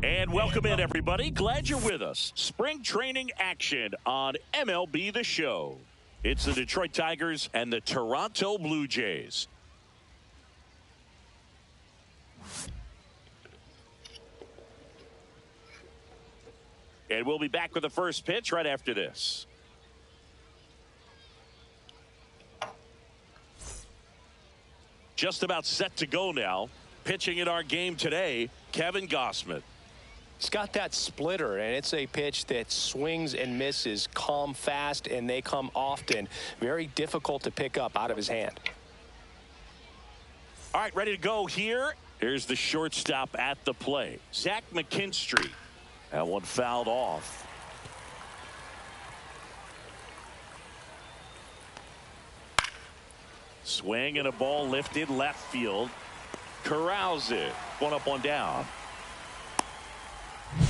And welcome in, everybody. Glad you're with us. Spring training action on MLB The Show. It's the Detroit Tigers and the Toronto Blue Jays. And we'll be back with the first pitch right after this. Just about set to go now. Pitching in our game today, Kevin Gausman. He's got that splitter, and it's a pitch that swings and misses, come fast, and they come often. Very difficult to pick up out of his hand. All right, ready to go here. Here's the shortstop at the plate, Zach McKinstry. That one fouled off. Swing and a ball lifted left field. Corrals it. One up, one down.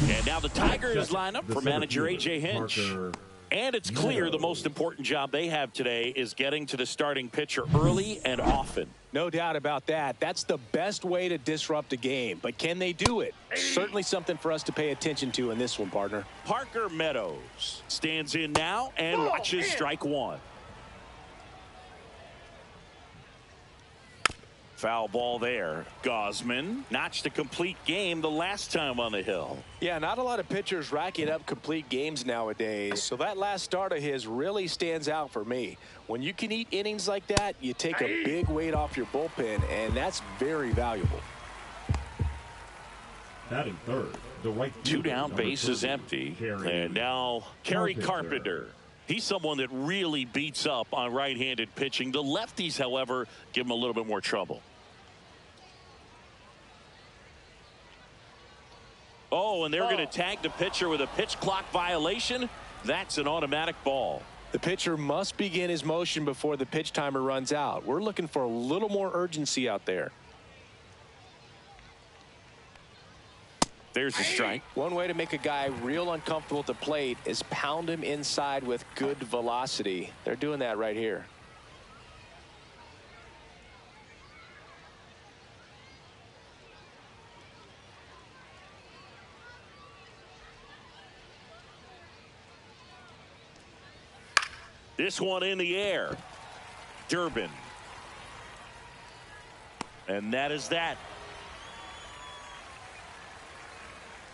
And now the Tigers line up for manager A.J. Hinch. And it's clear the most important job they have today is getting to the starting pitcher early and often. No doubt about that. That's the best way to disrupt a game. But can they do it? Certainly something for us to pay attention to in this one, partner. Parker Meadows stands in now and watches strike one. Foul ball there. Gausman notched a complete game the last time on the hill. Yeah, not a lot of pitchers racking up complete games nowadays. So that last start of his really stands out for me. When you can eat innings like that, you take a big weight off your bullpen, and that's very valuable. Batting third, the right two down, base is empty. And now Kerry Carpenter. He's someone that really beats up on right-handed pitching. The lefties, however, give him a little bit more trouble. Oh, and they're going to tag the pitcher with a pitch clock violation. That's an automatic ball. The pitcher must begin his motion before the pitch timer runs out. We're looking for a little more urgency out there. There's a strike. One way to make a guy real uncomfortable at the plate is pound him inside with good velocity. They're doing that right here. This one in the air. Durbin. And that is that.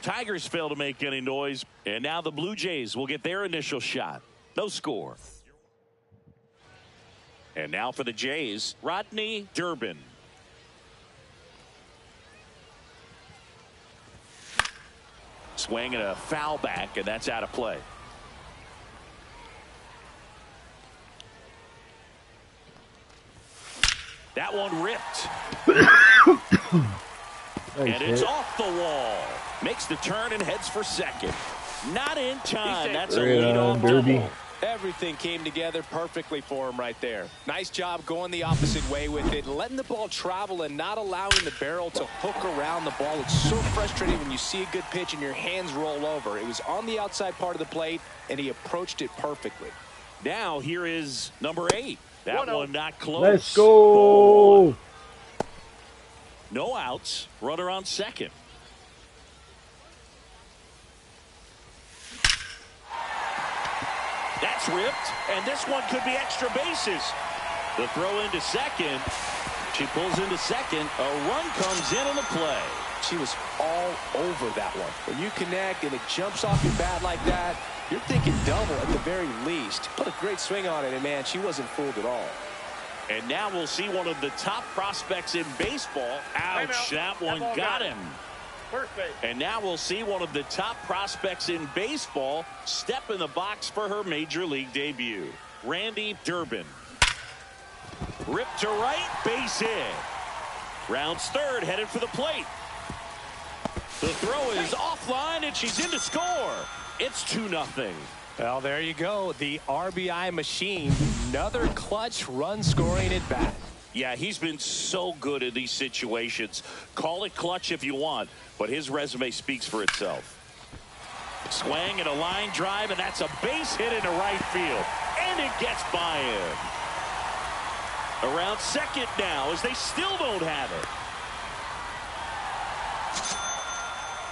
Tigers fail to make any noise, and now the Blue Jays will get their initial shot. No score. And now for the Jays, Rodney Durbin. Swing and a foul back, and that's out of play. That one ripped. And it's off the wall. Makes the turn and heads for second. Not in time. That's a leadoff double. Everything came together perfectly for him right there. Nice job going the opposite way with it, letting the ball travel and not allowing the barrel to hook around the ball. It's so frustrating when you see a good pitch and your hands roll over. It was on the outside part of the plate, and he approached it perfectly. Now here is number 8. That one not close. Let's go. No outs. Runner on second. That's ripped, and this one could be extra bases. The throw into second. She pulls into second. A run comes in on the play. She was all over that one. When you connect and it jumps off your bat like that, you're thinking double at the very least. Put a great swing on it, and man, she wasn't fooled at all. And now we'll see one of the top prospects in baseball. Ouch, that one got him. Perfect. And now we'll see one of the top prospects in baseball step in the box for her major league debut. Randy Durbin. Ripped to right, base hit. Rounds third, headed for the plate. The throw is offline, and she's in to score. It's 2-0. Well, there you go. The RBI machine. Another clutch run scoring at bat. Yeah, he's been so good in these situations. Call it clutch if you want, but his resume speaks for itself. Swing and a line drive, and that's a base hit into right field. And it gets by him. Around second now as they still don't have it.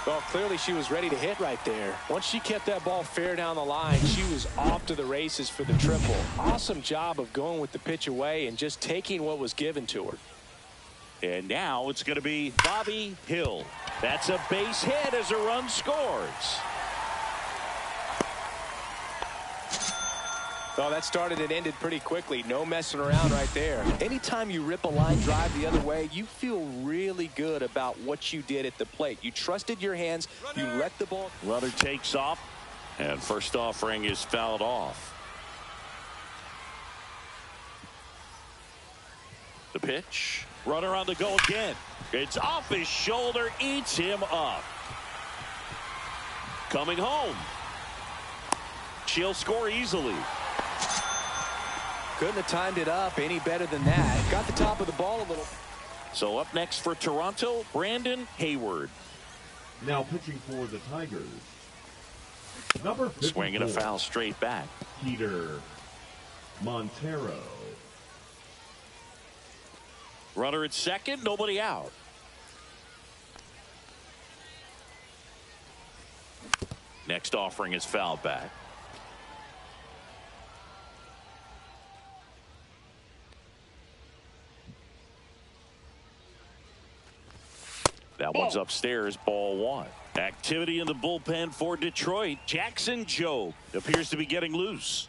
Well, clearly she was ready to hit right there. Once she kept that ball fair down the line, she was off to the races for the triple. Awesome job of going with the pitch away and just taking what was given to her. And now it's going to be Bobby Hill. That's a base hit as a run scores. Well, that started and ended pretty quickly. No messing around right there. Anytime you rip a line drive the other way, you feel really good about what you did at the plate. You trusted your hands. You let the ball. Runner takes off, and first offering is fouled off. The pitch. Runner on the go again. It's off his shoulder, eats him up. Coming home. She'll score easily. Couldn't have timed it up any better than that. Got the top of the ball a little. So up next for Toronto, Brandon Hayward. Now pitching for the Tigers, number 54. Swinging a foul straight back. Peter Montero. Runner at second, nobody out. Next offering is fouled back. That one's upstairs, ball one. Activity in the bullpen for Detroit. Jackson Jobe appears to be getting loose.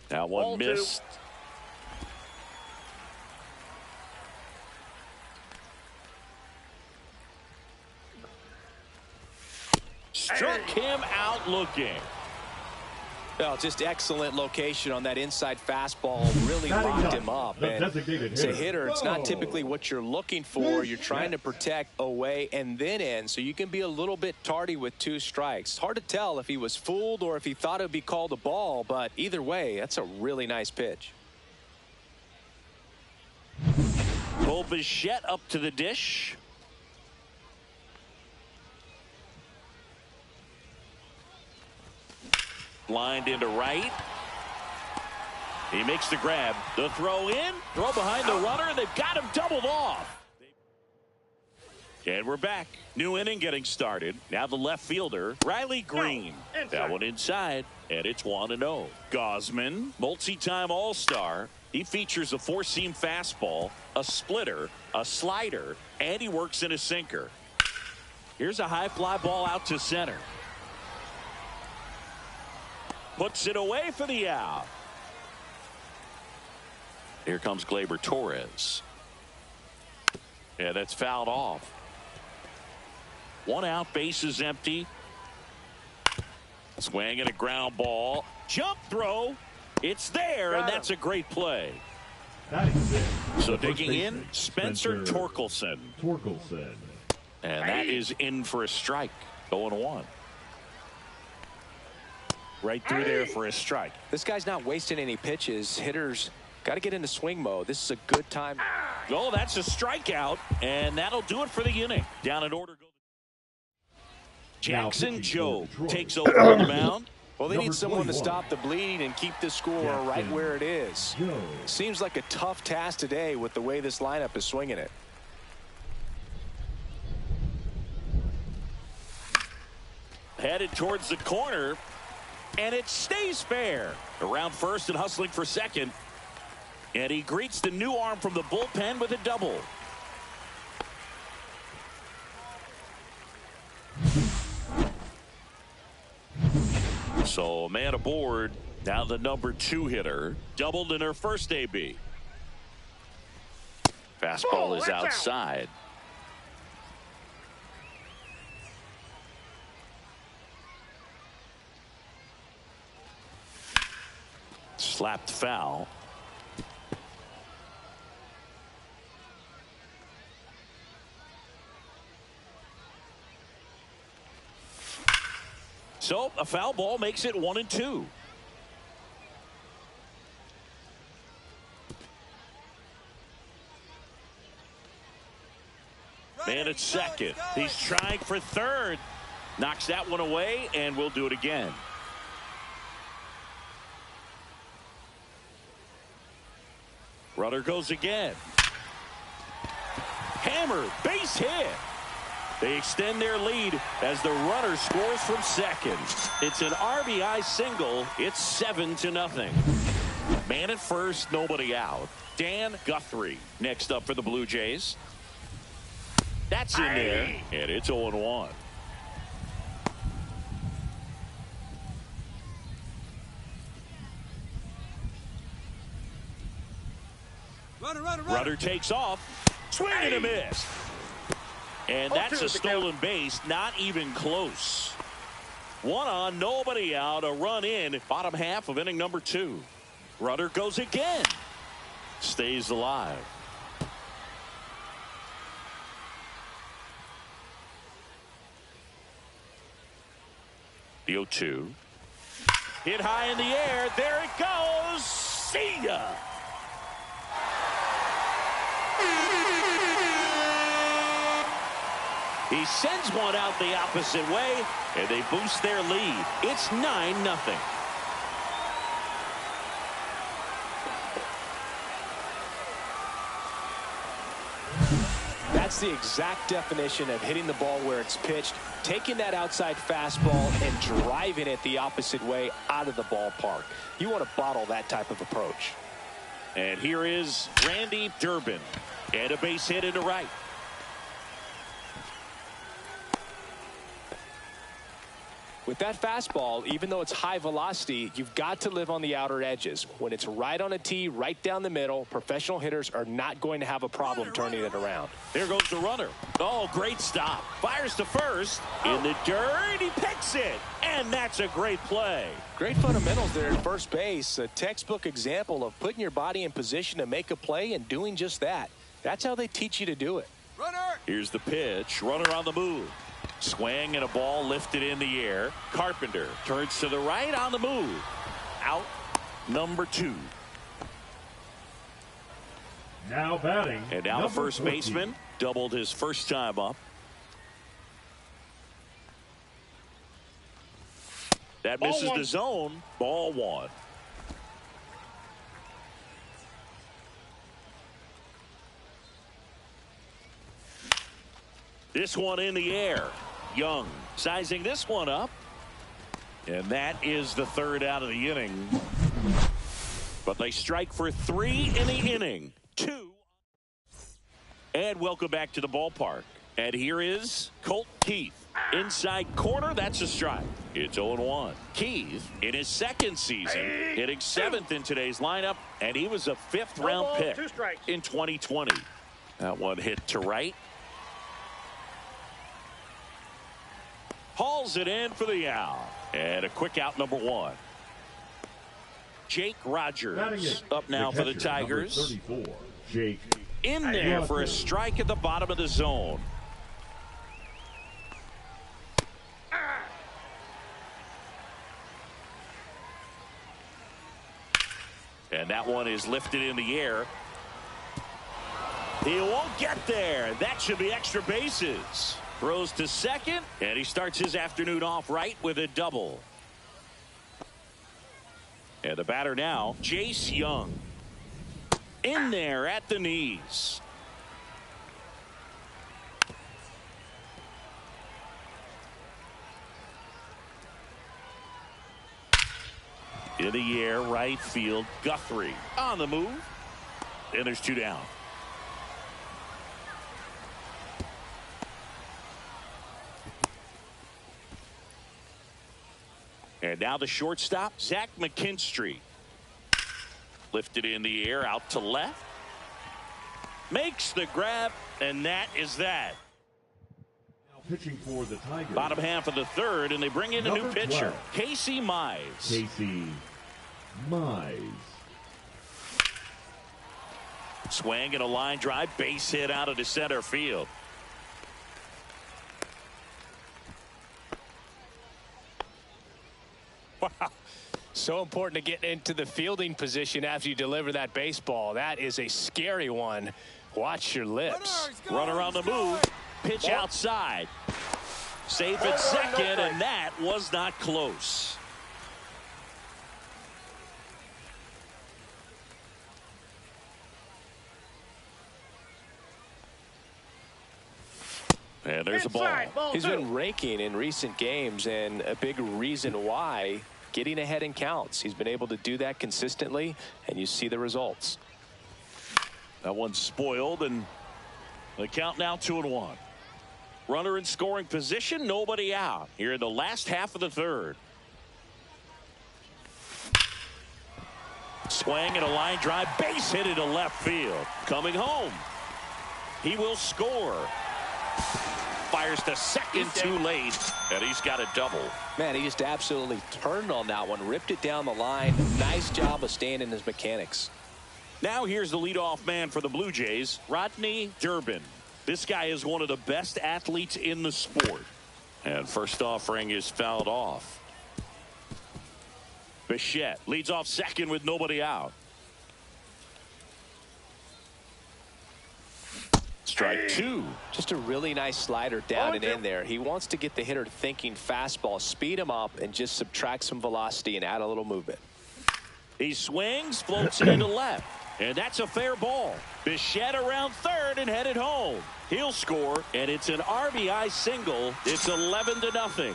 That one missed. Struck him out looking. Well, just excellent location on that inside fastball. Really locked him up. And it's a hitter. It's not typically what you're looking for. You're trying to protect away and then in, so you can be a little bit tardy with 2 strikes. Hard to tell if he was fooled or if he thought it would be called a ball, but either way, that's a really nice pitch. Cole Bichette up to the dish. Lined into right. He makes the grab. The throw in. Throw behind the runner, and they've got him doubled off. And we're back. New inning getting started. Now the left fielder, Riley Green. That one inside, and it's 1-0. Gosman, multi-time All-Star. He features a 4-seam fastball, a splitter, a slider, and he works in a sinker. Here's a high fly ball out to center. Puts it away for the out. Here comes Gleyber Torres. Yeah, that's fouled off. 1 out, base is empty. Swing and a ground ball. Jump throw. It's there, and that's a great play. That is it. So digging in, Spencer Torkelson. And that is in for a strike. 0-1. Right through there for a strike. This guy's not wasting any pitches. Hitters got to get into swing mode. This is a good time. Oh, that's a strikeout, and that'll do it for the inning. Down in order. Jackson Jobe takes over on the mound. Well, they need someone to stop the bleeding and keep the score right where it is. Seems like a tough task today with the way this lineup is swinging it. Headed towards the corner, and it stays fair. Around first and hustling for second. And he greets the new arm from the bullpen with a double. So a man aboard. Now the number 2 hitter. Doubled in her first AB. Fastball is outside. Slapped foul. So a foul ball makes it 1-2. Man at second. He's trying for third. Knocks that one away, and we'll do it again. Runner goes again. Hammer, base hit. They extend their lead as the runner scores from second. It's an RBI single. It's 7-0. Man at first, nobody out. Dan Guthrie next up for the Blue Jays. That's in there, and it's 0-1. Runner takes off. Swing and a miss. And that's a stolen base. Not even close. One on, nobody out. A run in. Bottom half of inning number 2. Runner goes again. Stays alive. The 0-2. Hit high in the air. There it goes. See ya. He sends one out the opposite way, and they boost their lead. It's 9-0. That's the exact definition of hitting the ball where it's pitched, taking that outside fastball and driving it the opposite way out of the ballpark. You want to bottle that type of approach. And here is Randy Durbin, and a base hit into right. With that fastball, even though it's high velocity, you've got to live on the outer edges. When it's right on a tee, right down the middle, professional hitters are not going to have a problem turning it around. There goes the runner. Oh, great stop. Fires to first. In the dirt, he picks it. And that's a great play. Great fundamentals there at first base. A textbook example of putting your body in position to make a play and doing just that. That's how they teach you to do it. Runner. Here's the pitch. Runner on the move. Swing and a ball lifted in the air. Carpenter turns to the right on the move. Out number 2. Now batting. And now the first baseman doubled his first time up. That misses the zone. Ball 1. This one in the air. Young sizing this one up. And that is the third out of the inning. But they strike for 3 in the inning. 2. And welcome back to the ballpark. And here is Colt Keith. Inside corner, that's a strike. It's 0-1. Keith, in his second season, hitting 7th in today's lineup. And he was a 5th round pick in 2020. That one hit to right. Hauls it in for the out. And a quick out, number 1. Jake Rogers up now for the Tigers. Jake in there for a strike at the bottom of the zone. And that one is lifted in the air. He won't get there. That should be extra bases. Throws to second, and he starts his afternoon off right with a double. And the batter now, Jace Young. In there at the knees. In the air, right field, Guthrie on the move. And there's 2 down. And now the shortstop, Zach McKinstry. Lifted in the air out to left. Makes the grab, and that is that. Now pitching for the Tigers. Bottom half of the third, and they bring in a new pitcher, 12. Casey Mize. Casey Mize. Swing and a line drive, base hit out of the center field. Wow. So important to get into the fielding position after you deliver that baseball. That is a scary one. Watch your lips. Runner on the move. Pitch outside. Safe at second, and that was not close. And there's a ball. He's been raking in recent games, and a big reason why, getting ahead in counts. He's been able to do that consistently, and you see the results. That one's spoiled, and the count now 2-1. Runner in scoring position, nobody out here in the last half of the third. Swing and a line drive, base hit into left field. Coming home. He will score. Fires to second too late, and he's got a double. Man, he just absolutely turned on that one, ripped it down the line. Nice job of staying in his mechanics. Now here's the leadoff man for the Blue Jays, Rodney Durbin. This guy is one of the best athletes in the sport. And first offering is fouled off. Bichette leads off second with nobody out. Strike two. Just a really nice slider down and in there. He wants to get the hitter thinking fastball, speed him up, and just subtract some velocity and add a little movement. He swings, floats it into left. And that's a fair ball. Bichette around third and headed home. He'll score, and it's an RBI single. It's 11-0.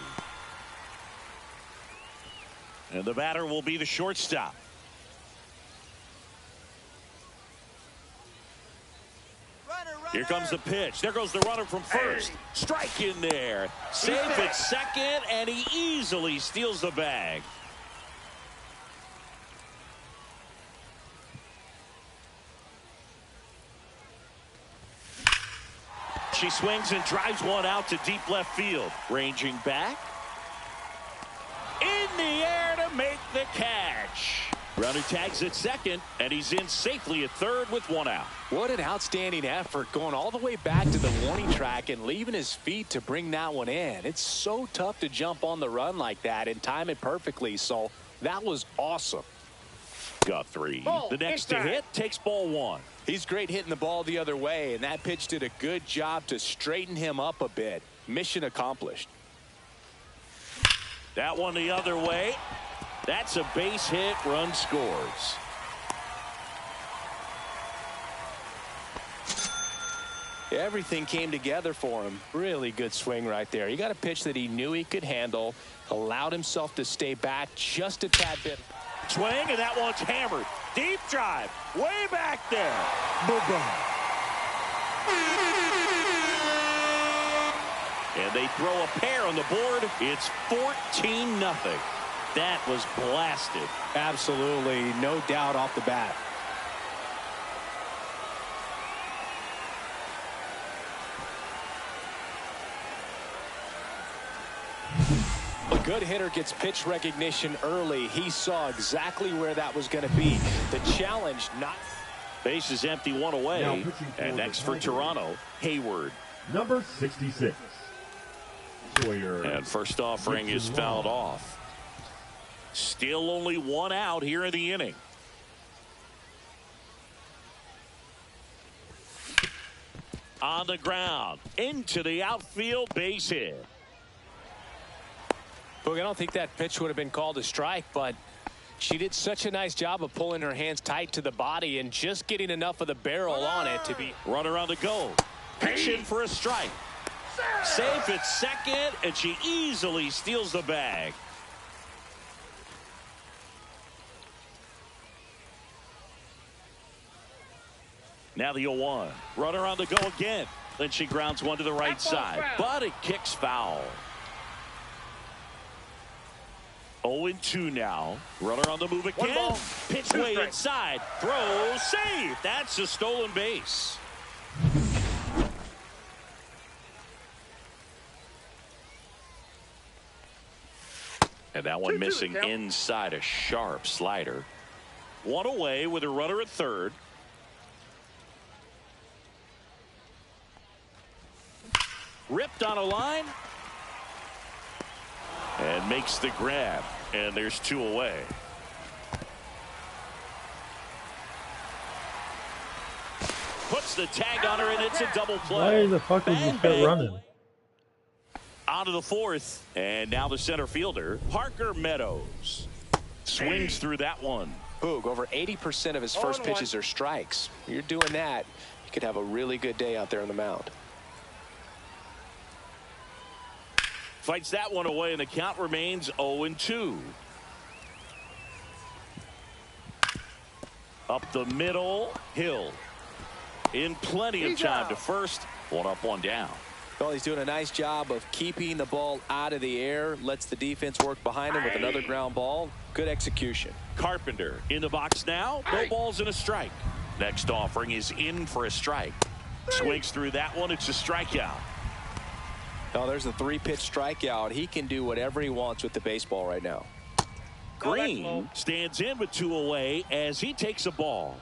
And the batter will be the shortstop. Here comes the pitch. There goes the runner from first. Strike in there. Safe at second, and he easily steals the bag. She swings and drives one out to deep left field. Ranging back. In the air to make the catch. Runner tags at second, and he's in safely at third with one out. What an outstanding effort, going all the way back to the warning track and leaving his feet to bring that one in. It's so tough to jump on the run like that and time it perfectly, so that was awesome. Got three. The next to hit takes ball one. He's great hitting the ball the other way, and that pitch did a good job to straighten him up a bit. Mission accomplished. That one the other way. That's a base hit. Run scores. Everything came together for him. Really good swing right there. He got a pitch that he knew he could handle, allowed himself to stay back just a tad bit. Swing, and that one's hammered. Deep drive. Way back there. Boom. And they throw a pair on the board. It's 14-0. That was blasted. Absolutely. No doubt off the bat. A good hitter gets pitch recognition early. He saw exactly where that was going to be. The challenge not. Base is empty, one away. And next for Toronto, Hayward. Number 66. Sawyer. And first offering is fouled off. Still only one out here in the inning. On the ground, into the outfield, base hit. Look, I don't think that pitch would have been called a strike, but she did such a nice job of pulling her hands tight to the body and just getting enough of the barrel on it to be. Runner on the go. Pitch in for a strike. Safe at second, and she easily steals the bag. Now the 0-1. Runner on the go again. Then she grounds one to the right side, but it kicks foul. 0-2 now. Runner on the move again. Pitch way inside. Throw, save. That's a stolen base. And that one missing inside, a sharp slider. One away with a runner at third. Ripped on a line. And makes the grab. And there's 2 away. Puts the tag on her, and it's a double play. Why the fuck was this guy running? On to the 4th, and now the center fielder, Parker Meadows. Swings through that one. Boog, over 80% of his first pitches are strikes. You're doing that, you could have a really good day out there on the mound. Fights that one away, and the count remains 0-2. Up the middle, Hill. In plenty of time to first. 1 up, 1 down. Well, he's doing a nice job of keeping the ball out of the air. Lets the defense work behind him with another ground ball. Good execution. Carpenter in the box now. No balls and a strike. Next offering is in for a strike. Swings through that one. It's a strikeout. Oh, there's a 3-pitch strikeout. He can do whatever he wants with the baseball right now. Green stands in with 2 away as he takes a ball.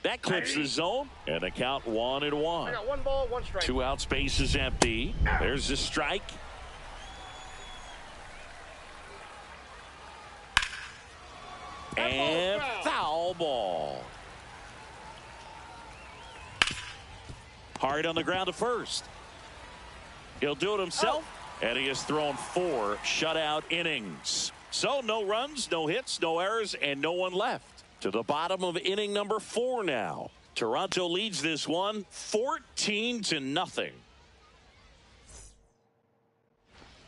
That clips the zone, and the count 1-1. I got 1 ball, 1 strike. 2 out, space is empty. There's the strike. And foul ball. Hard on the ground to first. He'll do it himself, and he has thrown 4 shutout innings. So no runs, no hits, no errors, and no one left. To the bottom of inning number 4 now. Toronto leads this one 14-0.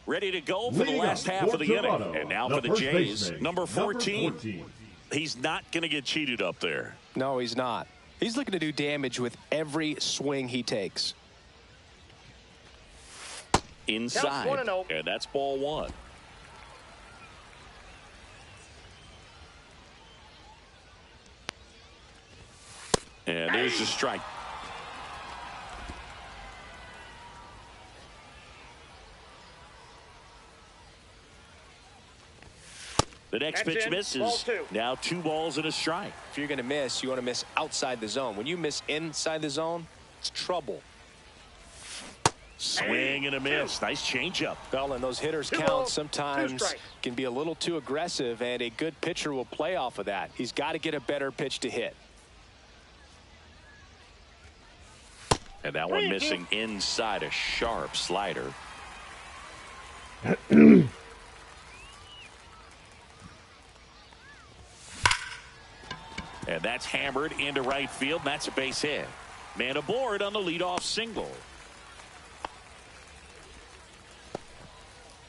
Ready to go for the last half of the inning. And now for the Jays, number 14. He's not going to get cheated up there. No, he's not. He's looking to do damage with every swing he takes. Inside, and that's ball 1. And there's the strike. The next pitch misses. Now 2 balls and a strike. If you're going to miss, you want to miss outside the zone. When you miss inside the zone, it's trouble. Swing and a miss. Nice changeup. Well, and those hitters count sometimes can be a little too aggressive, and a good pitcher will play off of that. He's got to get a better pitch to hit. And that one missing inside, a sharp slider. And that's hammered into right field. That's a base hit. Man aboard on the leadoff single.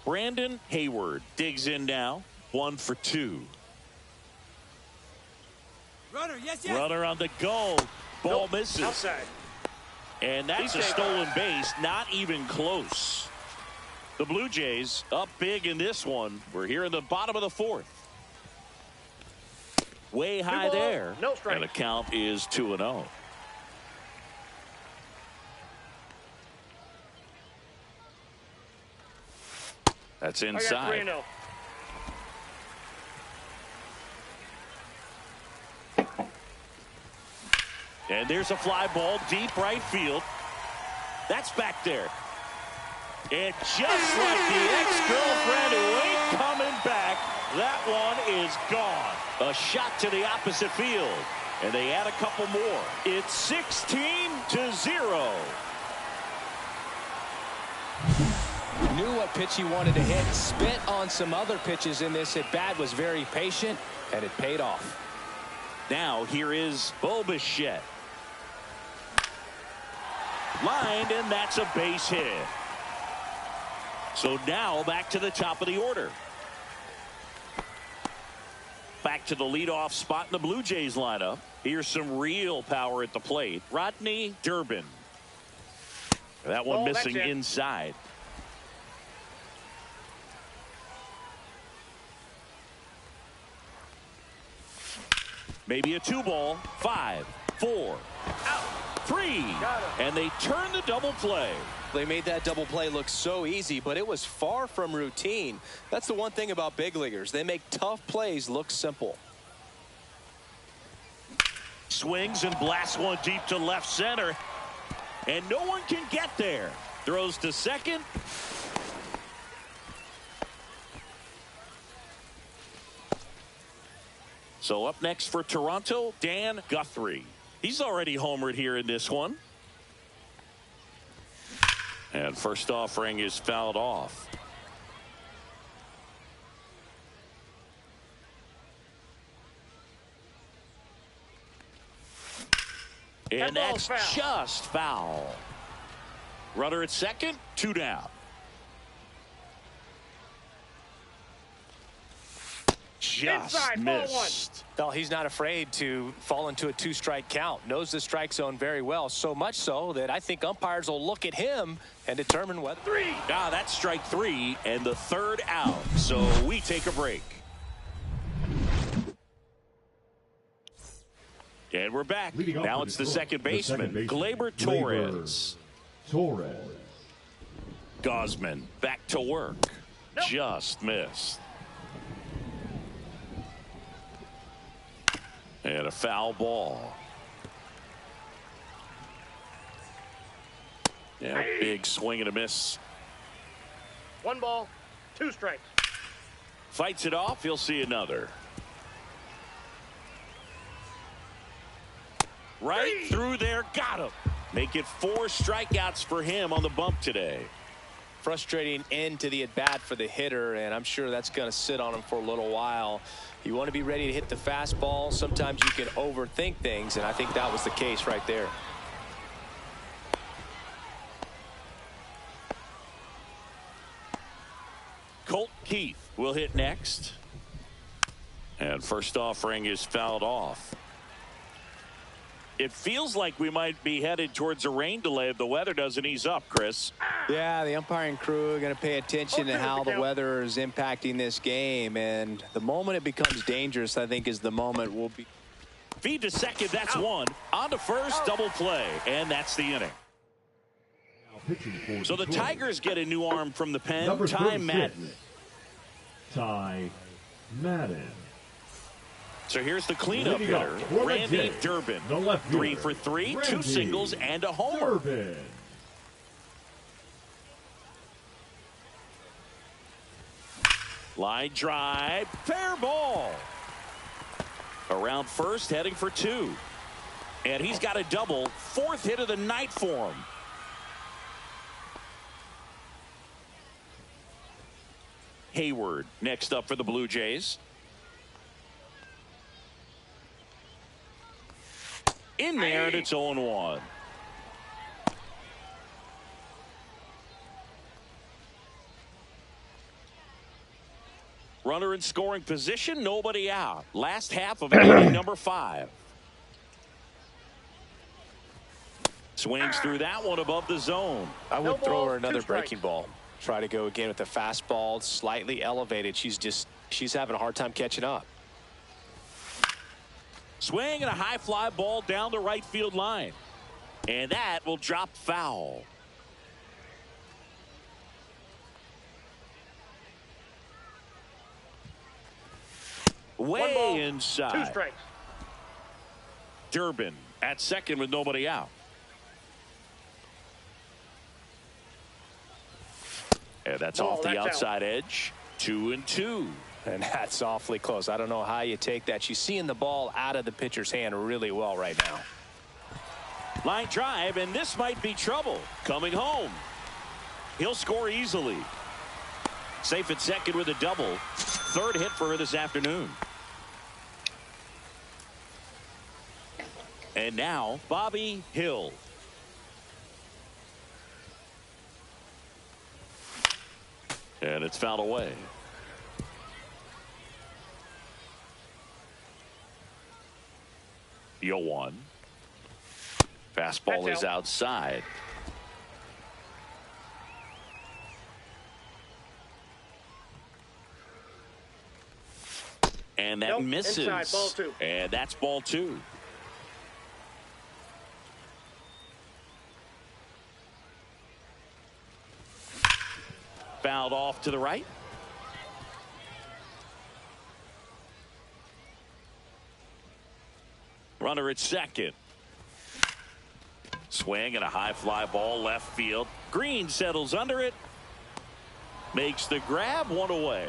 Brandon Hayward digs in now. 1 for 2. Runner, yes. Runner on the go. Ball misses. Outside. And that's a stolen base. Not even close. The Blue Jays up big in this one. We're here in the bottom of the 4th. Way high there. No strike. And the count is 2-0. That's inside. I got 3-0. And there's a fly ball deep right field. That's back there. And just like the ex-girlfriend who ain't coming back, that one is gone. A shot to the opposite field. And they add a couple more. It's 16-0. Knew what pitch he wanted to hit. Spit on some other pitches in this at-bat. Was very patient, and it paid off. Now here is Bichette. Lined, and that's a base hit. So now back to the top of the order. Back to the leadoff spot in the Blue Jays lineup. Here's some real power at the plate. Rodney Durbin. That one missing inside. Maybe a 2-ball. 5, 4, out, 3, and they turn the double play. They made that double play look so easy, but it was far from routine. That's the one thing about big leaguers. They make tough plays look simple. Swings and blasts one deep to left center, and no one can get there. Throws to second. So up next for Toronto, Dan Guthrie. He's already homered here in this one. And first offering is fouled off. And that's just foul. Runner at second, 2 down. Just inside, missed. Well, he's not afraid to fall into a 2-strike count. Knows the strike zone very well. So much so that I think umpires will look at him and determine whether. 3. Ah, that's strike 3 and the 3rd out. So we take a break. And we're back. Now it's the second baseman, Gleyber Torres. Gosman back to work. Nope. Just missed. And a foul ball. Yeah, big swing and a miss. 1 ball, 2 strikes. Fights it off. He'll see another. Right through there. Got him. Make it 4 strikeouts for him on the bump today. Frustrating end to the at-bat for the hitter, and I'm sure that's going to sit on him for a little while. You want to be ready to hit the fastball. Sometimes you can overthink things, and I think that was the case right there. Colt Keith will hit next. And first offering is fouled off. It feels like we might be headed towards a rain delay if the weather doesn't ease up, Chris. Yeah, the umpiring crew are going to pay attention to how the weather is impacting this game. And the moment it becomes dangerous, I think, is the moment we'll be. Feed to second, that's 1. On to first, double play. And that's the inning. So the Tigers get a new arm from the pen, Ty Madden. Ty Madden. So here's the cleanup hitter, Randy Durbin. 3 for 3, 2 singles and a homer. Line drive, fair ball. Around first, heading for 2. And he's got a double, 4th hit of the night for him. Hayward next up for the Blue Jays. In there, and it's 0-1. Runner in scoring position, nobody out. Last half of inning number 5. Swings through that one above the zone. I would throw her another breaking ball. Try to go again with the fastball, slightly elevated. She's having a hard time catching up. Swing and a high fly ball down the right field line. And that will drop foul. Way inside. 2 strikes. Durbin at second with nobody out. And that's off the outside edge. 2-2. And that's awfully close. I don't know how you take that. She's seeing the ball out of the pitcher's hand really well right now. Line drive, and this might be trouble. Coming home. He'll score easily. Safe at second with a double. 3rd hit for her this afternoon. And now, Bobby Hill. And it's fouled away. The 0-1. Fastball is outside. And that misses. Inside, ball 2. And that's ball 2. Fouled off to the right. Runner at second. Swing and a high fly ball left field. Green settles under it. Makes the grab, 1 away.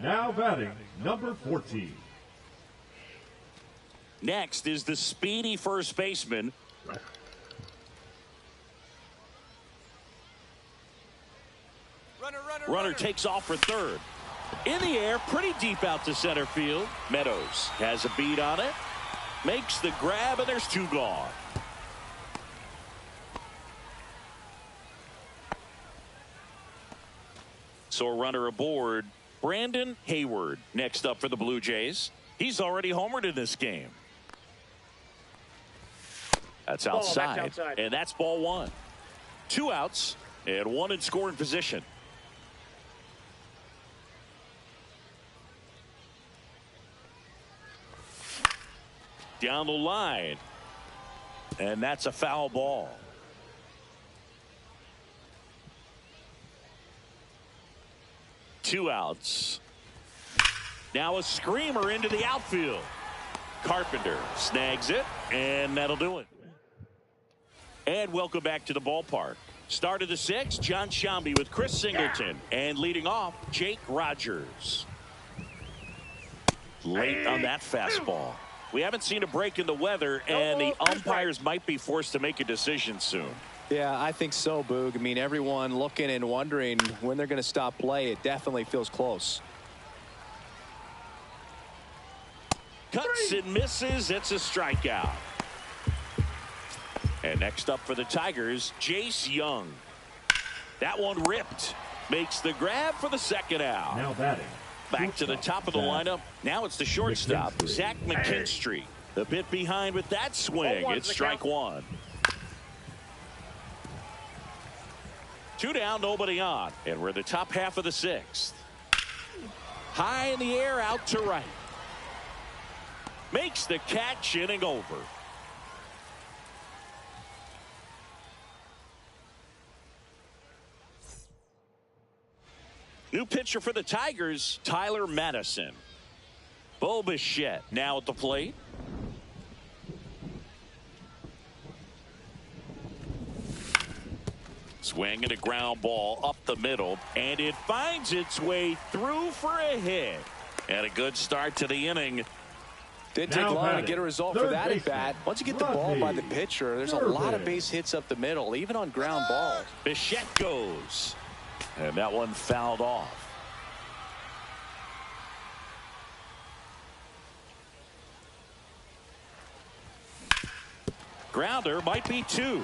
Now batting, number 14. Next is the speedy first baseman. Runner takes off for third. In the air, pretty deep out to center field. Meadows has a beat on it. Makes the grab, and there's two gone. So a runner aboard, Brandon Hayward, next up for the Blue Jays. He's already homered in this game. That's outside, and that's ball one. 2 outs, and 1 in scoring position. Down the line, and that's a foul ball. Two outs. Now a screamer into the outfield. Carpenter snags it, and that'll do it. And welcome back to the ballpark. Start of the 6th, John Shambi with Chris Singleton. And leading off, Jake Rogers. Late on that fastball. We haven't seen a break in the weather, and the umpires might be forced to make a decision soon. Yeah, I think so, Boog. I mean, everyone looking and wondering when they're going to stop play. It definitely feels close. Cuts and misses. It's a strikeout. And next up for the Tigers, Jace Young. That one ripped. Makes the grab for the second out. Now batting. Back to the top of the lineup. Now it's the shortstop, Zach McKinstry. A bit behind with that swing. It's strike one. 2 down, nobody on. And we're in the top half of the 6th. High in the air, out to right. Makes the catch, inning over. New pitcher for the Tigers, Tyler Madison. Bo Bichette now at the plate. Swing and a ground ball up the middle, and it finds its way through for a hit. And a good start to the inning. Didn't take long to get a result for that at bat. Once you get the ball by the pitcher, there's a lot of base hits up the middle, even on ground balls. Bichette goes. And that one fouled off. Grounder might be 2.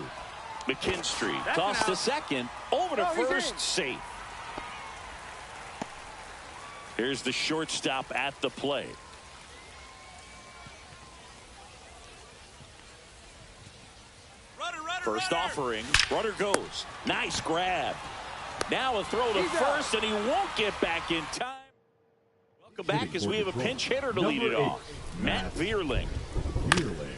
McKinstry toss to second. Over to first. Safe. Here's the shortstop at the plate. First offering. Runner goes. Nice grab. Now a throw to first, and he won't get back in time. Welcome back as we have a pinch hitter to lead it off. Matt Vierling.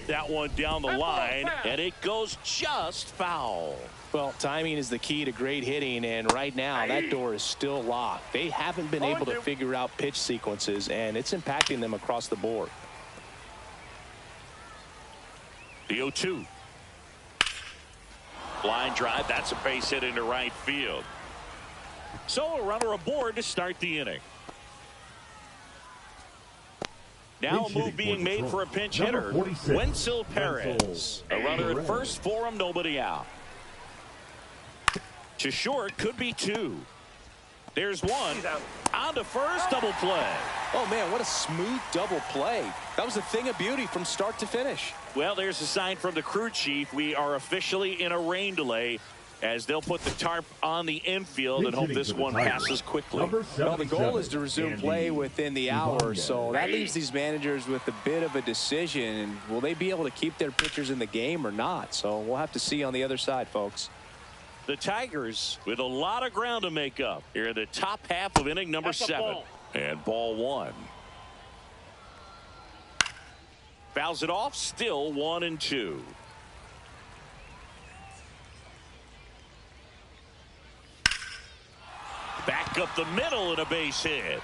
That one down the line, and it goes just foul. Well, timing is the key to great hitting, and right now that door is still locked. They haven't been able to figure out pitch sequences, and it's impacting them across the board. The 0-2. Line drive. That's a base hit into right field. So a runner aboard to start the inning. Now a move being made for a pinch hitter, Wenzel Perez. A runner at first for him, nobody out. To short, could be 2. There's one. On to first, double play. Oh, man, what a smooth double play. That was a thing of beauty from start to finish. Well, there's a sign from the crew chief. We are officially in a rain delay, as they'll put the tarp on the infield and hope this one passes quickly. Well, the goal is to resume play within the hour, so that leaves these managers with a bit of a decision. Will they be able to keep their pitchers in the game or not? So we'll have to see on the other side, folks. The Tigers with a lot of ground to make up here in the top half of inning number 7. And ball 1. Fouls it off, still 1-2. Back up the middle and a base hit.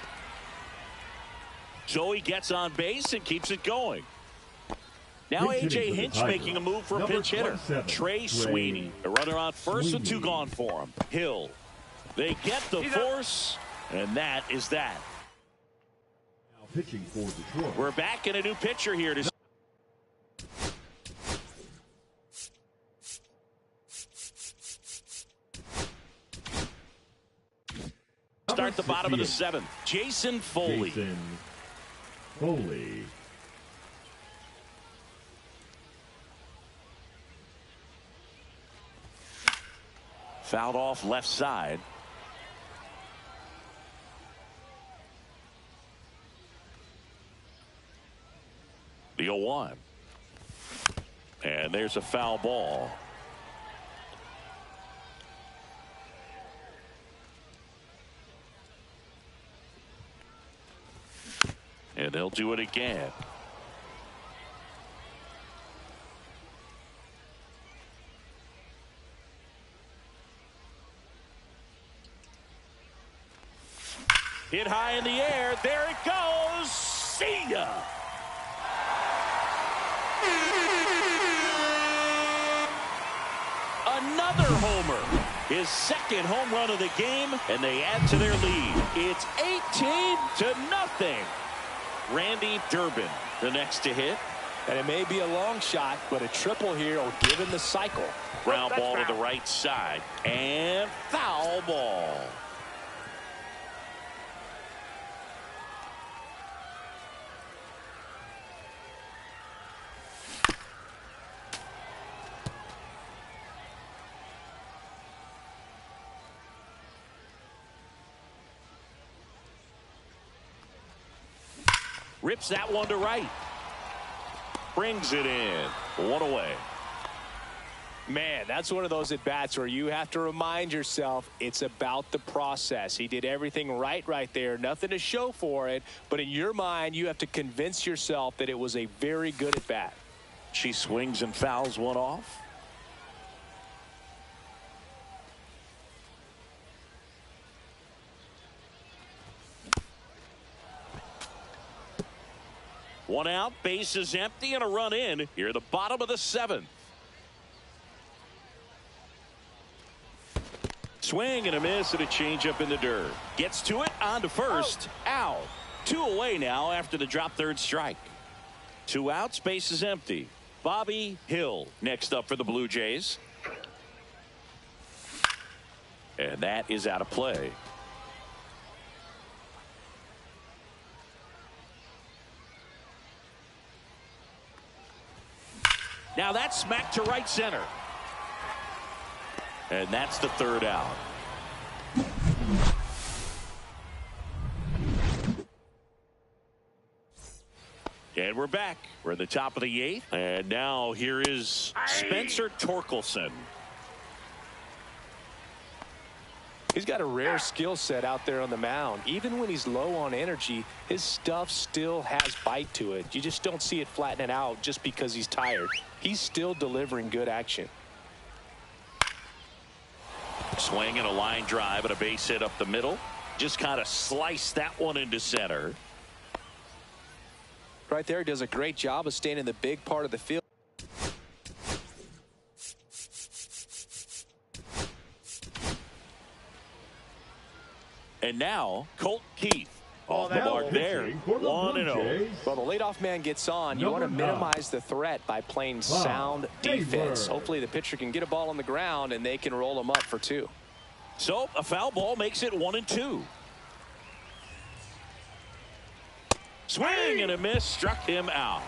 So he gets on base and keeps it going. Now A.J. Hinch making a move for a pinch hitter. Trey Sweeney. A runner on first with 2 gone for him. Hill. They get the force, and that is that. pitching for Detroit. We're back in a new pitcher here to start the bottom of the 7th. Jason Foley. Jason Foley. Fouled off left side. The 0-1. And there's a foul ball. And they'll do it again. Hit high in the air. There it goes. See ya. Another homer. His second home run of the game, and they add to their lead. It's 18-0. Randy Durbin, the next to hit. And it may be a long shot, but a triple here will give him the cycle. Ground ball to the right side. And foul ball. Rips that one to right. Brings it in. One away. Man, that's one of those at-bats where you have to remind yourself it's about the process. He did everything right there. Nothing to show for it. But in your mind, you have to convince yourself that it was a very good at-bat. She swings and fouls one off. One out, base is empty, and a run in here at the bottom of the 7th. Swing and a miss and a changeup in the dirt. Gets to it, on to first. Out. 2 away now after the drop third strike. 2 outs, base is empty. Bobby Hill next up for the Blue Jays. And that is out of play. Now that's smacked to right center. And that's the 3rd out. And we're back. We're at the top of the 8th. And now here is Spencer Torkelson. He's got a rare skill set out there on the mound. Even when he's low on energy, his stuff still has bite to it. You just don't see it flatten it out just because he's tired. He's still delivering good action. Swing and a line drive and a base hit up the middle. Just kind of sliced that one into center. Right there, he does a great job of staying in the big part of the field. And now Colt Keith off the now mark there. pitching for the 1-0. Well, the leadoff man gets on. You want to minimize the threat by playing sound defense. Hopefully the pitcher can get a ball on the ground and they can roll him up for 2. So a foul ball makes it 1-2. Swing and a miss, struck him out.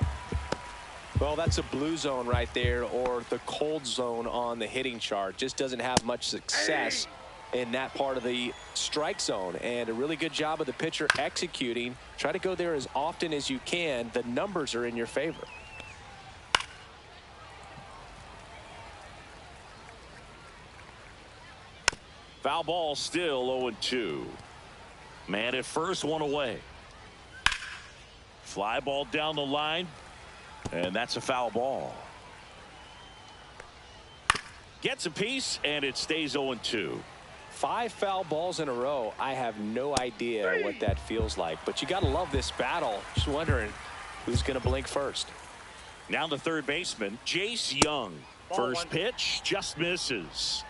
Well, that's a blue zone right there, or the cold zone on the hitting chart. Just doesn't have much success in that part of the strike zone, and a really good job of the pitcher executing. Try to go there as often as you can. The numbers are in your favor. Foul ball still 0-2. Man at first, one away. Fly ball down the line, and that's a foul ball. Gets a piece, and it stays 0-2. 5 foul balls in a row. I have no idea what that feels like, but you got to love this battle. Just wondering who's going to blink first. Now the third baseman, Jace Young. First pitch just misses.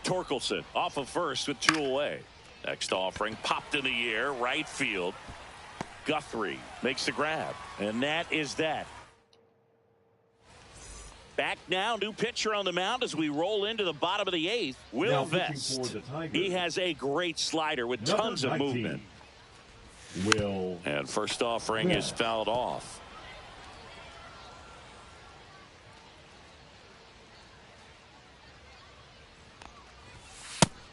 Torkelson off of first with 2 away. Next offering popped in the air, right field. Guthrie makes the grab, and that is that. Back now, new pitcher on the mound as we roll into the bottom of the 8th. Will Vest. He has a great slider with tons of movement. Will. And first offering is fouled off.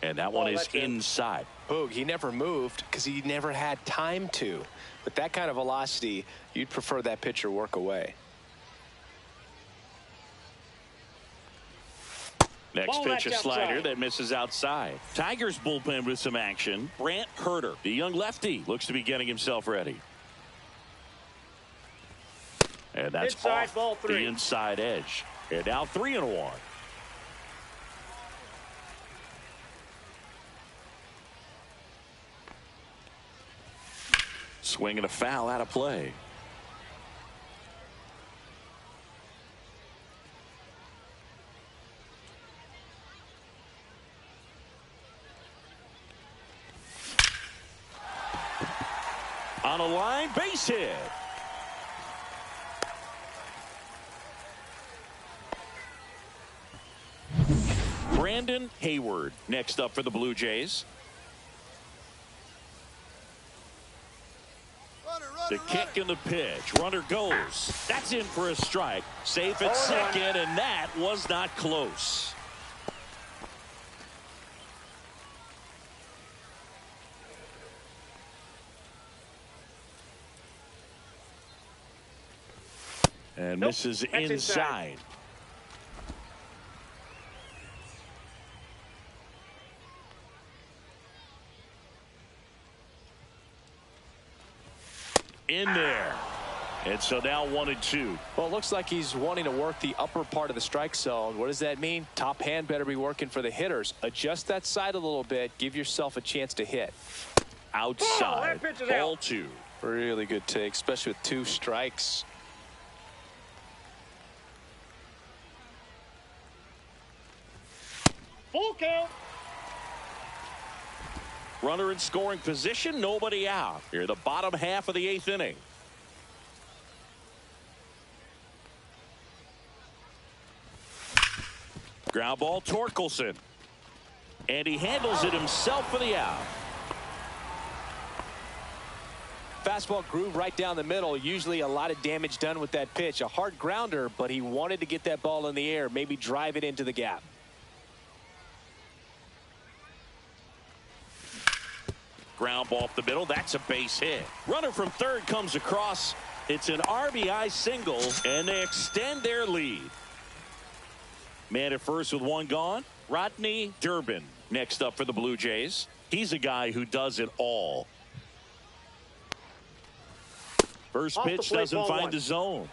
And that one is inside. Boog, he never moved because he never had time to. With that kind of velocity, you'd prefer that pitcher work away. Next pitch, a slider that misses outside. Tigers bullpen with some action. Brant Herter, the young lefty, looks to be getting himself ready. And that's inside, off ball 3. The inside edge. And now 3-1. Swing and a foul out of play. On a line, base hit. Brandon Hayward next up for the Blue Jays. The kick and the pitch. Runner goes. That's in for a strike. Safe at second, and that was not close. And misses inside. In there. And so now 1-2. Well, it looks like he's wanting to work the upper part of the strike zone. What does that mean? Top hand better be working for the hitters. Adjust that side a little bit. Give yourself a chance to hit. Outside. Ball 2. Really good take, especially with 2 strikes. Full count. Runner in scoring position, nobody out. Here, the bottom half of the 8th inning. Ground ball, Torkelson. And he handles it himself for the out. Fastball groove right down the middle. Usually a lot of damage done with that pitch. A hard grounder, but he wanted to get that ball in the air, maybe drive it into the gap. Ground ball up the middle. That's a base hit. Runner from third comes across. It's an RBI single, and they extend their lead. Man at first with 1 gone. Rodney Durbin next up for the Blue Jays. He's a guy who does it all. First pitch doesn't find the zone.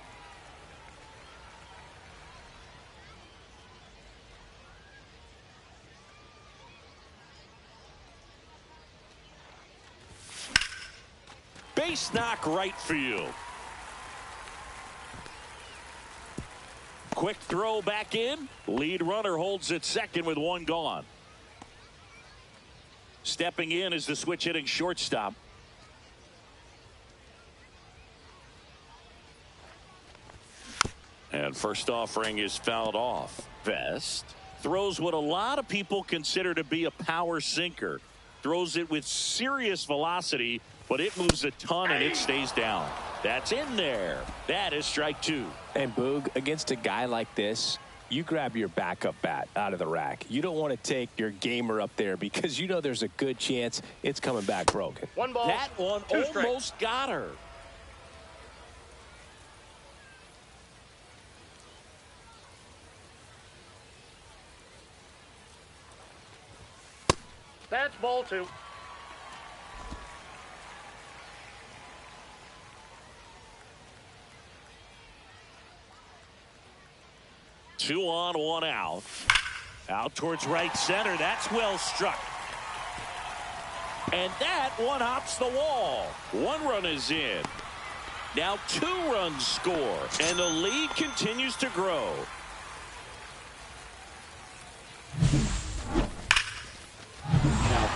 Base knock right field. Quick throw back in. Lead runner holds at second with 1 gone. Stepping in is the switch hitting shortstop. And first offering is fouled off. Vest throws what a lot of people consider to be a power sinker. Throws it with serious velocity, but it moves a ton and it stays down. That's in there. That is strike 2. And Boog, against a guy like this, you grab your backup bat out of the rack. You don't want to take your gamer up there because you know there's a good chance it's coming back broken. 1 ball. That one almost got her. That's ball 2. Two on, 1 out. Out towards right center. That's well struck. And that one hops the wall. 1 run is in. Now 2 runs score. And the lead continues to grow. Now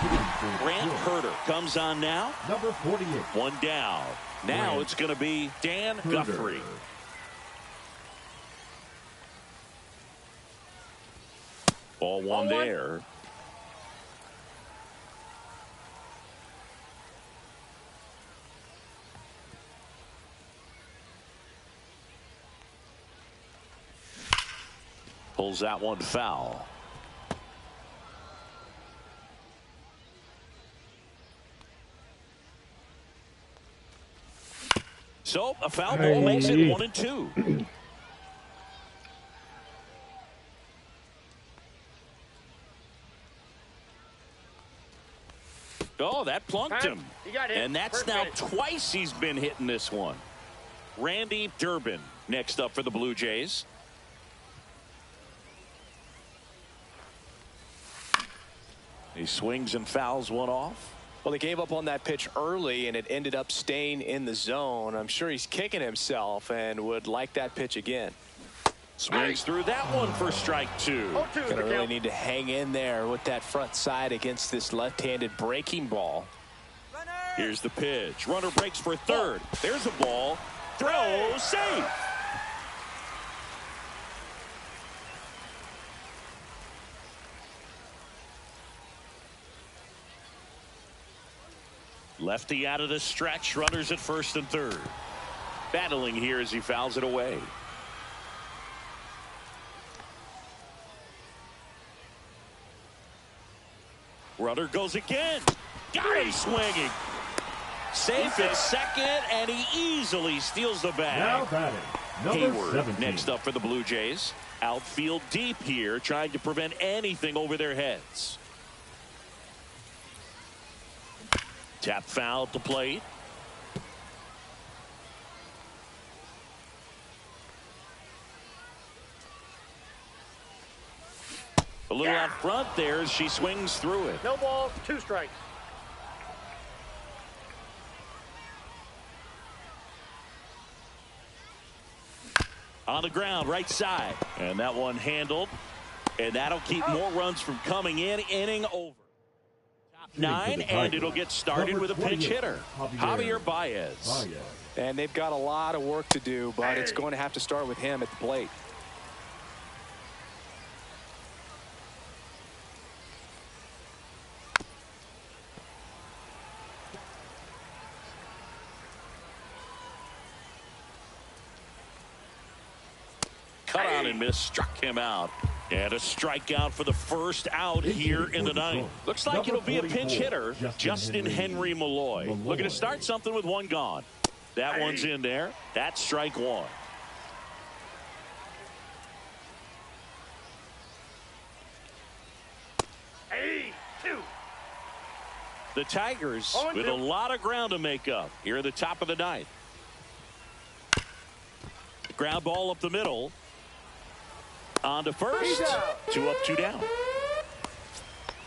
Grant Herter comes on now. Number 48. One down. Now Grant it's going to be Dan Herter. Guthrie. Ball one there. Pulls that one foul. So a foul ball makes it 1-2. Oh, that plunked him. And that's now twice he's been hitting this one. Randy Durbin next up for the Blue Jays. He swings and fouls one off. Well, he gave up on that pitch early, and it ended up staying in the zone. I'm sure he's kicking himself and would like that pitch again. Swings through that one for strike two. Gonna really need to hang in there with that front side against this left-handed breaking ball. Here's the pitch. Runner breaks for third. There's a ball. Throw, safe. Lefty out of the stretch. Runners at first and third. Battling here as he fouls it away. Runner goes again. Got him swinging. Safe at second, and he easily steals the bag. Now batting, number Hayward 17. next up for the Blue Jays. Outfield deep here, trying to prevent anything over their heads. Tap foul at the plate. A little out front there as she swings through it. No balls, 2 strikes. On the ground, right side. And that one handled. And that'll keep more runs from coming in. Inning over. Top 9, and it'll get started with a pinch hitter. Javier Baez. And they've got a lot of work to do, but it's going to have to start with him at the plate. Cut on and miss, struck him out. And a strikeout for the first out here in the ninth. Looks like it'll be a pinch hitter, Justin Henry Malloy. Looking to start something with one gone. That one's in there. That's strike one. The Tigers with a lot of ground to make up here at the top of the ninth. Ground ball up the middle. On to first. 2 up, 2 down.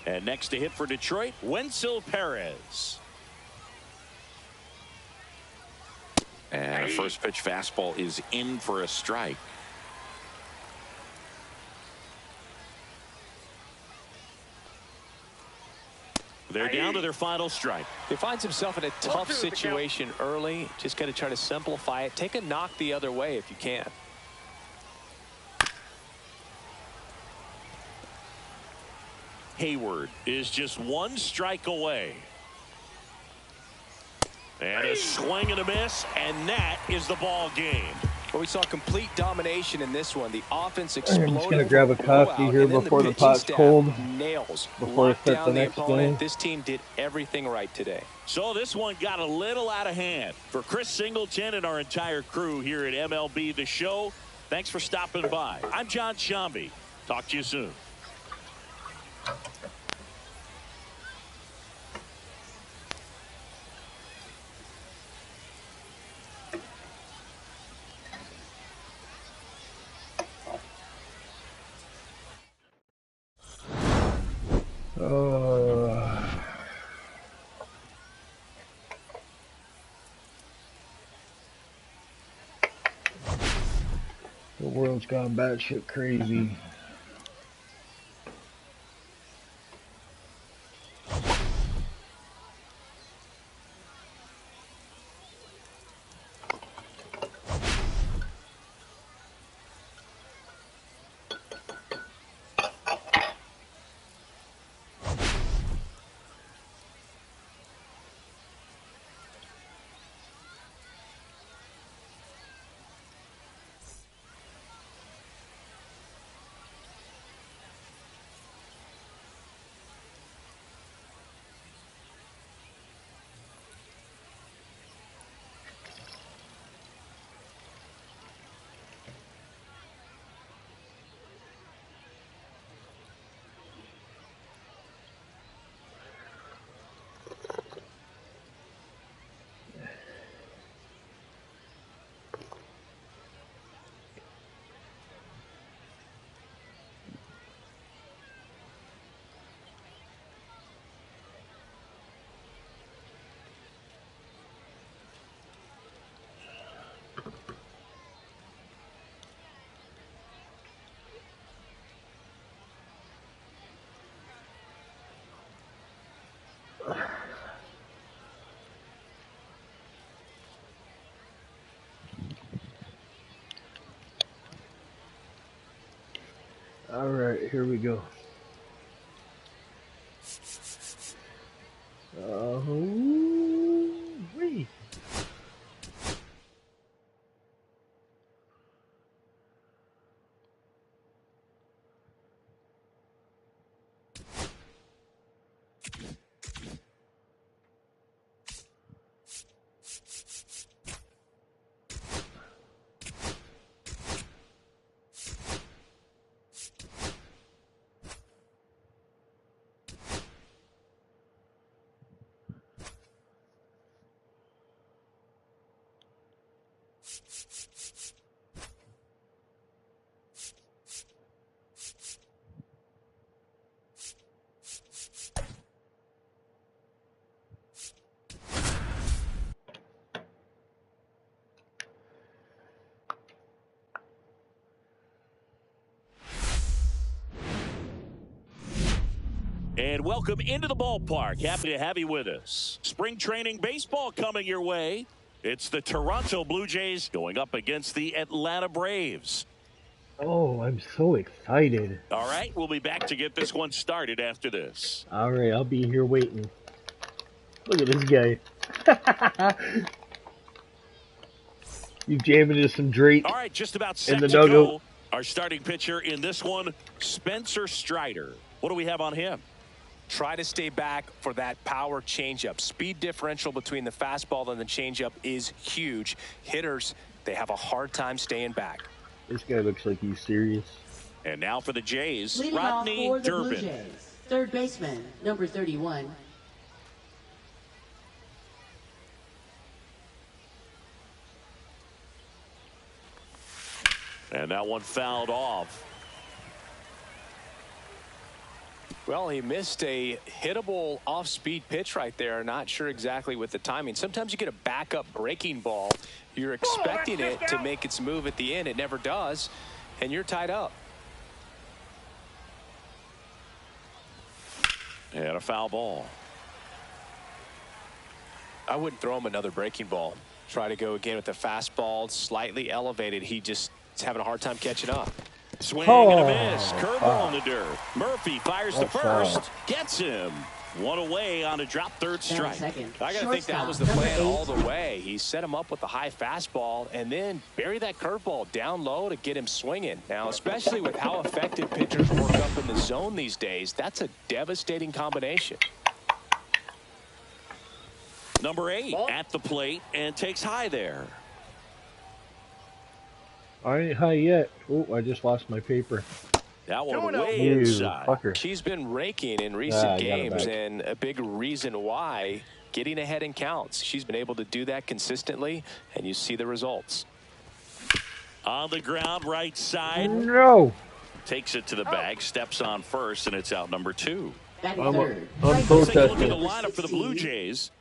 And next to hit for Detroit, Wenzel Perez. And a first pitch fastball is in for a strike. They're down to their final strike. He finds himself in a tough situation early. Just got to try to simplify it. Take a knock the other way if you can. Hayward is just 1 strike away. And a swing and a miss, and that is the ball game. Well, we saw complete domination in this one. The offense exploded. I'm just going to grab a coffee here before the pot's cold. Nails. Before I start the next game. This team did everything right today. So this one got a little out of hand. For Chris Singleton and our entire crew here at MLB The Show, thanks for stopping by. I'm John Shambi. Talk to you soon. The world's gone batshit crazy. here we go. Wait. And welcome into the ballpark. Happy to have you with us. Spring training baseball coming your way. It's the Toronto Blue Jays going up against the Atlanta Braves. Oh, I'm so excited. All right, we'll be back to get this one started after this. All right, I'll be here waiting. Look at this guy. You jamming into some Drake. All right, just about set in the to no-go. go. Our starting pitcher in this one, Spencer Strider. What do we have on him? Try to stay back for that power changeup. Speed differential between the fastball and the changeup is huge. Hitters, they have a hard time staying back. This guy looks like he's serious. And now for the Jays, Leading Rodney off for the Blue Durbin. Jays, third baseman, number 31. And that one fouled off. Well, he missed a hittable off-speed pitch right there. Not sure exactly with the timing. Sometimes you get a backup breaking ball. You're expecting it to make its move at the end. It never does, and you're tied up. And a foul ball. I wouldn't throw him another breaking ball. Try to go again with the fastball, slightly elevated. He just is having a hard time catching up. Swing and a miss. Curveball in the dirt. Murphy fires to first. Gets him. One away on a drop third strike. I got to think that was the plan all the way. He set him up with the high fastball and then bury that curveball down low to get him swinging. Now, especially with how effective pitchers work up in the zone these days, that's a devastating combination. Number 8 at the plate and takes high there. I ain't high yet. Oh, I just lost my paper. That one 2-0. way You inside. fucker. She's been raking in recent I got it games, back. and a big reason why, getting ahead in counts. She's been able to do that consistently, and you see the results. On the ground, right side. No. Takes it to the bag, steps on first, and it's out number 2. Batting I'm third. Let's take a look at the protesting. lineup for the Blue Jays.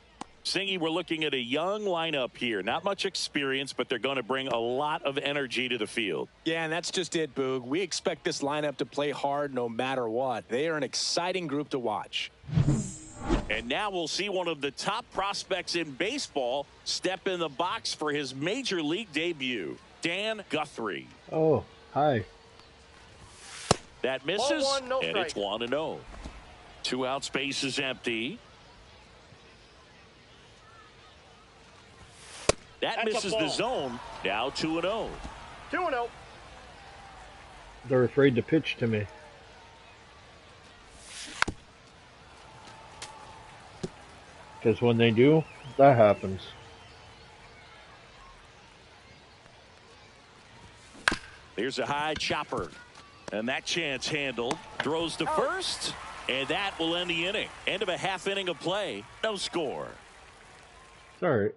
Singy, we're looking at a young lineup here. Not much experience, but they're going to bring a lot of energy to the field. Yeah, and that's just it, Boog. We expect this lineup to play hard no matter what. They are an exciting group to watch. And now we'll see one of the top prospects in baseball step in the box for his major league debut, Dan Guthrie. Oh, hi. That misses, Ball one, no and it's strike. 1-0. 2 out, space is empty. That That's a misses the ball. zone. Now 2-0. 2-0. They're afraid to pitch to me. Because when they do, that happens. Here's a high chopper. And that chance handled. Throws to first. And that will end the inning. End of a half inning of play. No score. It's all right.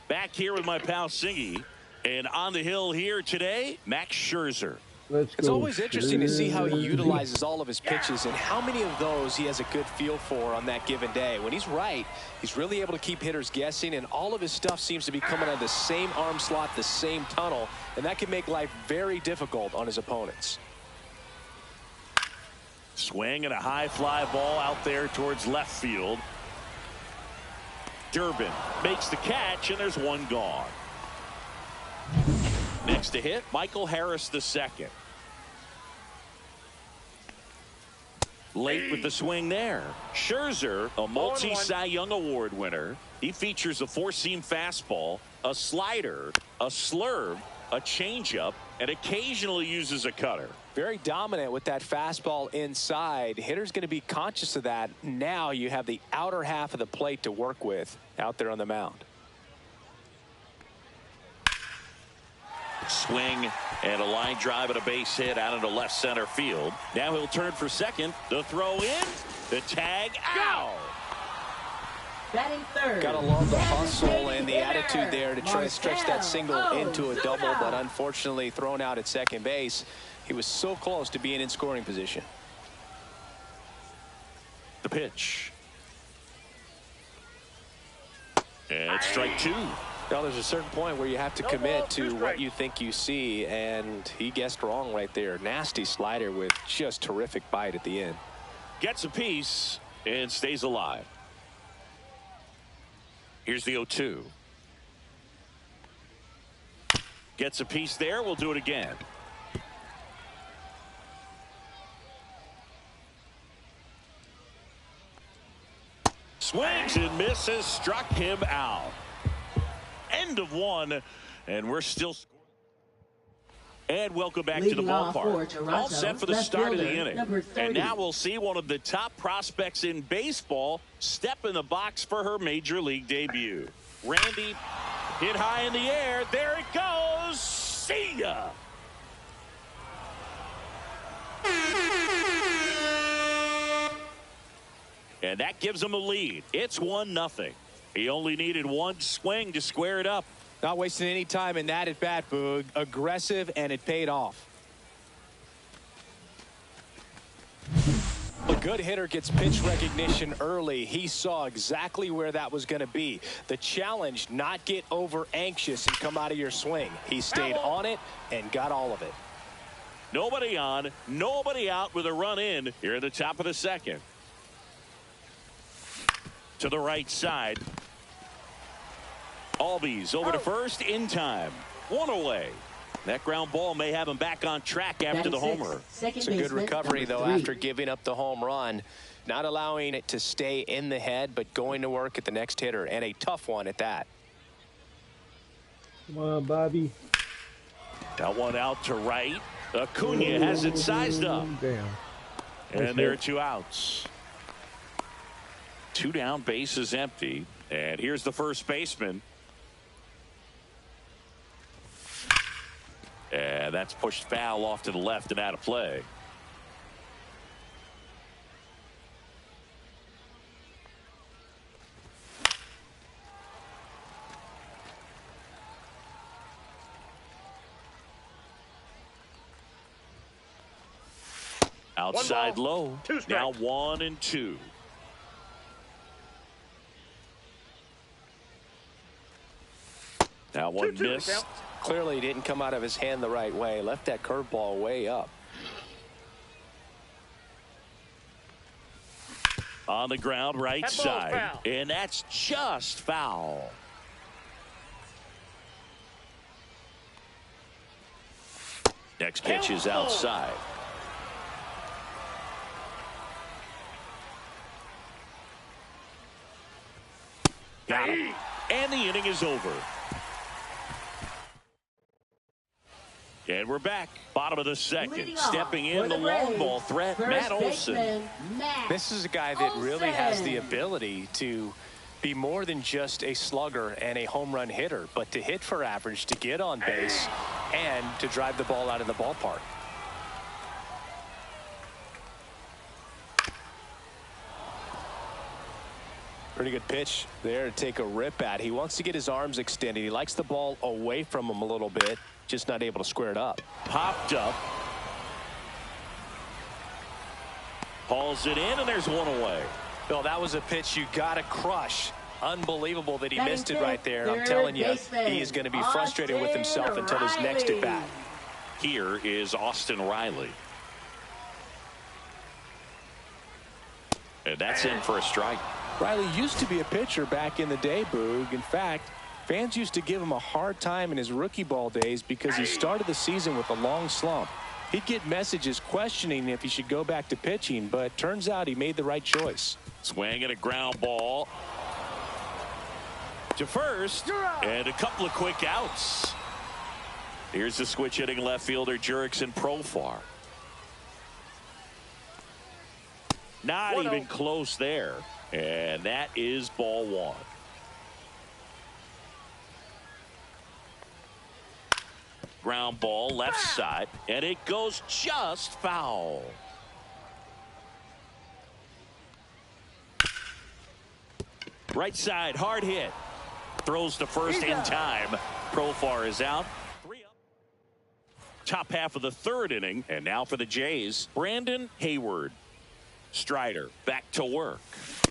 Back here with my pal Singy. And on the hill here today, Max Scherzer. Let's It's go. always interesting to see how he Scherzer. utilizes all of his pitches and how many of those he has a good feel for on that given day. When he's right, he's really able to keep hitters guessing, and all of his stuff seems to be coming out of the same arm slot, the same tunnel, and that can make life very difficult on his opponents. Swing and a high fly ball out there towards left field. Durbin makes the catch, and there's one gone. Next to hit, Michael Harris II. Late with the swing there. Scherzer, a multi-Cy Young Award winner. He features a four-seam fastball, a slider, a slurve, a changeup, and occasionally uses a cutter. Very dominant with that fastball inside. Hitter's going to be conscious of that. Now you have the outer half of the plate to work with out there on the mound. Swing and a line drive and a base hit out into left center field. Now he'll turn for second. The throw in. The tag out. Batting third. Gotta love the hustle and the attitude there to try to stretch that single into a double, but unfortunately thrown out at second base. He was so close to being in scoring position. The pitch. And strike two. Well, there's a certain point where you have to commit to what you think you see, and he guessed wrong right there. Nasty slider with just terrific bite at the end. Gets a piece and stays alive. Here's the 0-2. Gets a piece there. We'll do it again. Swings and misses. Struck him out. End of one, and we're still scoring. And welcome back to the ballpark. All set for the start of the inning. And now we'll see one of the top prospects in baseball step in the box for her major league debut. Randy hit high in the air. There it goes. See ya. And that gives them a lead. It's 1-0. He only needed one swing to square it up. Not wasting any time in that at bat, Boog. Aggressive, and it paid off. A good hitter gets pitch recognition early. He saw exactly where that was going to be. The challenge, not get over anxious and come out of your swing. He stayed on it and got all of it. Nobody on, nobody out with a run in here at the top of the second. To the right side. Albies over to first in time. One away. That ground ball may have him back on track after the homer. It's a good recovery, though, after giving up the home run. Not allowing it to stay in the head, but going to work at the next hitter, and a tough one at that. Come on, Bobby. That one out to right. Acuna has it sized up. Damn. And there are two outs. Two down, bases empty. And here's the first baseman. And that's pushed foul off to the left and out of play. Outside low. Now 1-2. That one missed. Clearly didn't come out of his hand the right way. Left that curveball way up. On the ground, right side. And that's just foul. Next pitch is outside. Got him. And the inning is over. And we're back. Bottom of the second. Stepping in the long ball threat, Matt Olson. This is a guy that really has the ability to be more than just a slugger and a home run hitter, but to hit for average, to get on base, and to drive the ball out of the ballpark. Pretty good pitch there to take a rip at. He wants to get his arms extended. He likes the ball away from him a little bit. Just not able to square it up. Popped up. Hauls it in, and there's one away. Bill, that was a pitch you got to crush. Unbelievable that he missed it right there. I'm telling you, he is going to be frustrated with himself until his next at bat. Here is Austin Riley. And that's in for a strike. Riley used to be a pitcher back in the day, Boog. In fact, fans used to give him a hard time in his rookie ball days because he started the season with a long slump. He'd get messages questioning if he should go back to pitching, but turns out he made the right choice. Swing and a ground ball to first, and a couple of quick outs. Here's the switch hitting left fielder Jurickson Profar. Not even close there, and that is ball one. Ground ball left side, and it goes just foul. Right side, hard hit. Throws to first in time. Profar is out. 3 up. Top half of the third inning, and now for the Jays, Brandon Hayward. Strider back to work.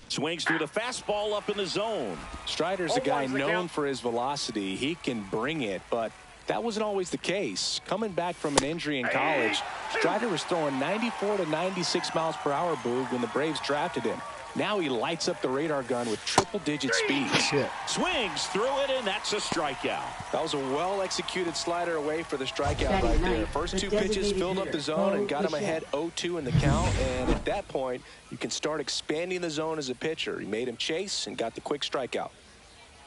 Swings through the fastball up in the zone. Strider's a guy known for his velocity. He can bring it, but that wasn't always the case. Coming back from an injury in college, Strider was throwing 94 to 96 miles per hour, Boog, when the Braves drafted him. Now he lights up the radar gun with triple-digit speeds. Swings through it, and that's a strikeout. That was a well-executed slider away for the strikeout right there. First 2 pitches filled up the zone and got him ahead 0-2 in the count. And at that point, you can start expanding the zone as a pitcher. He made him chase and got the quick strikeout.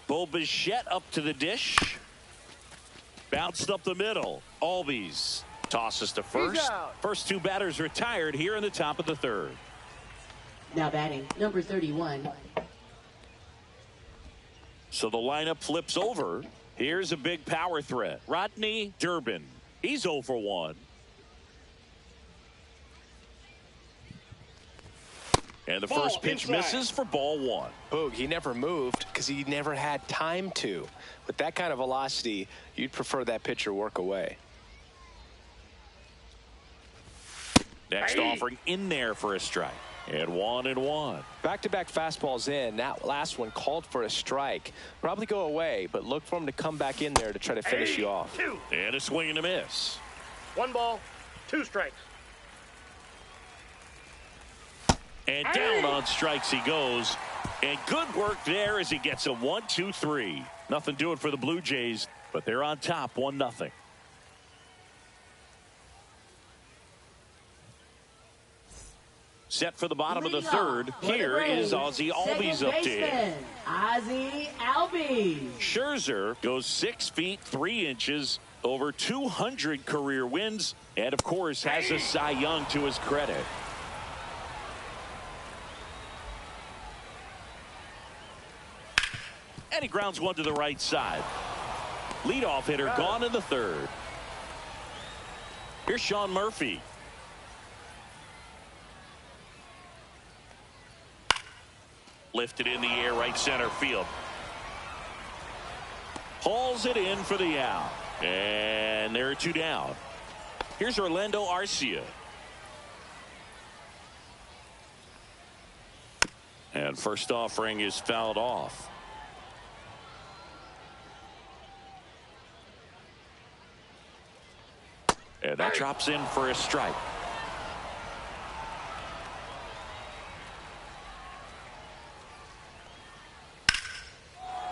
Bo Bichette up to the dish. Bounced up the middle. Albies tosses to first. First 2 batters retired here in the top of the third. Now batting, number 31. So the lineup flips over. Here's a big power threat. Rodney Durbin. He's 0 for 1. And the first pitch misses for ball 1. Boog, he never moved because he never had time to. With that kind of velocity, you'd prefer that pitcher work away. Next offering in there for a strike. And 1-1. Back-to-back fastballs in. That last one called for a strike. Probably go away, but look for him to come back in there to try to finish you off. And a swing and a miss. 1 ball, 2 strikes. And down on strikes he goes. And good work there as he gets a 1-2-3. Nothing doing for the Blue Jays, but they're on top 1-0. Set for the bottom of the third. Here is Ozzie Albies up to him. Ozzie Albies. Scherzer goes 6 feet 3 inches, over 200 career wins, and of course has a Cy Young to his credit. And he grounds one to the right side. Leadoff hitter gone in the third. Here's Sean Murphy. Lifted in the air, right center field. Hauls it in for the out. And there are 2 down. Here's Orlando Arcia. And first offering is fouled off. And that drops in for a strike.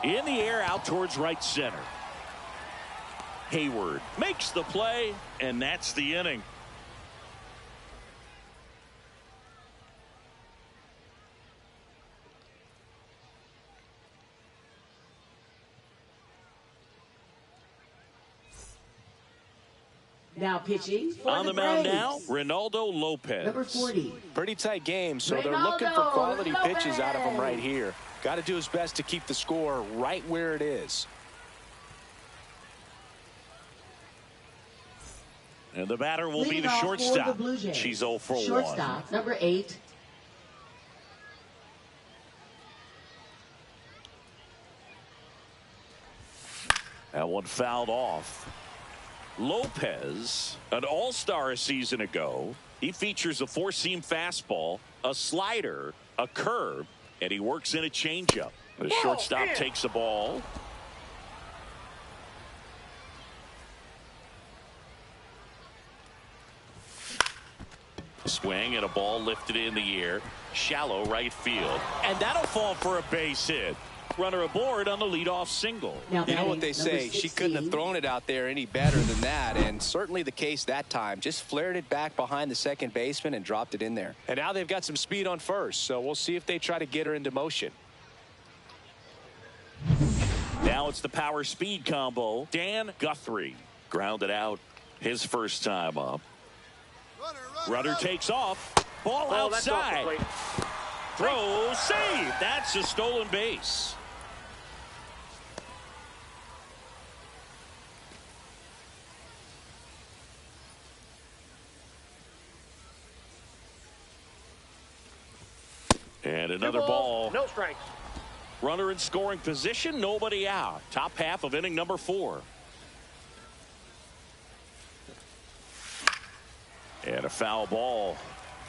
In the air out towards right center. Hayward makes the play, and that's the inning. Now pitching for on the mound now, Reynaldo Lopez. Number 40. Pretty tight game, so they're looking for quality pitches out of him right here. Got to do his best to keep the score right where it is. And the batter will be the shortstop. She's 0 for 1. Shortstop, number 8. That one fouled off. Lopez, an all-star a season ago. He features a 4-seam fastball, a slider, a curve, and he works in a changeup. The shortstop takes the ball. Swing and a ball lifted in the air. Shallow right field. And that'll fall for a base hit. Runner aboard on the leadoff single. Now You know what batting, they say, number she couldn't have 16. thrown it out there any better than that, and certainly the case that time. Just flared it back behind the second baseman and dropped it in there. And now they've got some speed on first, so we'll see if they try to get her into motion. Now it's the power speed combo. Dan Guthrie grounded out his first time up. Runner takes off. Ball Oh, that's off the outside. plate. Throw, save. That's a stolen base. And another Two ball. balls, no strikes. Runner in scoring position, nobody out. Top half of inning number 4. And a foul ball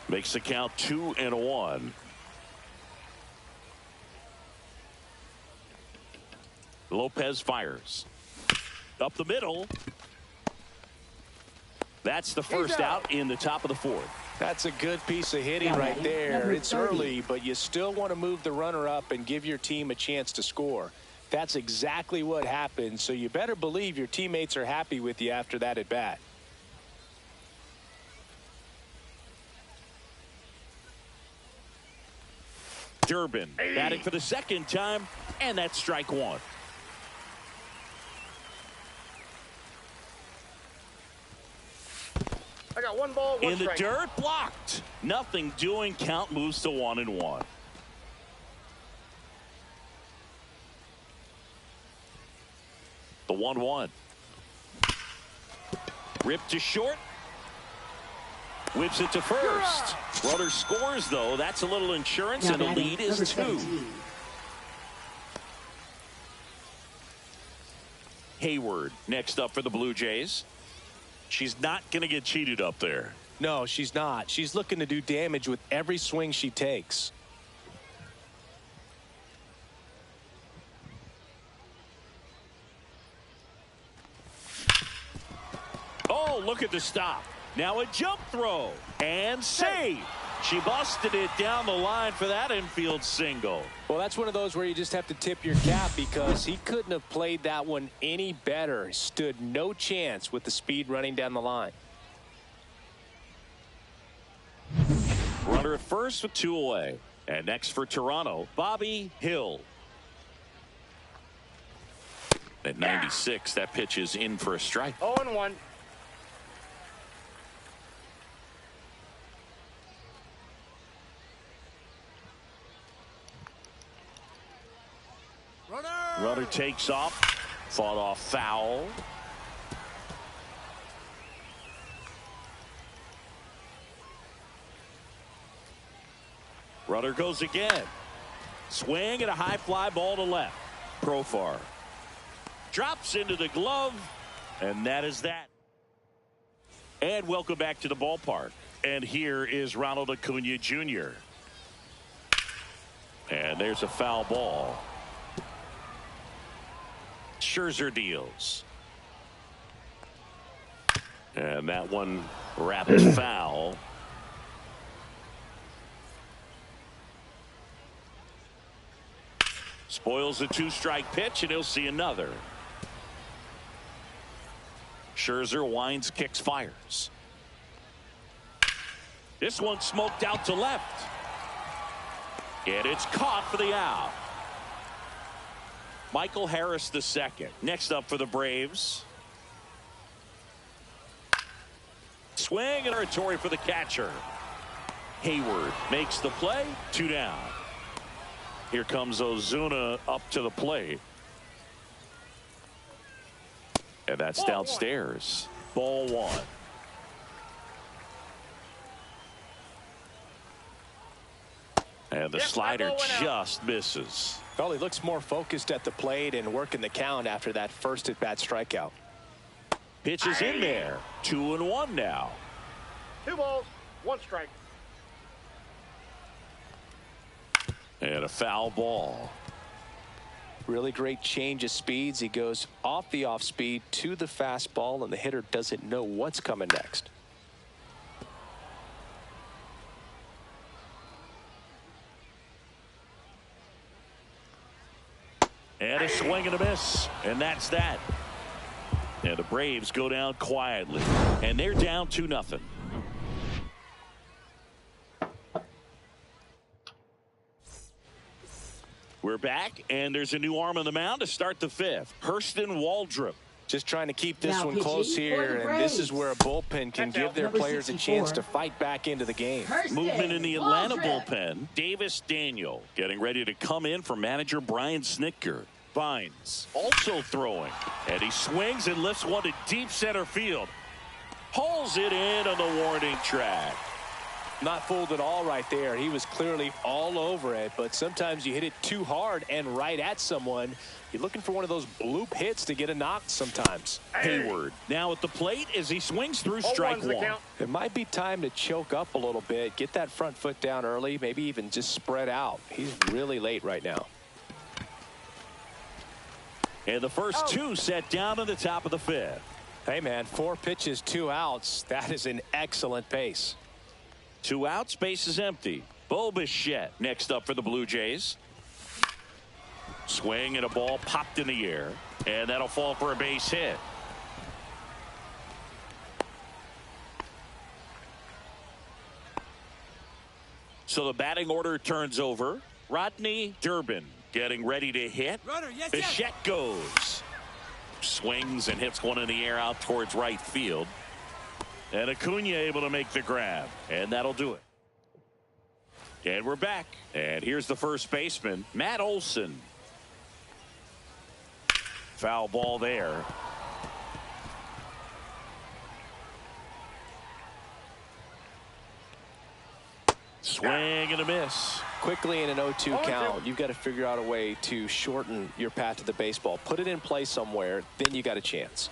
makes the count 2-1. Lopez fires. Up the middle. That's the first out in the top of the 4th. That's a good piece of hitting Now right batting, there. number It's 30. early, but you still want to move the runner up and give your team a chance to score. That's exactly what happened, so you better believe your teammates are happy with you after that at bat. Durbin batting for the second time, and that's strike 1. I got 1 ball, 1 In the strike. dirt, blocked. Nothing doing. Count moves to 1-1. The 1-1. Ripped to short. Whips it to first. Runner scores, though. That's a little insurance, Now and the batting, lead is number 2. 17. Hayward next up for the Blue Jays. She's not going to get cheated up there. No, she's not. She's looking to do damage with every swing she takes. Oh, look at the stop. Now a jump throw and save. She busted it down the line for that infield single. Well, that's one of those where you just have to tip your cap because he couldn't have played that one any better. Stood no chance with the speed running down the line. Runner at first with 2 away. And next for Toronto, Bobby Hill. At 96, that pitch is in for a strike. 0-1. Runner takes off. Fought off foul. Runner goes again. Swing and a high fly ball to left. Profar drops into the glove, and that is that. And welcome back to the ballpark. And here is Ronald Acuna Jr. And there's a foul ball. Scherzer deals. And that one wrapped foul. Spoils a 2-strike pitch, and he'll see another. Scherzer winds, kicks, fires. This one smoked out to left. And it's caught for the out. Michael Harris II. Next up for the Braves. Swing and territory for the catcher. Hayward makes the play. 2 down. Here comes Ozuna up to the plate. And that's downstairs. Ball 1. And the Yep, that slider ball went out. just misses. Well, he looks more focused at the plate and working the count after that first at-bat strikeout. Pitch is in there. 2-1 now. 2 balls, 1 strike. And a foul ball. Really great change of speeds. He goes off the off speed to the fastball, and the hitter doesn't know what's coming next. swing and a miss. And that's that. And the Braves go down quietly. And they're down 2-0. We're back, and there's a new arm on the mound to start the fifth. Hurston Waldrop. Just trying to keep this Now one pitching close for here, the and this is Braves. where a bullpen can give their Number players a 64. chance to fight back into the game. Hurston Movement in the Atlanta Waldrop. bullpen. Davis Daniel getting ready to come in for manager Brian Snitker. Vines also throwing, and he swings and lifts one to deep center field. Pulls it in on the warning track. Not fooled at all right there. He was clearly all over it, but sometimes you hit it too hard and right at someone. You're looking for one of those bloop hits to get a knock sometimes. Hayward now at the plate as he swings through 0-1's strike the one. count. It might be time to choke up a little bit, get that front foot down early, maybe even just spread out. He's really late right now. And the first two set down in the top of the fifth. Hey, man, 4 pitches, 2 outs. That is an excellent pace. 2 outs, base is empty. Bo Bichette next up for the Blue Jays. Swing and a ball popped in the air, and that'll fall for a base hit. So the batting order turns over. Rodney Durbin getting ready to hit. Bichette goes. Swings and hits one in the air out towards right field. And Acuna able to make the grab. And that'll do it. And we're back. And here's the first baseman, Matt Olson. Foul ball there. Swing and a miss. Quickly in an 0-2 0-2. count, you've got to figure out a way to shorten your path to the baseball. Put it in play somewhere, then you got a chance.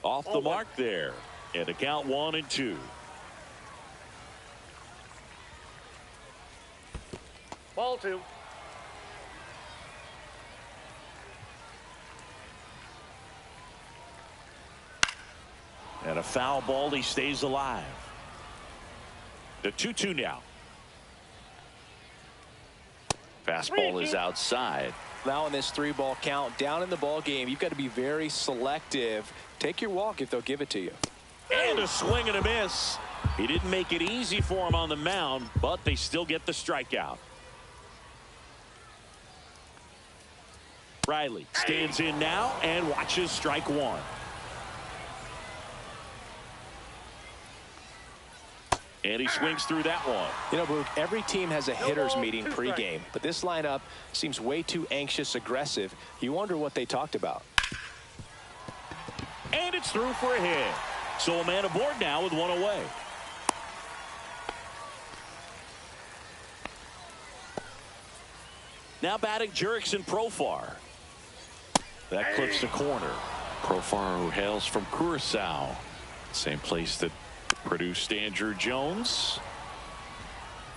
Off the mark there. And a count 1-2. Ball 2. And a foul ball. He stays alive. The 2-2 now. Fastball is outside. Now in this 3-ball count, down in the ball game, you've got to be very selective. Take your walk if they'll give it to you. And a swing and a miss. He didn't make it easy for him on the mound, but they still get the strikeout. Riley stands in now and watches strike one. And he swings through that one. You know, Brooke, every team has a hitters meeting pregame, but this lineup seems way too anxious, aggressive. You wonder what they talked about. And it's through for a hit. So a man aboard now with one away. Now batting Jurickson Profar. That clips the corner. Profar, who hails from Curacao. Same place that produced Andrew Jones.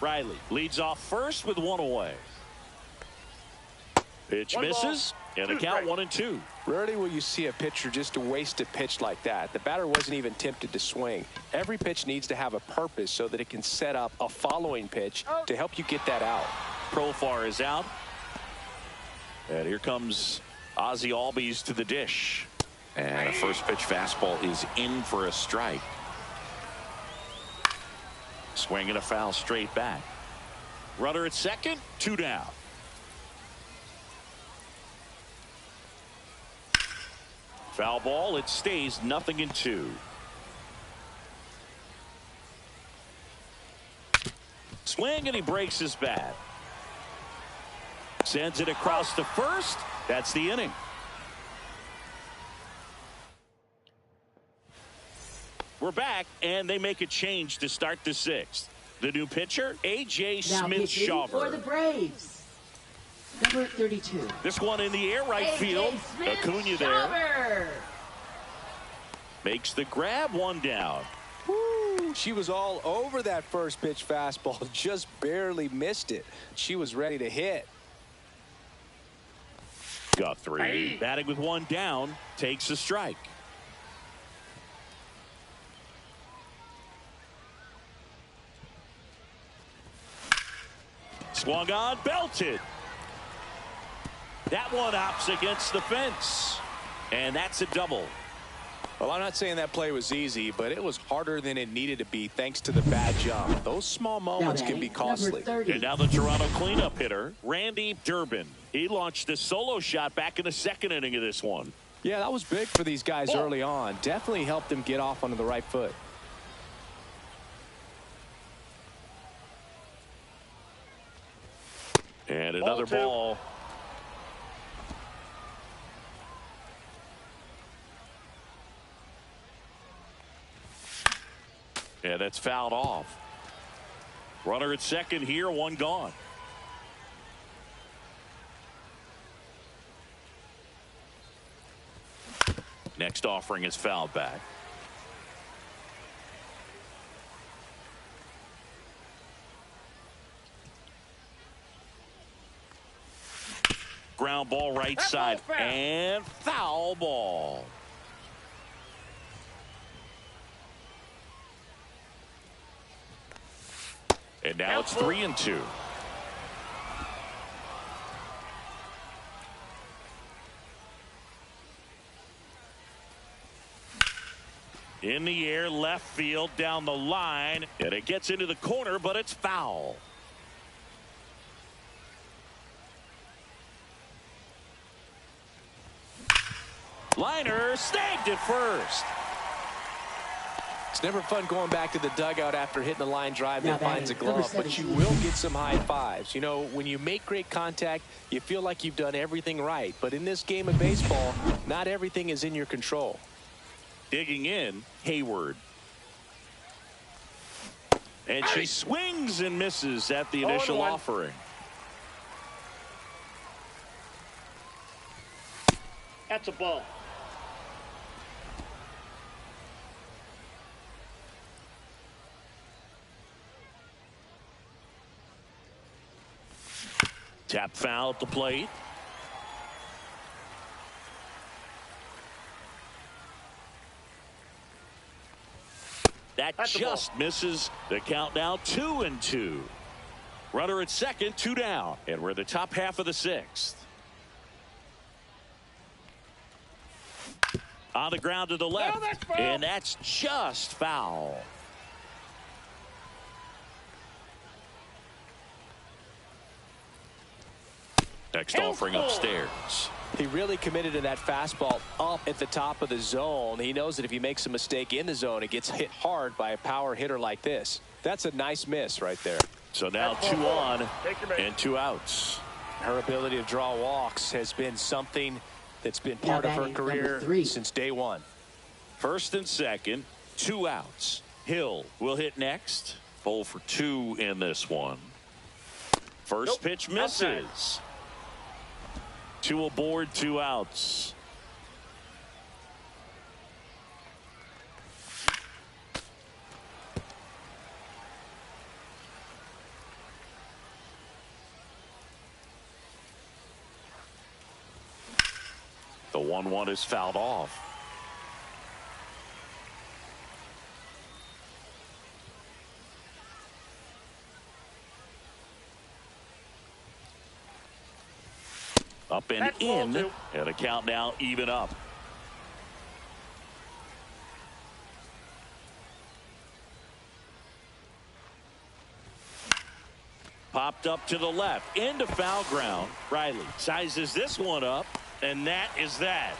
Riley leads off first with one away. Pitch misses. And the count 1-2. Rarely will you see a pitcher just waste a pitch like that. The batter wasn't even tempted to swing. Every pitch needs to have a purpose so that it can set up a following pitch to help you get that out. Profar is out. And here comes Ozzie Albies to the dish. And a first pitch fastball is in for a strike. Swing and a foul straight back. Runner at second, 2 down. Foul ball, it stays 0-2. Swing and he breaks his bat. Sends it across to first. That's the inning. We're back, and they make a change to start the 6th. The new pitcher, A.J. Now pitching for the Smith-Shawver. Braves. Number 32. This one in the air, right field. Acuna there. Makes the grab, 1 down. Woo, she was all over that first pitch fastball, just barely missed it. She was ready to hit. Guthrie, batting with 1 down, takes a strike. Swung on, belted. That one hops against the fence. And that's a double. Well, I'm not saying that play was easy, but it was harder than it needed to be thanks to the bad jump. Those small moments can be costly. And now the Toronto cleanup hitter, Randy Durbin. He launched a solo shot back in the second inning of this one. Yeah, that was big for these guys early on. Definitely helped them get off onto the right foot. And another ball. Yeah, that's fouled off. Runner at second here, one gone. Next offering is fouled back. Ground ball right side and foul ball. And now it's 3-2. In the air, left field, down the line, and it gets into the corner, but it's foul. Liner snagged at first. It's never fun going back to the dugout after hitting a line drive that finds a glove, but you will get some high fives. You know, when you make great contact, you feel like you've done everything right. But in this game of baseball, not everything is in your control. Digging in, Hayward. And she swings and misses at the initial offering. That's a ball. Tap foul at the plate. That just misses. The count now 2-2. Runner at second, 2 down. And we're in the top half of the sixth. On the ground to the left. And that's just foul. Next offering upstairs. He really committed to that fastball up at the top of the zone. He knows that if he makes a mistake in the zone, it gets hit hard by a power hitter like this. That's a nice miss right there. So now 2 on and 2 outs. Her ability to draw walks has been something that's been part of her career since day one. First and second, 2 outs. Hill will hit next. 0 for 2 in this one. First pitch misses. 2 aboard, 2 outs. The 1-1 is fouled off. Up and in, and a count now even up. Popped up to the left, into foul ground. Riley sizes this one up, and that is that.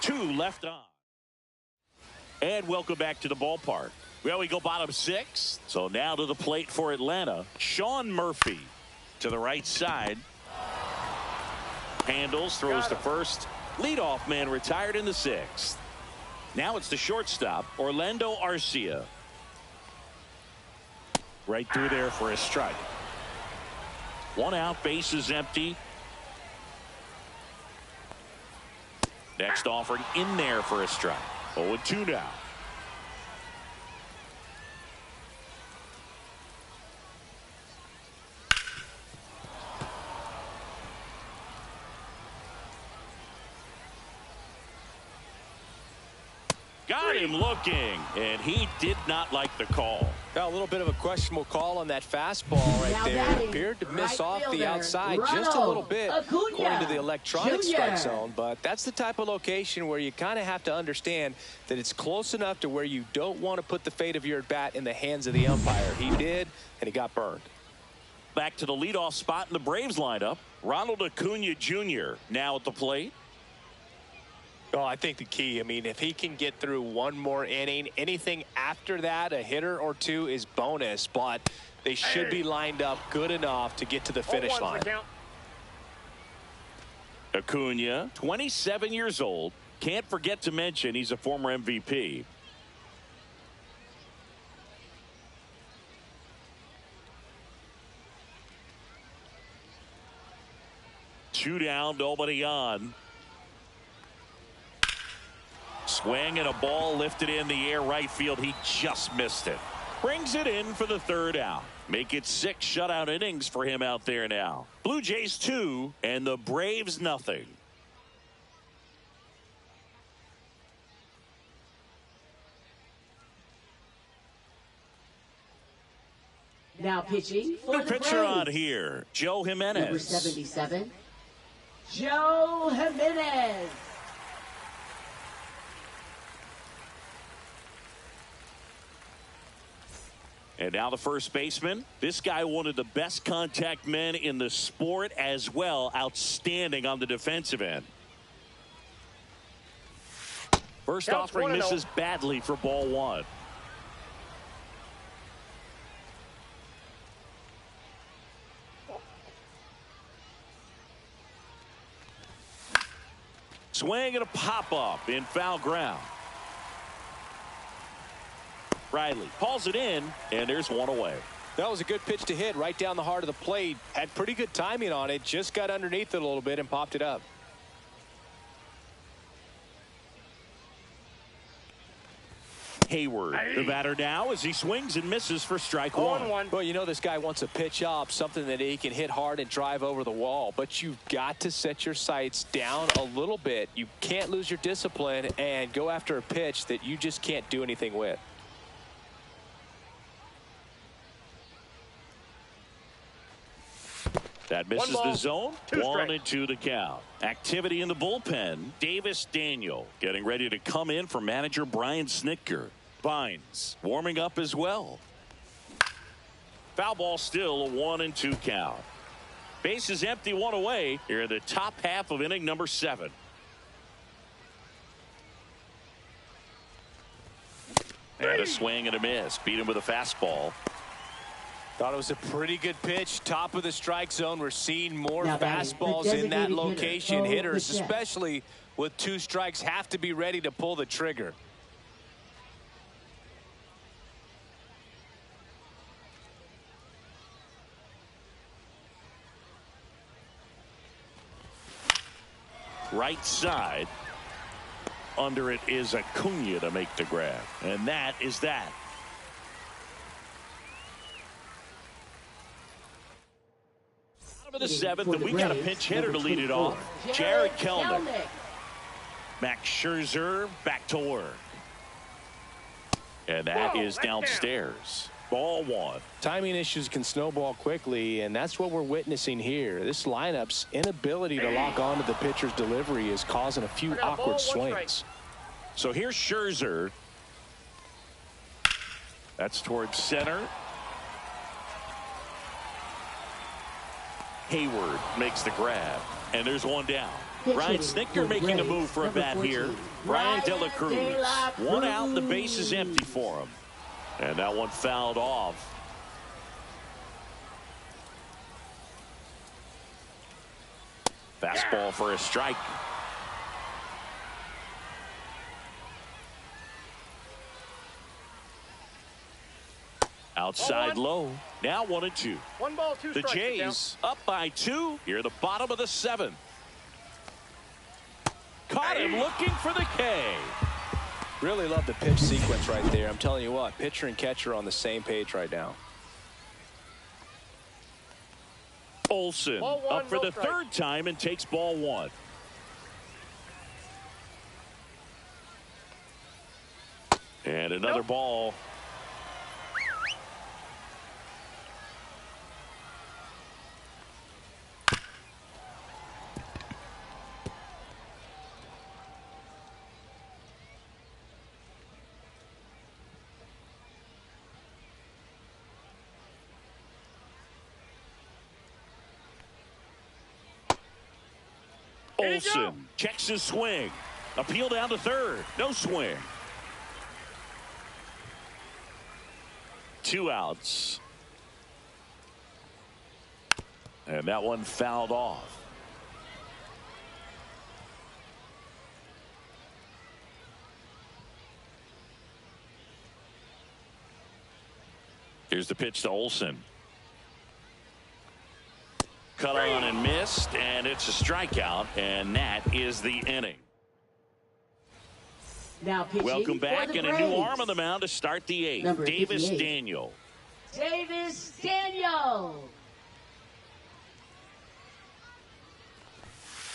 2 left on. And welcome back to the ballpark. Well, we go bottom 6. So now to the plate for Atlanta. Sean Murphy to the right side. Handles, throws to first. Leadoff man retired in the 6th. Now it's the shortstop, Orlando Arcia. Right through there for a strike. 1 out, base is empty. Next offering in there for a strike. 0-2 now. Got him looking, and he did not like the call. Now, a little bit of a questionable call on that fastball right there. Appeared to miss off the outside just a little bit, according to the electronic strike zone. But that's the type of location where you kind of have to understand that it's close enough to where you don't want to put the fate of your at-bat in the hands of the umpire. He did, and he got burned. Back to the leadoff spot in the Braves lineup. Ronald Acuna Jr. now at the plate. Oh, I think the key, I mean, if he can get through one more inning, anything after that, a hitter or two is bonus, but they should be lined up good enough to get to the finish line. Acuna, 27 years old. Can't forget to mention he's a former MVP. Two down, nobody on. Swing and a ball lifted in the air right field. He just missed it. Brings it in for the third out. Make it 6 shutout innings for him out there now. Blue Jays 2 and the Braves nothing. Now pitching for The the pitcher Braves. on here, Joe Jimenez. Number 77, Joe Jimenez. And now the first baseman. This guy, one of the best contact men in the sport as well. Outstanding on the defensive end. First offering misses badly for ball one. Swing and a pop-up in foul ground. Riley calls it in, and there's one away. That was a good pitch to hit right down the heart of the plate. Had pretty good timing on it. Just got underneath it a little bit and popped it up. Hayward, the batter now as he swings and misses for strike one. Well, you know this guy wants to pitch up, something that he can hit hard and drive over the wall. But you've got to set your sights down a little bit. You can't lose your discipline and go after a pitch that you just can't do anything with. That misses the zone. 1-2 the count. Activity in the bullpen. Davis Daniel getting ready to come in for manager Brian Snitker. Vines warming up as well. Foul ball, still a 1-2 count. Base is empty, one away here in the top half of inning number 7. And a swing and a miss. Beat him with a fastball. Thought it was a pretty good pitch. Top of the strike zone. We're seeing more Now fastballs in that location. hitter, Hitters, especially with 2 strikes, have to be ready to pull the trigger. Right side. Under it is Acuna to make the grab. And that is that. Of the 7th, and we got a pinch hitter to lead it off. Jared Kelnick. Max Scherzer back to work. And that is downstairs. Ball 1. Timing issues can snowball quickly, and that's what we're witnessing here. This lineup's inability to lock onto the pitcher's delivery is causing a few awkward swings. So here's Scherzer. That's towards center. Hayward makes the grab, and there's one down. Brian Snitker making a move for a bat here. Brian De La Cruz. One out, and the base is empty for him. And that one fouled off. Fastball for a strike. Outside low. Now 1-2. 1 ball, 2 The strikes. Jays up by 2 here at the bottom of the 7th. Caught him looking for the K. Really love the pitch sequence right there. I'm telling you what, pitcher and catcher are on the same page right now. Olsen Ball 1, up for no the strike. 3rd time and takes ball 1. And another ball. Olsen checks his swing. Appeal down to third. No swing. 2 outs. And that one fouled off. Here's the pitch to Olsen. Cut on and missed, and it's a strikeout, and that is the inning. Now pitching Welcome back, and a new arm on the mound to start the 8th. Number Davis 58. Daniel. Davis Daniel.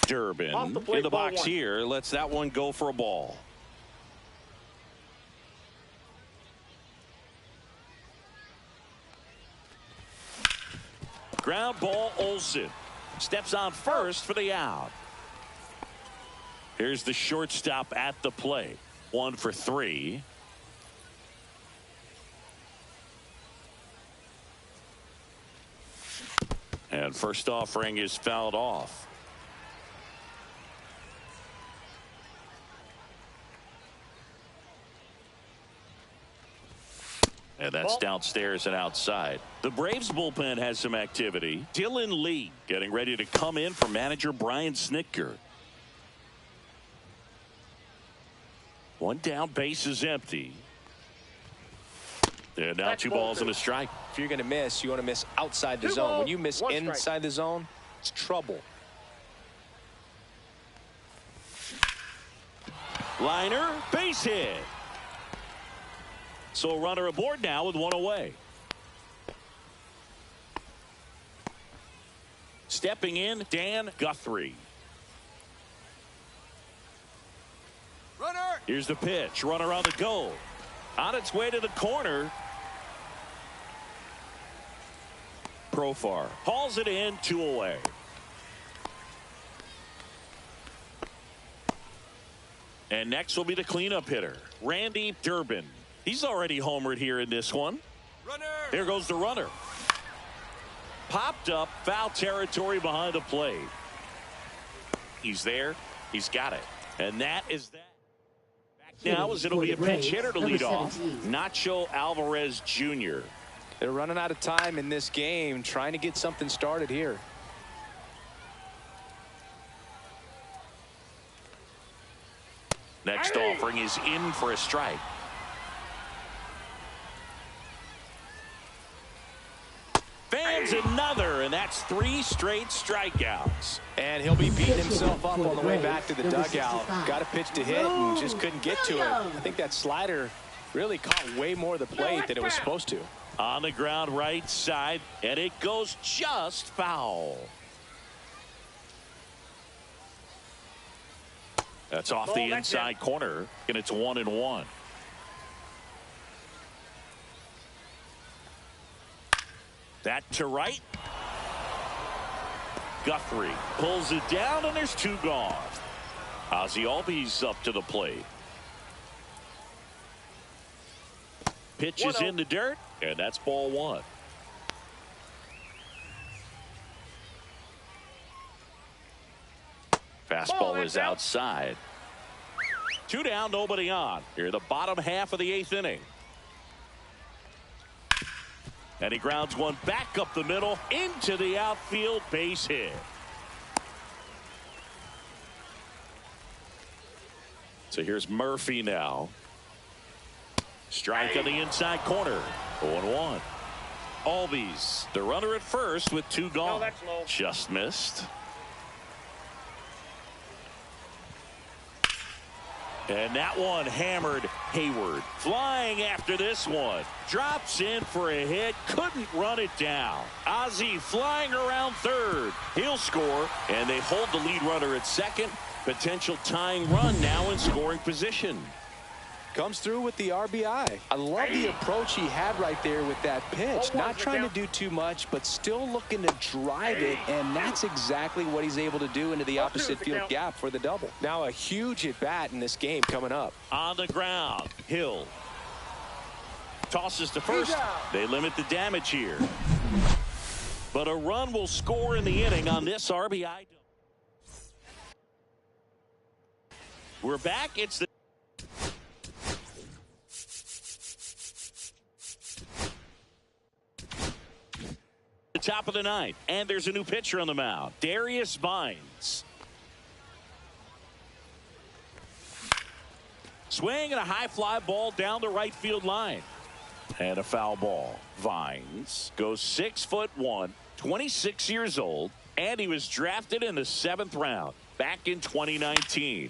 Durbin Off the plate, in the ball box 1. here. Lets that one go for a ball. Ground ball, Olsen. Steps on first for the out. Here's the shortstop at the plate. 1 for 3. And first offering is fouled off. And that's downstairs and outside. The Braves bullpen has some activity. Dylan Lee getting ready to come in for manager Brian Snitker. 1 down, base is empty. And now 2 balls and a strike. If you're going to miss, you want to miss outside the 2 zone. When balls, you miss 1 strike. inside the zone, it's trouble. Liner, base hit. So a runner aboard now with 1 away. Stepping in, Dan Guthrie. Runner! Here's the pitch. Runner on the go. On its way to the corner. Profar hauls it in, 2 away. And next will be the cleanup hitter, Randy Durbin. He's already homered here in this one. Runner! There goes the runner. Popped up, foul territory behind the plate. He's there. He's got it. And that is that. Back now as it'll be a pinch hitter to lead off. Nacho Alvarez Jr. They're running out of time in this game, trying to get something started here. Next offering is in for a strike. Fans another, and that's 3 straight strikeouts. And he'll be beating himself up on the way back to the dugout. Got a pitch to hit and just couldn't get to it. I think that slider really caught way more of the plate than it was supposed to. On the ground right side, and it goes just foul. That's off the inside corner, and it's 1-1. That to right. Guthrie pulls it down, and there's 2 gone. Ozzie Albies up to the plate. Pitch is in the dirt, and that's ball 1. Fastball is outside. 2 down, nobody on. Here the bottom half of the 8th inning. And he grounds one back up the middle into the outfield, base hit. So here's Murphy now. Strike on the inside corner. 0-1. Albies, the runner at first with 2 gone. that's low. Just missed. And that one hammered Hayward. Flying after this one. Drops in for a hit. Couldn't run it down. Ozzie flying around third. He'll score. And they hold the lead runner at second. Potential tying run now in scoring position. Comes through with the RBI. I love the approach he had right there with that pitch. Not trying to do too much, but still looking to drive it, and that's exactly what he's able to do into the opposite field gap for the double. Now a huge at-bat in this game coming up. On the ground, Hill. Tosses to first. They limit the damage here. But a run will score in the inning on this RBI. We're back. It's the top of the ninth, and there's a new pitcher on the mound, Darius Vines. Swing and a high fly ball down the right field line. And a foul ball. Vines goes 6'1", 26 years old, and he was drafted in the 7th round back in 2019.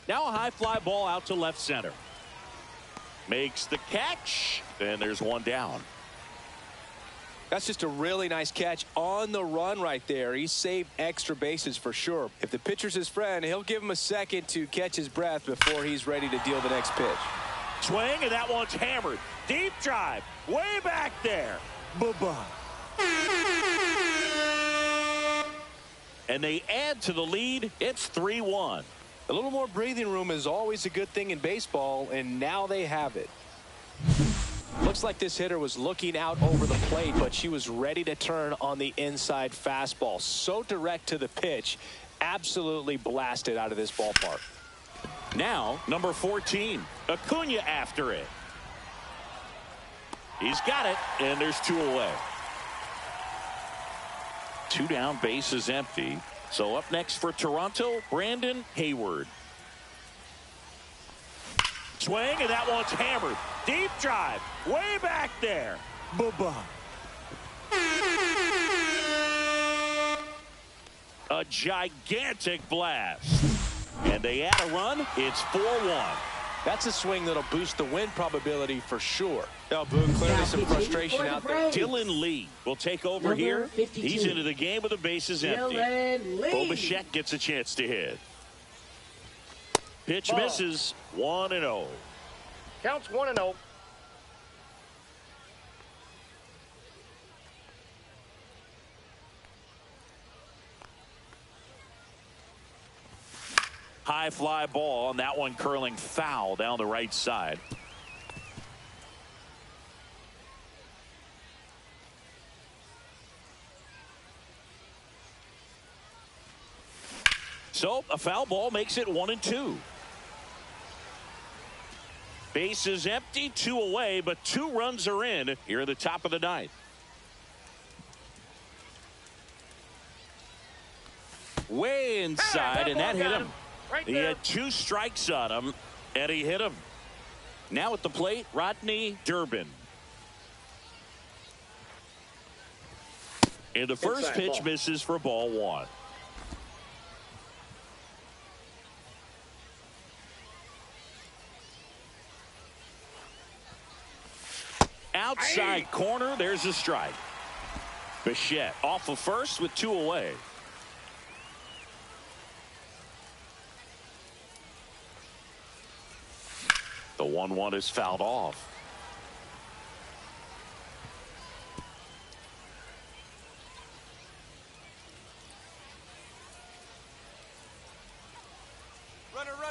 Now a high fly ball out to left center. Makes the catch, and there's one down. That's just a really nice catch on the run right there. He saved extra bases for sure. If the pitcher's his friend, he'll give him a second to catch his breath before he's ready to deal the next pitch. Swing, and that one's hammered. Deep drive, way back there. Bye-bye. And they add to the lead. It's 3-1. A little more breathing room is always a good thing in baseball, and now they have it. Looks like this hitter was looking out over the plate, but she was ready to turn on the inside fastball. So direct to the pitch, absolutely blasted out of this ballpark. Now, number 14, Acuna after it. He's got it, and there's 2 away. 2 down, base is empty. So up next for Toronto, Brandon Hayward. Swing, and that one's hammered. Deep drive, way back there. Bye-bye. A gigantic blast. And they add a run. It's 4-1. That's a swing that'll boost the win probability for sure. Now, Boone, clearly some frustration out there. Dylan Lee will take over here. 52. He's into the game with the bases empty. Bo Bichette gets a chance to hit. Pitch misses. 1-0. Counts 1-0. High fly ball, and that one curling foul down the right side. So a foul ball makes it 1-2. Base is empty, 2 away, but 2 runs are in here at the top of the ninth. Way inside, and that hit him. He had 2 strikes on him, and he hit him. Now at the plate, Rodney Durbin. And the first pitch misses for ball 1. Outside corner, there's a strike. Bichette off of first with 2 away. The 1-1 is fouled off.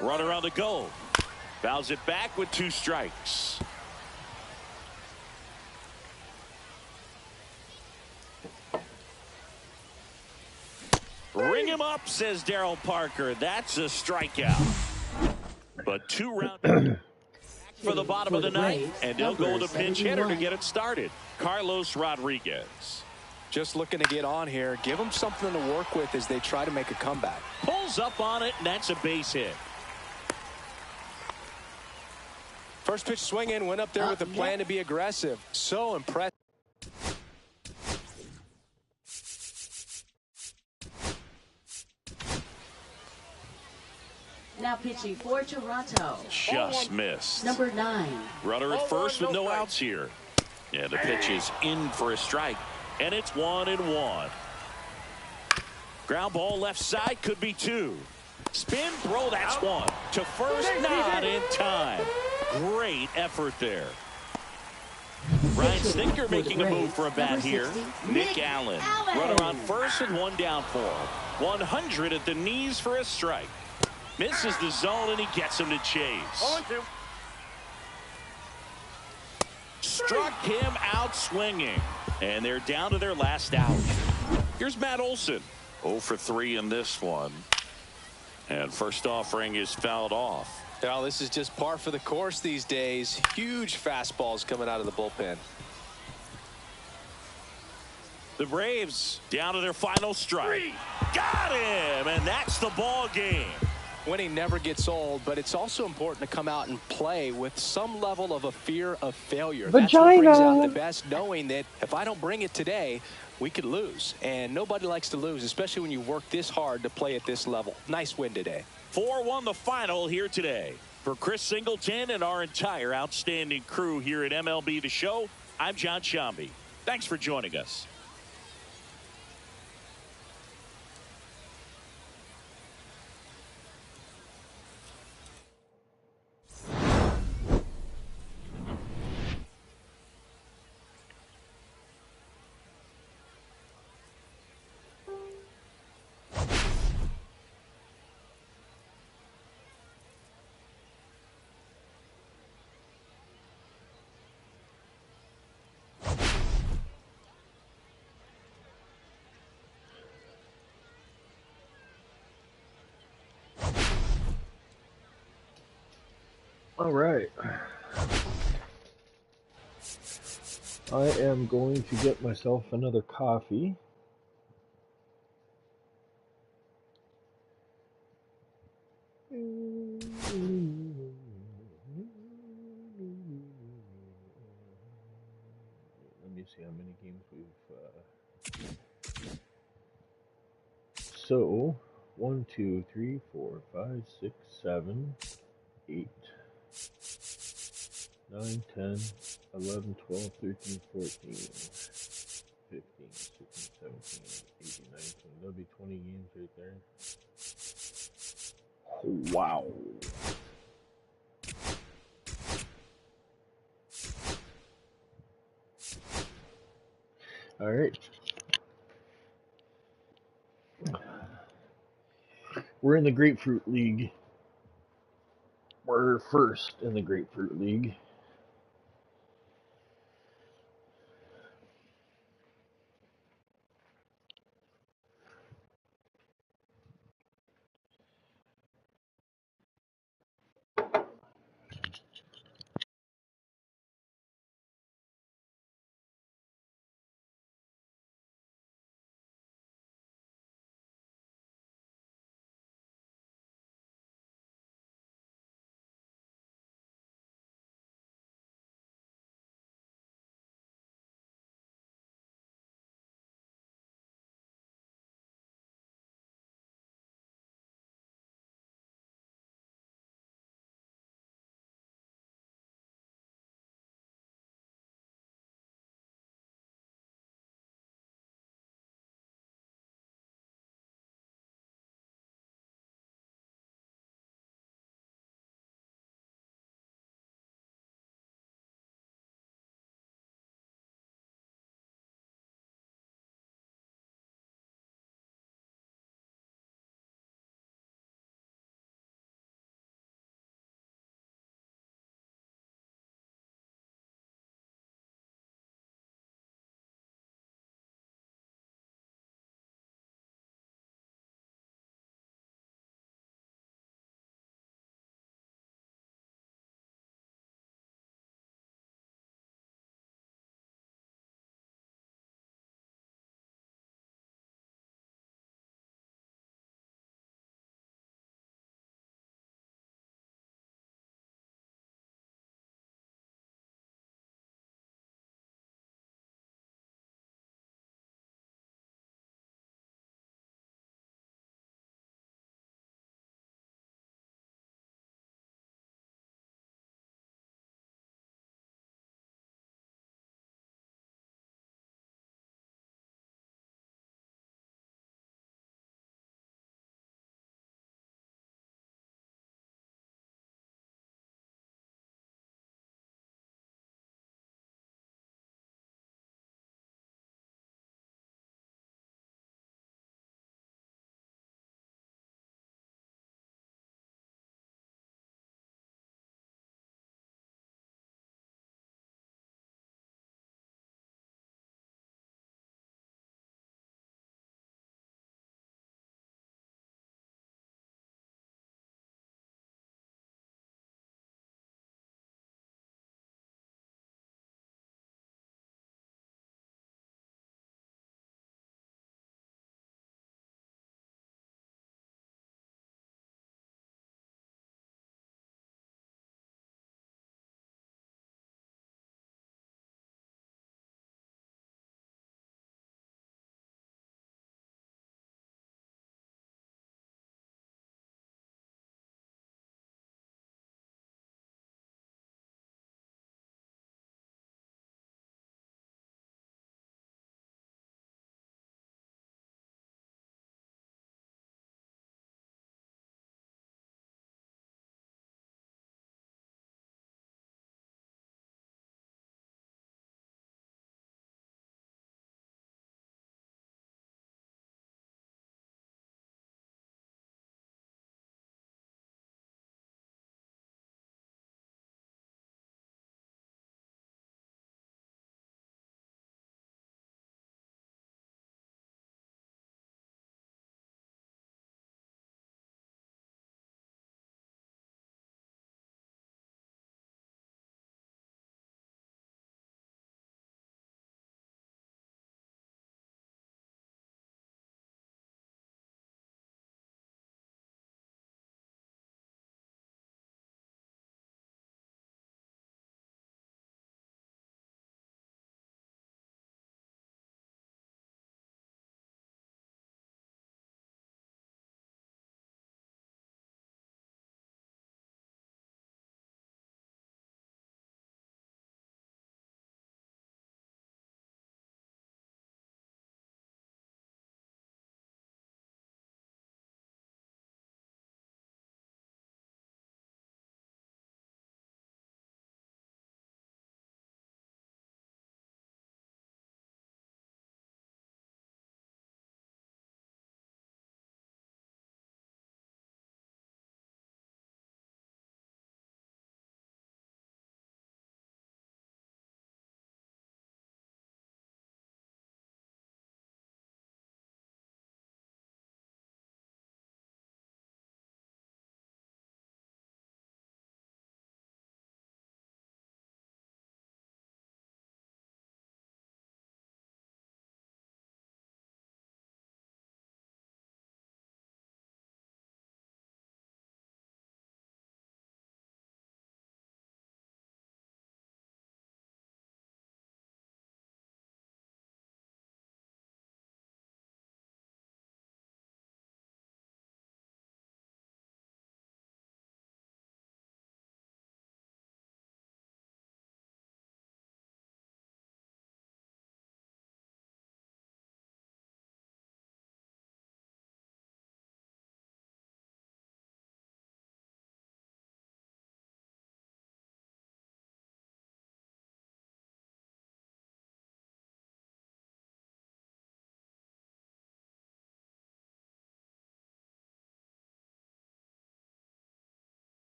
Runner on the go. Fouls it back with 2 strikes. Ring him up, says Darryl Parker. That's a strikeout. But 2 round for the bottom of the ninth, and they'll go with a pinch hitter to get it started. Carlos Rodriguez. Just looking to get on here. Give them something to work with as they try to make a comeback. Pulls up on it, and that's a base hit. First pitch swinging, went up there with a plan to be aggressive. So impressive. Now pitching for Toronto. Just missed. Number 9. Runner at first with no outs here. Yeah, the pitch is in for a strike, and it's 1-1. Ground ball left side, could be 2. Spin throw, that's 1. To first, not in time. Great effort there. Ryan Stinker making a move for a bat here. Nick Allen. Runner on first and one down for him. 100 at the knees for a strike. Misses the zone and he gets him to chase. 0-2. Struck him out swinging. And they're down to their last out. Here's Matt Olson. 0 for 3 in this one. And first offering is fouled off. Well, this is just par for the course these days. Huge fastballs coming out of the bullpen. The Braves down to their final strike. Got him, and that's the ball game. Winning never gets old, but it's also important to come out and play with some level of a fear of failure. That's what brings out the best, knowing that if I don't bring it today, we could lose. And nobody likes to lose, especially when you work this hard to play at this level. Nice win today. 4-1 the final here today. For Chris Singleton and our entire outstanding crew here at MLB The Show, I'm John Shambi. Thanks for joining us. All right. I am going to get myself another coffee. Let me see how many games we've so 1 2 3 4 5 6 7 8 9 10 11 12 13 14 15 16 17 18 19. That'll be 20 games right there. Wow. All right. We're in the Grapefruit League. We're first in the Grapefruit League.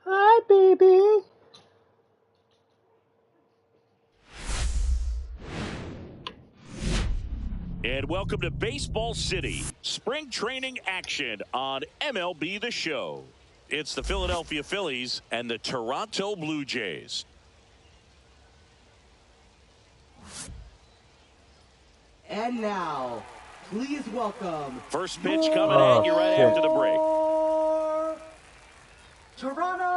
Hi, baby. And welcome to Baseball City, spring training action on MLB The Show. It's the Philadelphia Phillies and the Toronto Blue Jays. And now, please welcome. First pitch coming at you right after the break. Toronto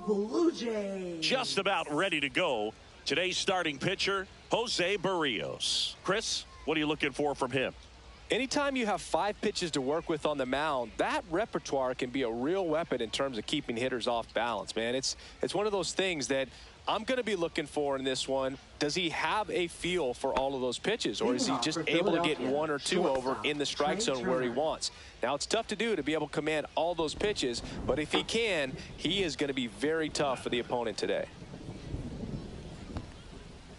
Blue Jays. Just about ready to go. Today's starting pitcher, Jose Barrios. Chris, what are you looking for from him? Anytime you have 5 pitches to work with on the mound, that repertoire can be a real weapon in terms of keeping hitters off balance, man. It's one of those things that I'm going to be looking for in this one. Does he have a feel for all of those pitches, or is he just able to get 1 or 2 over in the strike zone where he wants? Now, it's tough to do to be able to command all those pitches, but if he can, he is going to be very tough for the opponent today.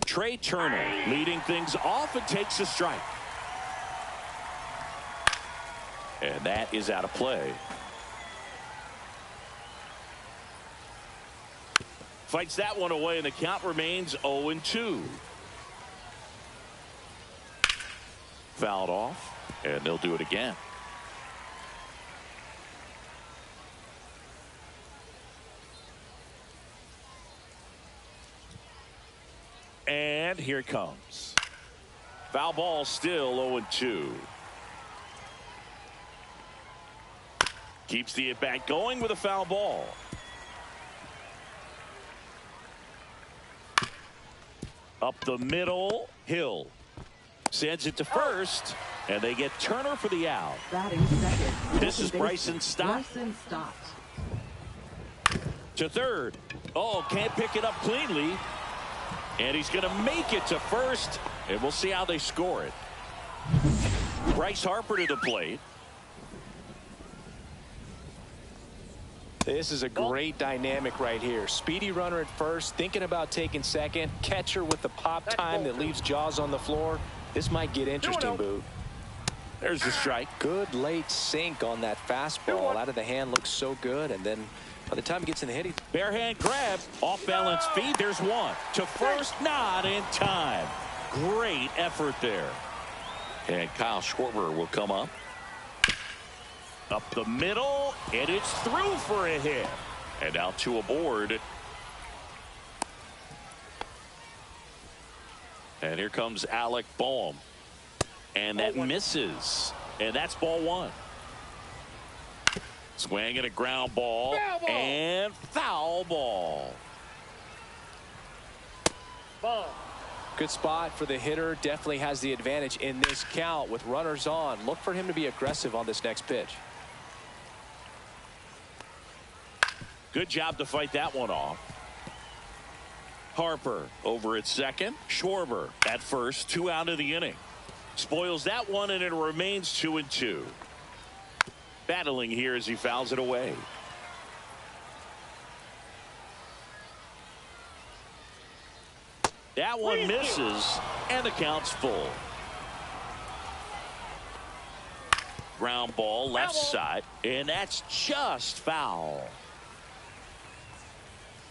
Trey Turner leading things off and takes a strike. And that is out of play. Fights that one away, and the count remains 0-2. Fouled off, and they'll do it again. And here it comes. Foul ball, still 0-2. Keeps the at-bat going with a foul ball. Up the middle, Hill sends it to first, and they get Turner for the out. Batting second. This is Bryson Stott. Bryson Stott. To third. Oh, can't pick it up cleanly. And he's going to make it to first, and we'll see how they score it. Bryce Harper to the plate. This is a great dynamic right here. Speedy runner at first, thinking about taking second. Catcher with the pop time that leaves Jaws on the floor. This might get interesting, Boo. There's the strike. Good late sink on that fastball. Out of the hand looks so good, and then by the time he gets in the hit, Bare hand grab, off balance feed. There's one to first, not in time. Great effort there. And Kyle Schwarber will come up. Up the middle, and it's through for a hit. And out to aboard. And here comes Alec Boehm. And that misses. And that's ball 1. Swing and a ground ball. And foul ball. good spot for the hitter. Definitely has the advantage in this count with runners on. Look for him to be aggressive on this next pitch. Good job to fight that one off. Harper over at second. Schwarber at first. 2 out of the inning. Spoils that one, and it remains 2-2. Battling here as he fouls it away. That one misses, and the count's full. Ground ball left side, and that's just foul.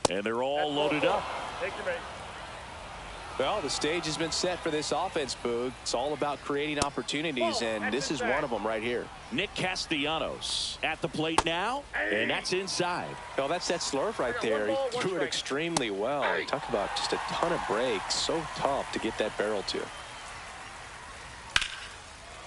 And they're all loaded up. Take your bait. Well, the stage has been set for this offense, Boog. It's all about creating opportunities, and this is one of them right here. Nick Castellanos at the plate now, and that's inside. Well, that's that slurve right there. He threw it extremely well. Talk about just a ton of breaks. So tough to get that barrel to.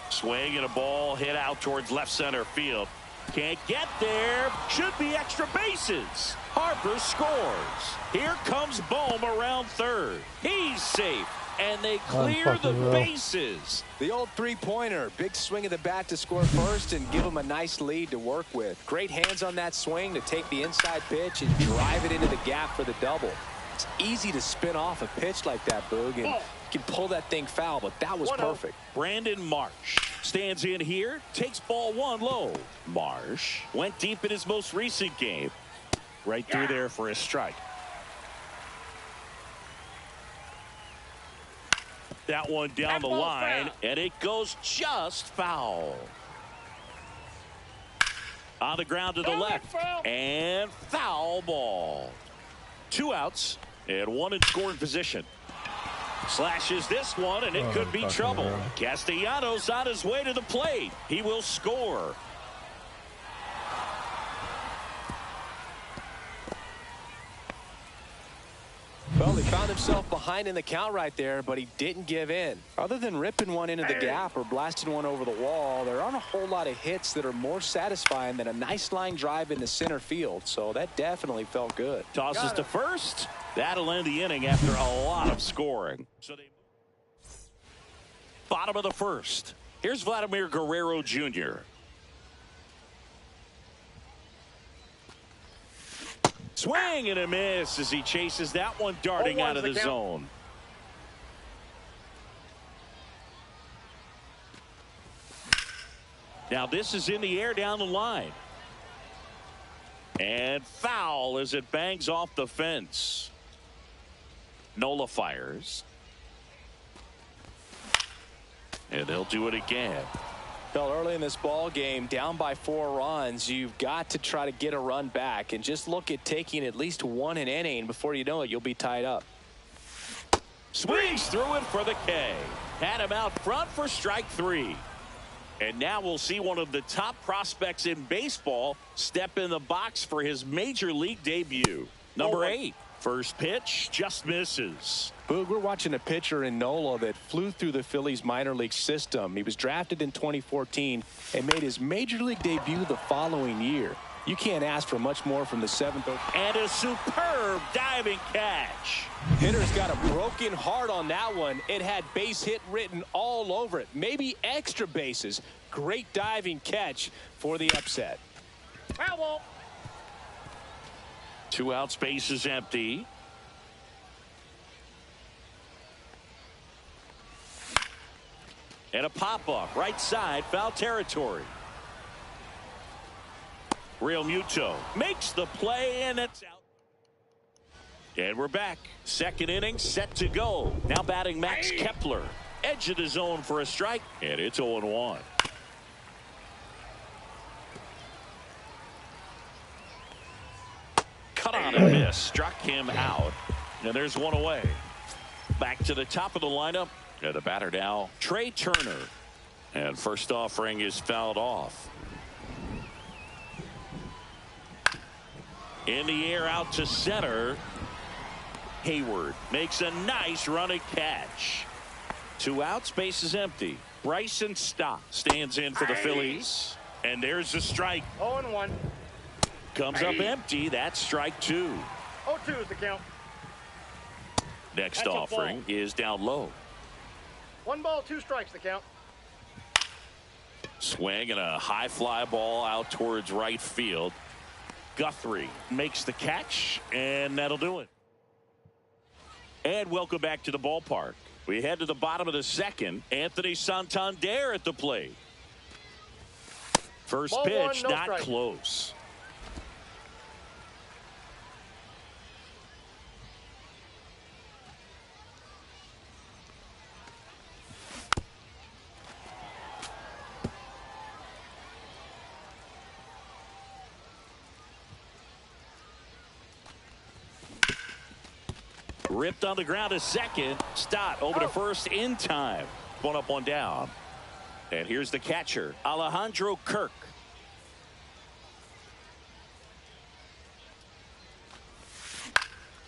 Swing and a ball hit out towards left center field. Can't get there. Should be extra bases. Harper scores. Here comes Bohm around third. He's safe. And they clear the bases. The old three-pointer. Big swing of the bat to score first and give him a nice lead to work with. Great hands on that swing to take the inside pitch and drive it into the gap for the double. It's easy to spin off a pitch like that, Boog, and you can pull that thing foul, but that was perfect. Brandon Marsh stands in here, takes ball one low. Marsh went deep in his most recent game. Right through there for a strike. That one down the line, and it goes just foul. On the ground to the left, and foul ball. 2 outs, and 1 in scoring position. Slashes this one, and it could be trouble. Castellanos on his way to the plate. He will score. Well, he found himself behind in the count right there, but he didn't give in. Other than ripping one into the gap or blasting one over the wall, there aren't a whole lot of hits that are more satisfying than a nice line drive into center field. So that definitely felt good. Tosses to first. That'll end the inning after a lot of scoring. So they bottom of the first. Here's Vladimir Guerrero Jr. Swing and a miss as he chases that one darting out of the zone. Now this is in the air down the line. And foul as it bangs off the fence. Nola fires. And they'll do it again. Well, early in this ball game, down by 4 runs, you've got to try to get a run back and just look at taking at least 1 an inning. Before you know it, you'll be tied up. Swings through it for the K. Had him out front for strike 3. And now we'll see one of the top prospects in baseball step in the box for his major league debut. Number 8. First pitch just misses. Boog, we're watching a pitcher in Nola that flew through the Phillies minor league system. He was drafted in 2014 and made his major league debut the following year. You can't ask for much more from the 7th. And a superb diving catch. Hitter's got a broken heart on that one. It had base hit written all over it. Maybe extra bases. Great diving catch for the upset. Foul ball. 2 outs, base is empty. And a pop-up right side, foul territory. Real Muto makes the play, and it's out. And we're back. Second inning set to go. Now batting Max Kepler. Edge of the zone for a strike, and it's 0-1. Cut on a miss, struck him out, and there's one away. Back to the top of the lineup, and the batter now, Trey Turner. And first offering is fouled off. In the air out to center. Hayward makes a nice running catch. 2 outs, base is empty. Bryson Stott stands in for the Phillies, and there's a strike. 0-1. Comes up empty. That's strike 2. 0-2 is the count. Next That's offering is down low. 1 ball, 2 strikes the count. Swing and a high fly ball out towards right field. Guthrie makes the catch, and that'll do it. And welcome back to the ballpark. We head to the bottom of the second. Anthony Santander at the plate. First Ball pitch, 1, no not strike. close. Ripped on the ground to second. Stott over to first in time. 1 up, 1 down. And here's the catcher, Alejandro Kirk.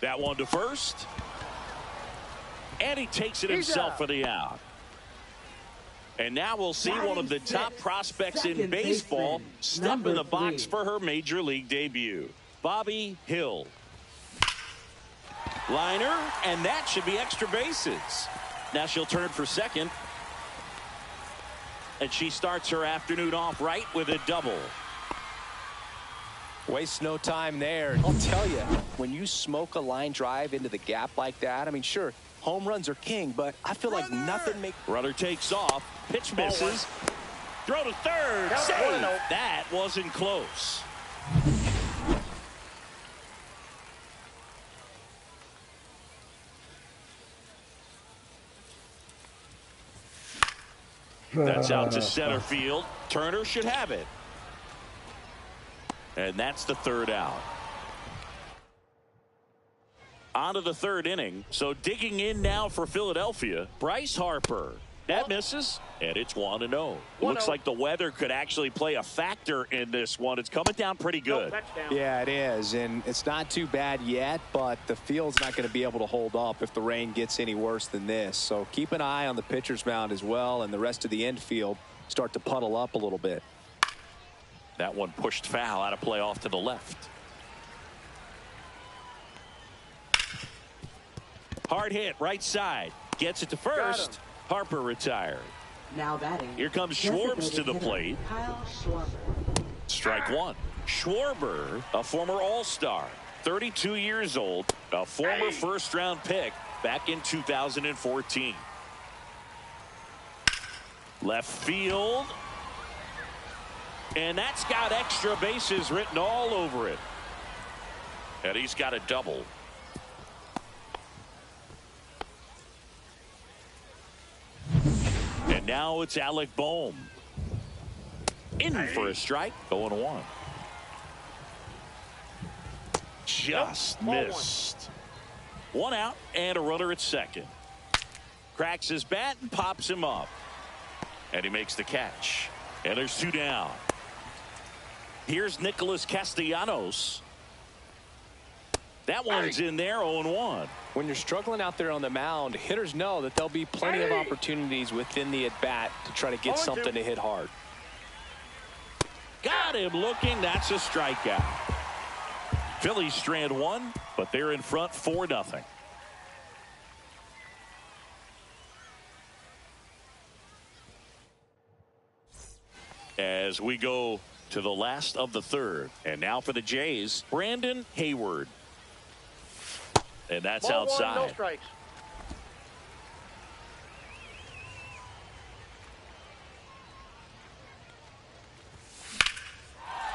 That one to first. And he takes it himself for the out. And now we'll see one of the top prospects in second baseball baseman, step number in the box 3. for her major league debut. Bobby Hill. Liner, and that should be extra bases. Now she'll turn for second. And she starts her afternoon off right with a double. Waste no time there. I'll tell you, when you smoke a line drive into the gap like that, I mean, sure, home runs are king, but I feel like nothing makes... Runner takes off. Pitch misses. Throw to third. Count Save. 1-0. That wasn't close. That's out to center field. Turner should have it. And that's the third out. On to the third inning. So digging in now for Philadelphia, Bryce Harper. That misses, and it's 1-0. Looks like the weather could actually play a factor in this one. It's coming down pretty good. Yeah, it is, and it's not too bad yet, but the field's not going to be able to hold up if the rain gets any worse than this. So keep an eye on the pitcher's mound as well, and the rest of the infield start to puddle up a little bit. That one pushed foul, out of play off to the left. Hard hit, right side. Gets it to first. Harper retired. Now batting. Here comes Schwartz to the designated plate. hitter, Kyle Schwarber. Strike one. Schwarber, a former All-Star, 32 years old, a former first-round pick back in 2014. Left field. And that's got extra bases written all over it. And he's got a double. And now it's Alec Bohm. In for a strike. 0-1. Just missed. One out and a runner at second. Cracks his bat and pops him up. And he makes the catch. And there's two down. Here's Nicholas Castellanos. That one's in there, 0-1. When you're struggling out there on the mound, hitters know that there'll be plenty of opportunities within the at-bat to try to get something to hit hard. Got him looking. That's a strikeout. Phillies strand one, but they're in front 4-0. As we go to the last of the third. And now for the Jays, Brandon Hayward. And that's Ball outside. 1, no strikes.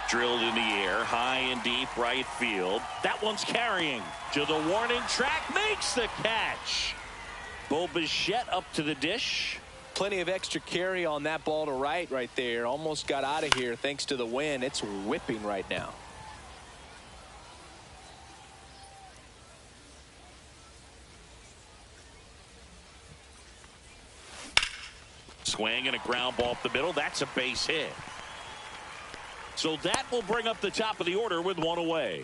Drilled in the air, high and deep right field. That one's carrying to the warning track, makes the catch. Bo Bichette up to the dish. Plenty of extra carry on that ball to right there. Almost got out of here thanks to the wind. It's whipping right now. Swing and a ground ball up the middle. That's a base hit. So that will bring up the top of the order with one away.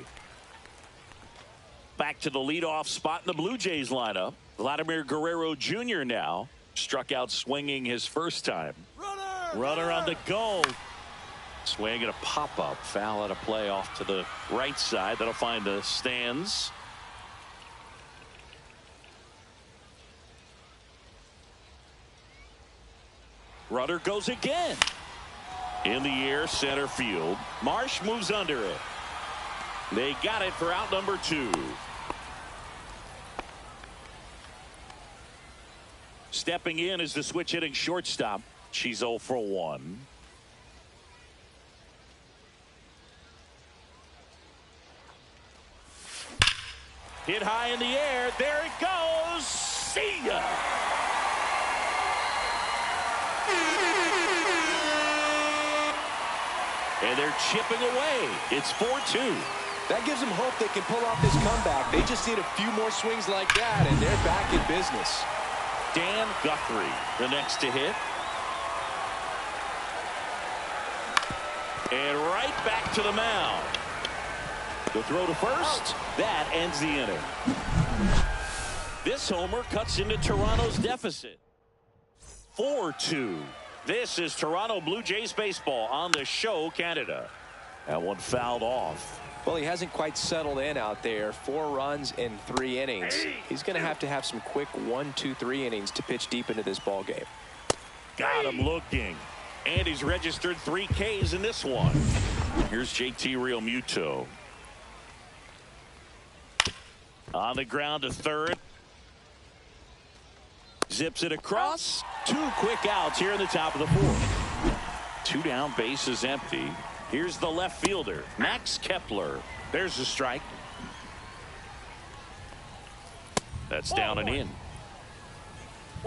Back to the leadoff spot in the Blue Jays lineup. Vladimir Guerrero Jr. now. Struck out swinging his first time. Runner on the go. Swing and a pop-up. Foul out of play off to the right side. That'll find the stands. Runner goes again. In the air, center field. Marsh moves under it. They got it for out number 2. Stepping in is the switch hitting shortstop. She's 0 for 1. Hit high in the air. There it goes. See ya. And they're chipping away. It's 4-2. That gives them hope they can pull off this comeback. They just need a few more swings like that, and they're back in business. Dan Guthrie, the next to hit. And right back to the mound. The throw to first. That ends the inning. This homer cuts into Toronto's deficit. 4-2. This is Toronto Blue Jays baseball on the show, Canada. That one fouled off. Well, he hasn't quite settled in out there. 4 runs in 3 innings. He's going to have some quick 1, 2, 3 innings to pitch deep into this ball game. Got him looking. And he's registered 3 Ks in this one. Here's JT Realmuto. On the ground to third. Zips it across. 2 quick outs here in the top of the 4th. 2 down, bases empty. Here's the left fielder, Max Kepler. There's the strike. That's down and in.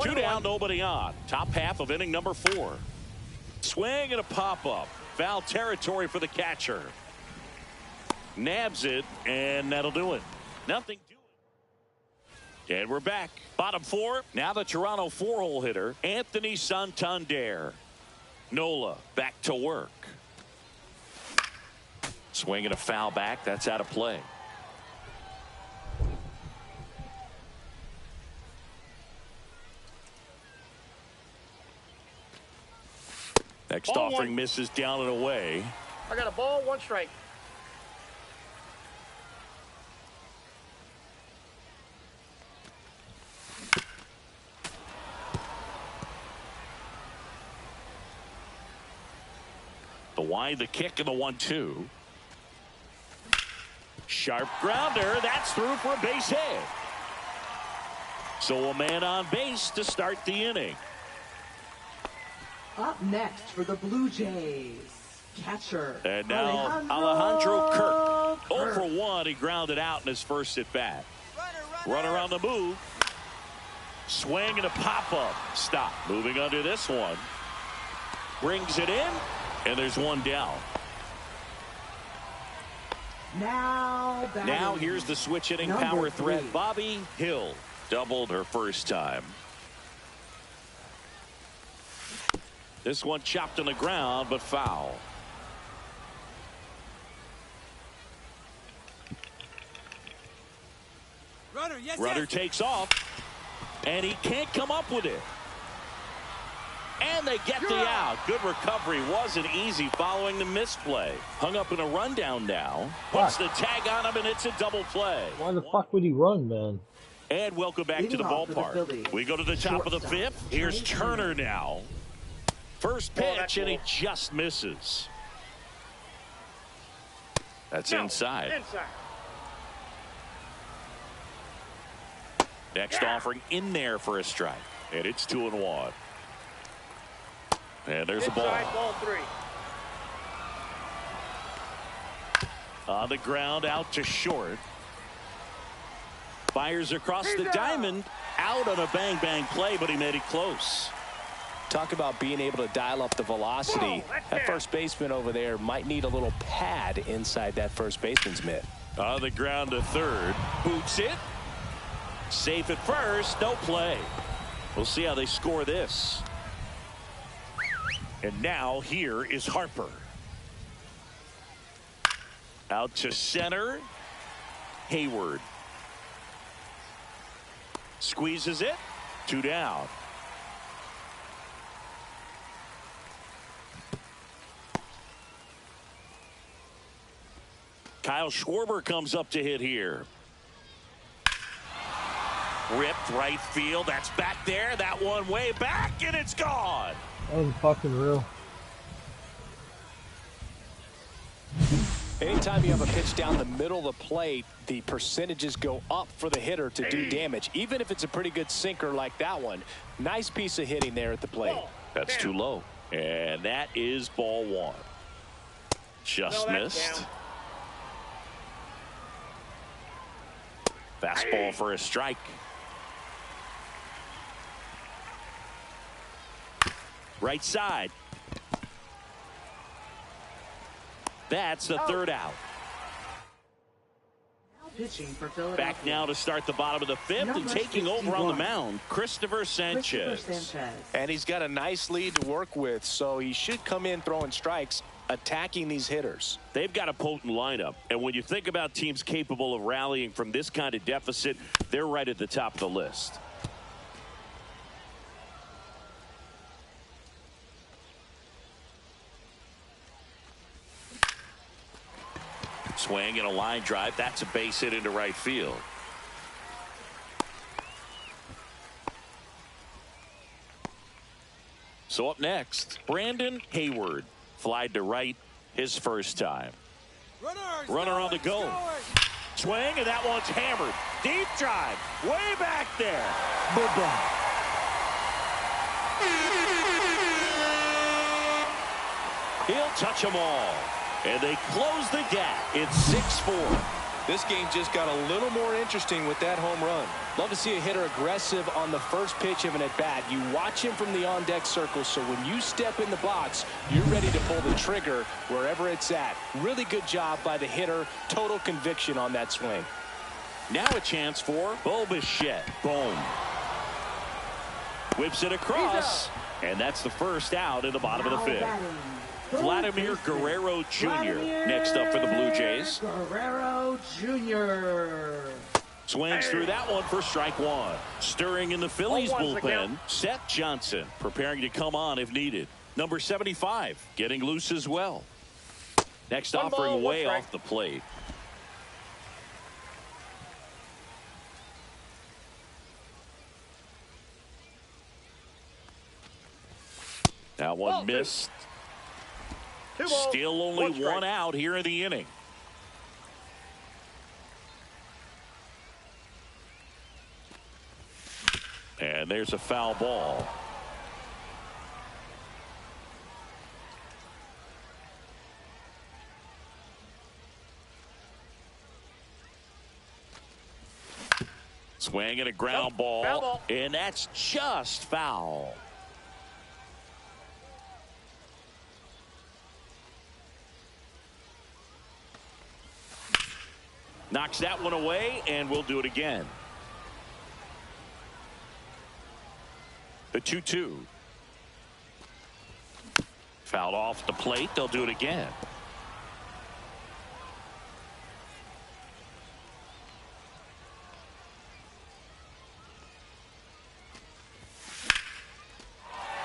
2 down, nobody on. Top half of inning number 4. Swing and a pop-up. Foul territory for the catcher. Nabs it, and that'll do it. Nothing doing. And we're back. Bottom 4. Now the Toronto 4-hole hitter, Anthony Santander. Nola back to work. Swing and a foul back. That's out of play. Next Ball offering 1. misses down and away. I got a ball, 1 strike. The wide, the kick, and the 1-2. Sharp grounder. That's through for a base hit. So a man on base to start the inning. Up next for the Blue Jays, catcher. And now Alejandro Kirk. 0 for 1. He grounded out in his first at bat. Runner on the move. Swing and a pop-up. Stop. Moving under this one. Brings it in. And there's 1 down. Now here's the switch hitting power threat. Bobby Hill doubled her first time. This one chopped on the ground, but foul. Runner takes off, and he can't come up with it. And they get the out. Good recovery. Wasn't easy following the misplay. Hung up in a rundown now. Puts the tag on him, and it's a double play. Why the fuck would he run, man? And welcome back to the ballpark. We go to the top of the 5th. Here's Turner now. First pitch, and he just misses. That's inside. Next offering in there for a strike. And it's 2-1. And there's a ball. Ball 3. On the ground, out to short. Fires across the diamond. Out on a bang-bang play, but he made it close. Talk about being able to dial up the velocity. That first baseman over there might need a little pad inside that first baseman's mitt. On the ground to third. Boots it. Safe at first. No play. We'll see how they score this. And now here is Harper. Out to center. Hayward. Squeezes it. 2 down. Kyle Schwarber comes up to hit here. Ripped right field. That's back there. That one way back, and it's gone. That was fucking real. Anytime you have a pitch down the middle of the plate, the percentages go up for the hitter to do damage, even if it's a pretty good sinker like that one. Nice piece of hitting there at the plate. That's too low. And that is ball 1. Just missed. Fastball for a strike. Right side. That's the 3rd out. Pitching for Philadelphia. Back now to start the bottom of the 5th and taking over on the mound, Christopher Sanchez. And he's got a nice lead to work with, so he should come in throwing strikes, attacking these hitters. They've got a potent lineup, and when you think about teams capable of rallying from this kind of deficit, they're right at the top of the list. Swing and a line drive. That's a base hit into right field. So up next, Brandon Hayward. Flied to right his first time. Runner on the go. Swing, and that one's hammered. Deep drive. Way back there. Bye-bye. He'll touch them all. And they close the gap. It's 6-4. This game just got a little more interesting with that home run. Love to see a hitter aggressive on the first pitch of an at-bat. You watch him from the on-deck circle, so when you step in the box, you're ready to pull the trigger wherever it's at. Really good job by the hitter. Total conviction on that swing. Now a chance for Bo Bichette. Boom. Whips it across, and that's the first out in the bottom of the fifth. Vladimir Guerrero Jr. next up for the Blue Jays. Guerrero Jr. Swings through that one for strike one. Stirring in the Phillies bullpen, Seth Johnson preparing to come on if needed. Number 75 getting loose as well. Next offering way off the plate. That one missed. Still only one out here in the inning. And there's a foul ball. Swing and a ground ball, and that's just foul. Knocks that one away, and we'll do it again. The 2-2. Fouled off the plate. They'll do it again.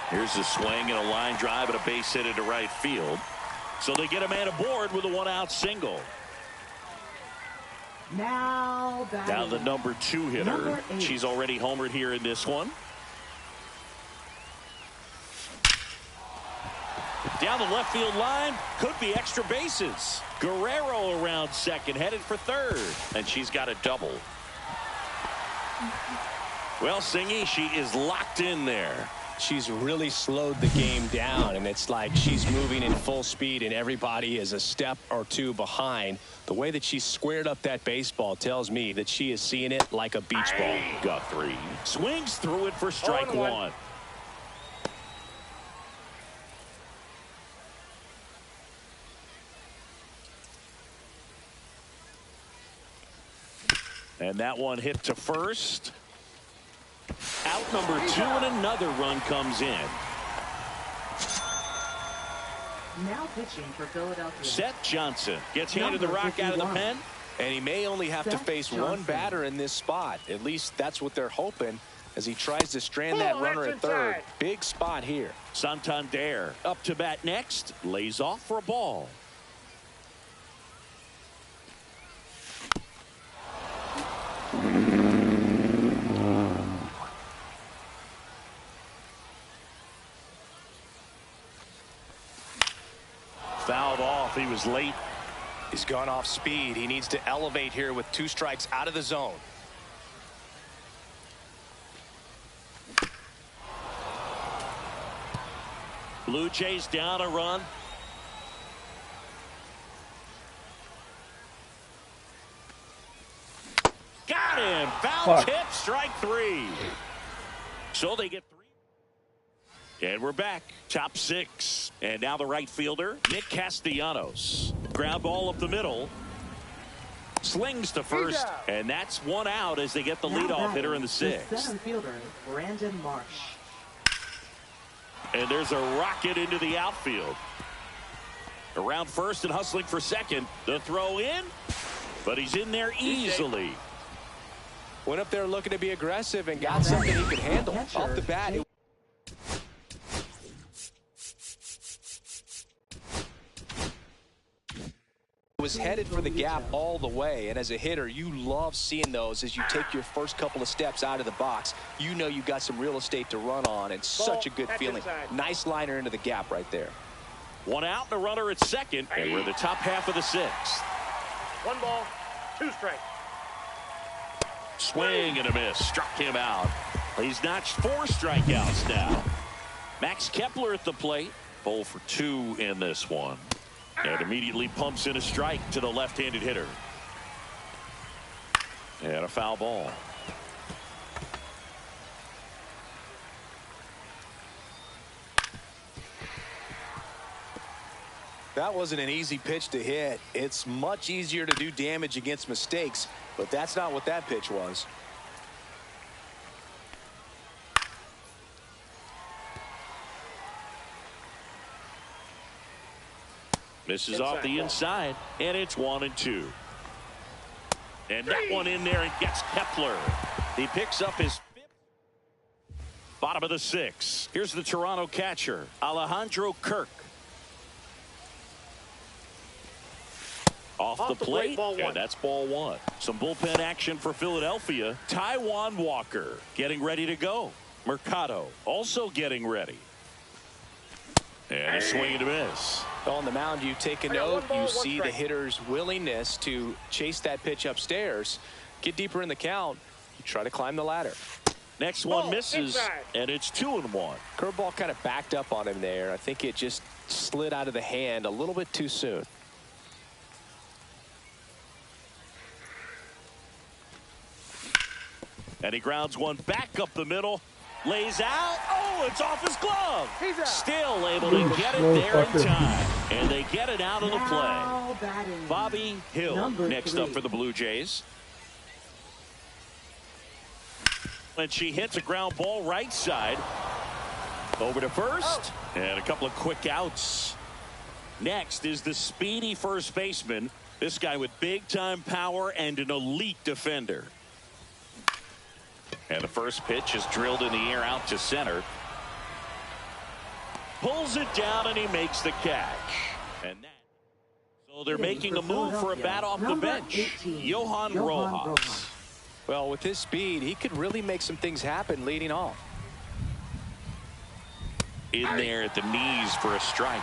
Here's a swing and a line drive and a base hit into right field. So they get a man aboard with a one-out single. Now the number 2 hitter. She's already homered here in this one. Down the left field line, could be extra bases. Guerrero around second, headed for third, and she's got a double. Well, Singy, she is locked in there. She's really slowed the game down, and it's like she's moving in full speed and everybody is a step or two behind. The way that she squared up that baseball tells me that she is seeing it like a beach ball. Got 3. Swings through it for strike one. And that one hit to first. Out number 2, and another run comes in. Now pitching for Philadelphia. Seth Johnson gets handed the rock out of the pen. And he may only have to face one batter in this spot. At least that's what they're hoping as he tries to strand that runner at third. Big spot here. Santander up to bat next. Lays off for a ball. Fouled off. He was late. He's gone off speed. He needs to elevate here with 2 strikes out of the zone. Blue Jays down a run. Got him. Foul tip, strike 3. So they get 3. And we're back. Top 6. And now the right fielder, Nick Castellanos. Ground ball up the middle. Slings to first. And that's one out as they get the leadoff hitter in the 6th. The 7th fielder, Brandon Marsh. And there's a rocket into the outfield. Around first and hustling for second. The throw in. But he's in there easily. Went up there looking to be aggressive and got something he could handle. Off the bat. was headed for the gap all the way, and as a hitter, you love seeing those as you take your first couple of steps out of the box. You know you got some real estate to run on, and such a good feeling. Nice liner into the gap right there. One out and a runner at second, and we're in the top half of the sixth. 1 ball, 2 strikes. Swing and a miss. Struck him out. He's notched 4 strikeouts now. Max Kepler at the plate. 0 for 2 in this one. And immediately pumps in a strike to the left-handed hitter. And a foul ball. That wasn't an easy pitch to hit. It's much easier to do damage against mistakes, but that's not what that pitch was. Misses off the inside, and it's 1-2. And that one in there and gets Kepler. He picks up his 5th. Bottom of the 6th. Here's the Toronto catcher, Alejandro Kirk. Off the plate, and that's ball 1. Some bullpen action for Philadelphia. Taijuan Walker getting ready to go. Mercado also getting ready. And a swing and a miss. On the mound, you take a note. You see the hitter's willingness to chase that pitch upstairs. Get deeper in the count. You try to climb the ladder. Next one misses, and it's 2-1. Curveball kind of backed up on him there. I think it just slid out of the hand a little bit too soon. And he grounds one back up the middle. Lays out. Oh, it's off his glove. Still able to get it there in time. And they get it out of the play. Bobby Hill next up for the Blue Jays. And she hits a ground ball right side. Over to first. And a couple of quick outs. Next is the speedy first baseman. This guy with big time power and an elite defender. And the first pitch is drilled in the air out to center. Pulls it down and he makes the catch. And that. So they're making a move for a bat off the bench. Johan Rojas. Well, with his speed, he could really make some things happen leading off. In there at the knees for a strike.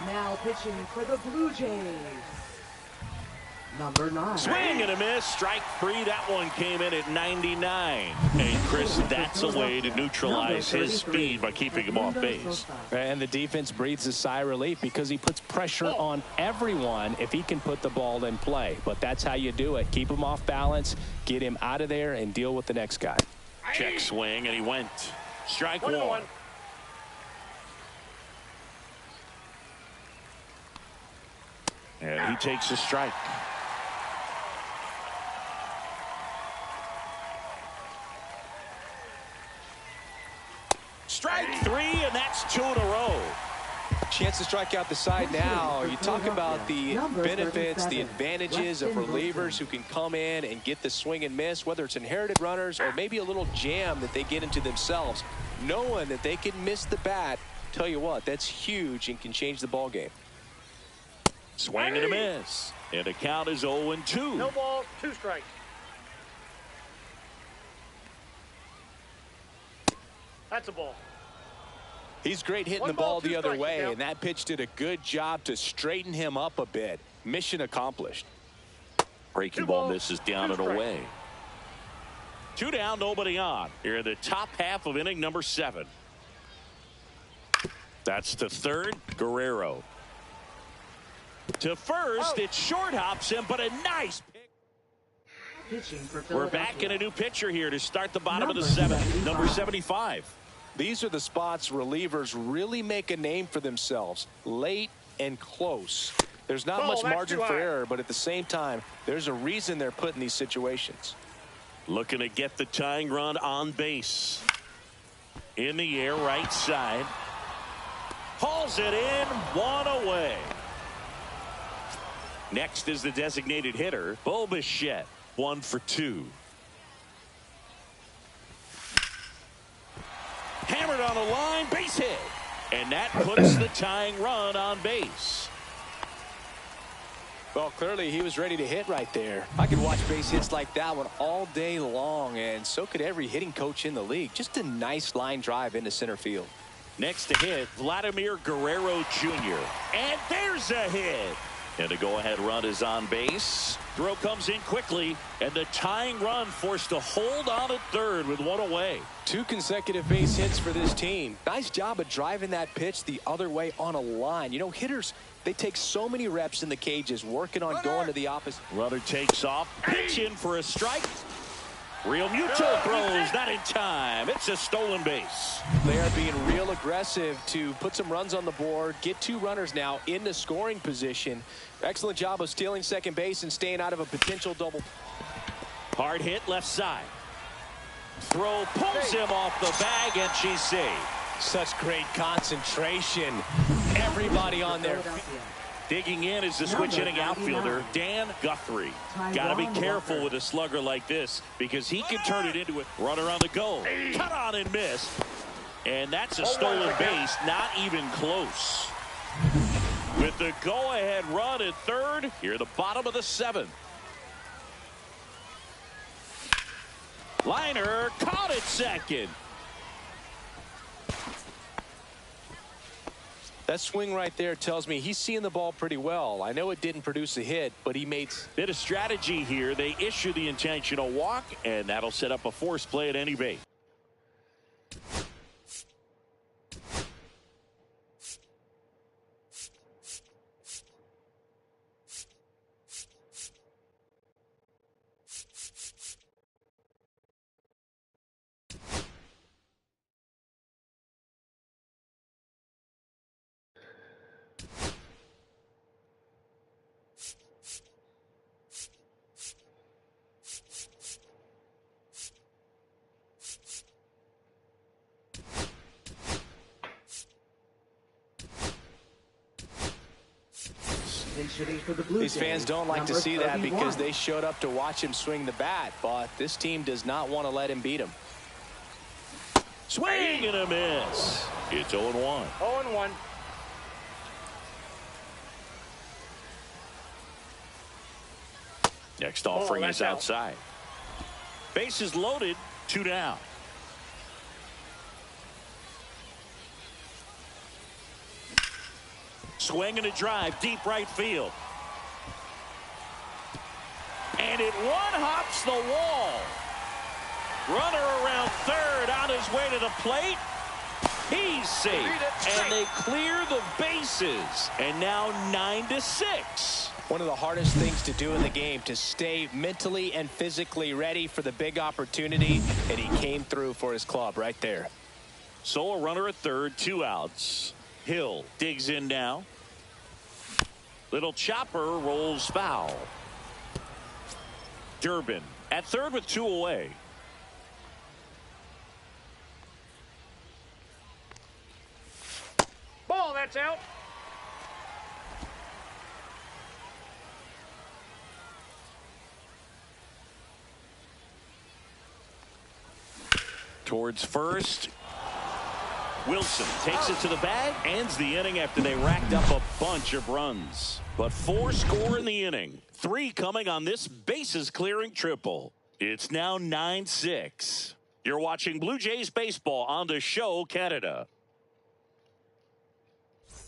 Now pitching for the Blue Jays, number 9. Swing and a miss. Strike 3. That one came in at 99. And Chris, that's a way to neutralize his speed by keeping him off base. And the defense breathes a sigh of relief because he puts pressure on everyone if he can put the ball in play. But that's how you do it. Keep him off balance, get him out of there, and deal with the next guy. Check swing, and he went. Strike 1. And he takes a strike. Strike 3, and that's 2 in a row. Chance to strike out the side now. You talk about the benefits, the advantages of relievers who can come in and get the swing and miss, whether it's inherited runners or maybe a little jam that they get into themselves. Knowing that they can miss the bat, tell you what, that's huge and can change the ball game. Swing and a miss. And the count is 0-2. No ball, 2 strikes. That's a ball. He's great hitting the ball the other way, and that pitch did a good job to straighten him up a bit. Mission accomplished. Breaking ball misses down and away. 2 down, nobody on. Here in the top half of inning number 7. That's the third. Guerrero. To first, it short hops him, but a nice pick. We're back in a new pitcher here to start the bottom of the 7th. Number 75. These are the spots relievers really make a name for themselves. Late and close. There's not much margin for error, but at the same time, there's a reason they're put in these situations. Looking to get the tying run on base. In the air, right side. Hauls it in, 1 away. Next is the designated hitter, Bo Bichette, 1 for 2. Hammered on the line, base hit. And that puts the tying run on base. Well, clearly he was ready to hit right there. I could watch base hits like that one all day long, and so could every hitting coach in the league. Just a nice line drive into center field. Next to hit, Vladimir Guerrero Jr. And there's a hit. And a go-ahead run is on base. Throw comes in quickly, and the tying run forced to hold on at third with one away. 2 consecutive base hits for this team. Nice job of driving that pitch the other way on a line. You know, hitters, they take so many reps in the cages working on going to the opposite. Runner takes off, pitch in for a strike. Real Muto throws that in time. It's a stolen base. They are being real aggressive to put some runs on the board, get 2 runners now in the scoring position. Excellent job of stealing second base and staying out of a potential double. Hard hit left side. Throw pulls him off the bag, and she's saved. Such great concentration. Everybody on there. Digging in is the switch hitting outfielder, Dan Guthrie. Got to be careful with a slugger like this because he can turn it into a runner on the go. Cut on and miss. And that's a stolen base, not even close. With the go-ahead run at third, here at the bottom of the 7th. Liner caught at second. That swing right there tells me he's seeing the ball pretty well. I know it didn't produce a hit, but he made bit of strategy here. They issue the intentional walk, and that'll set up a force play at any base. These fans don't like to see that because they showed up to watch him swing the bat, but this team does not want to let him beat him. Swing and a miss. It's 0-1. 0-1. Next offering is outside. Bases loaded, 2 down. Swing and a drive, deep right field. And it one-hops the wall. Runner around third, on his way to the plate. He's safe, and they clear the bases. And now 9-6. One of the hardest things to do in the game, to stay mentally and physically ready for the big opportunity, and he came through for his club right there. So a runner at third, 2 outs. Hill digs in now. Little chopper rolls foul. Durbin at third with 2 away. Ball, that's out. Towards first. Wilson takes it to the bag, ends the inning after they racked up a bunch of runs. But 4 score in the inning. 3 coming on this bases clearing triple. It's now 9-6. You're watching Blue Jays baseball on the show Canada.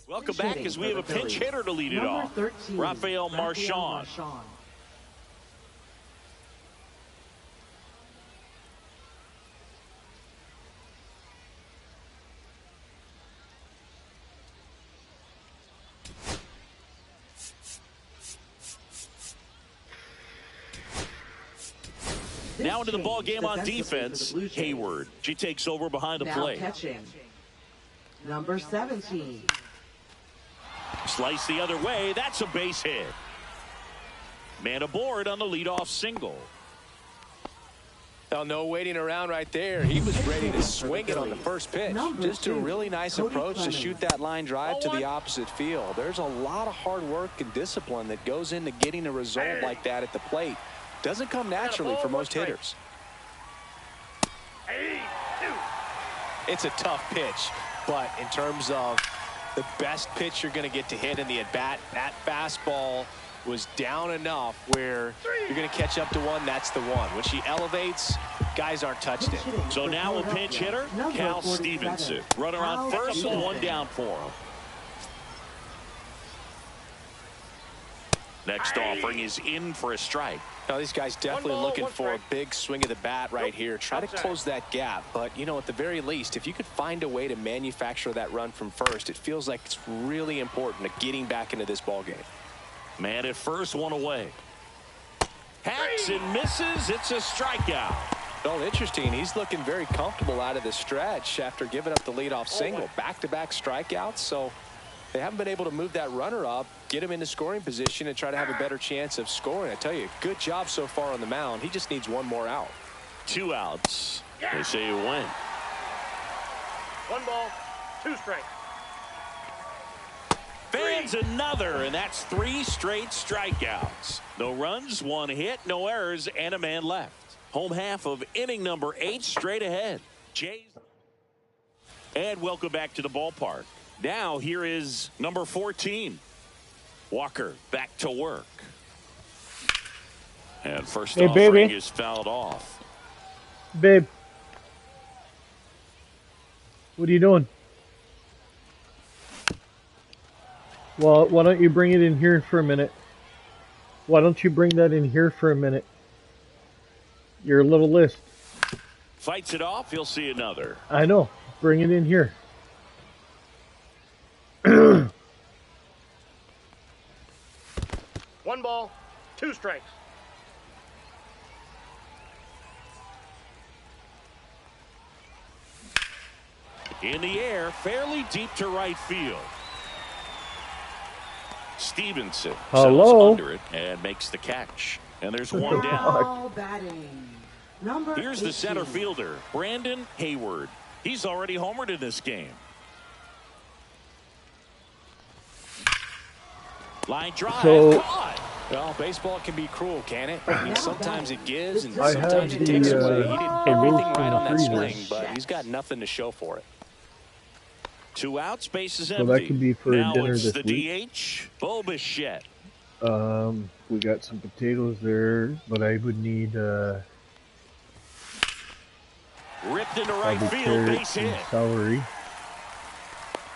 Welcome back as we have a pinch hitter to lead it off. 13, Rafael Marchand. Now into the ball game on defense. Hayward. She takes over behind the plate. Catching. Number 17. Slice the other way. That's a base hit. Man aboard on the leadoff single. Oh, no waiting around right there. He was ready to swing it on the first pitch. Just a really nice approach to shoot that line drive to the opposite field. There's a lot of hard work and discipline that goes into getting a result like that at the plate. Doesn't come naturally for most hitters. It's a tough pitch, but in terms of the best pitch you're going to get to hit in the at-bat, that fastball was down enough where you're going to catch up to one. That's the one. When she elevates, guys aren't touched it. So now a pinch hitter, Cal Stevenson. Runner on first and one down for him. Next offering is in for a strike. Now, these guys definitely looking for a big swing of the bat right here. Try to close that gap. But, you know, at the very least, if you could find a way to manufacture that run from first, it feels like it's really important to getting back into this ball game. Man at first, one away. Hacks and misses. It's a strikeout. Oh, interesting. He's looking very comfortable out of the stretch after giving up the leadoff single. Back-to-back strikeouts. So they haven't been able to move that runner up, get him into scoring position, and try to have a better chance of scoring. I tell you, good job so far on the mound. He just needs one more out. 2 outs. They say you win. 1 ball, 2 strikes. Fans another, and that's 3 straight strikeouts. No runs, 1 hit, no errors, and a man left. Home half of inning number 8 straight ahead. Jays. And welcome back to the ballpark. Now here is number 14. Walker back to work. And first offering is fouled off. Babe. What are you doing? Well, why don't you bring it in here for a minute? Why don't you bring that in here for a minute? Your little list. Fights it off. He'll see another. I know. Bring it in here. 1 ball, 2 strikes. In the air, fairly deep to right field. Stevenson Hello. under it and makes the catch. And there's 1 down. All batting. Number Here's the 18. center fielder, Brandon Hayward. He's already homered in this game. Line drive, caught. Well, baseball can be cruel, can it? I mean, sometimes it gives and I sometimes have it takes the, away. He did the everything Wilson right on that freezer. swing, but he's got nothing to show for it. 2 outs, base is So empty. that could be for now dinner it's this the week. DH, Bo Bichette. We got some potatoes there, but I would need Ripped into right probably field, base carrots and hit. celery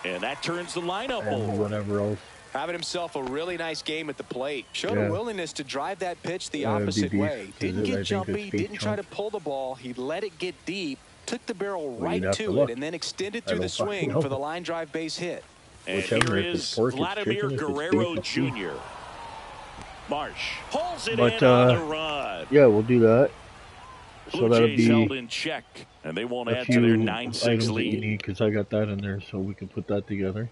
And that turns the lineup and over. whatever else. Having himself a really nice game at the plate. Showed Yeah. a willingness to drive that pitch the It'd be opposite beef, way. 'cause Didn't I get think jumpy, it's beef didn't try to chunk. pull the ball. He let it get deep, took the barrel Well, right you'd have to to look. it, and then extended I through don't the fucking swing know. for the line drive base hit. And Whichever, here if it's is pork, it's Vladimir chicken, if it's Guerrero beef, Jr. Marsh pulls it But, in on the run. Yeah, we'll do that. So Blue that'll Jays held be in check, and they won't a add to their few 9-6 items that you lead. need, because I got that in there, so we can put that together.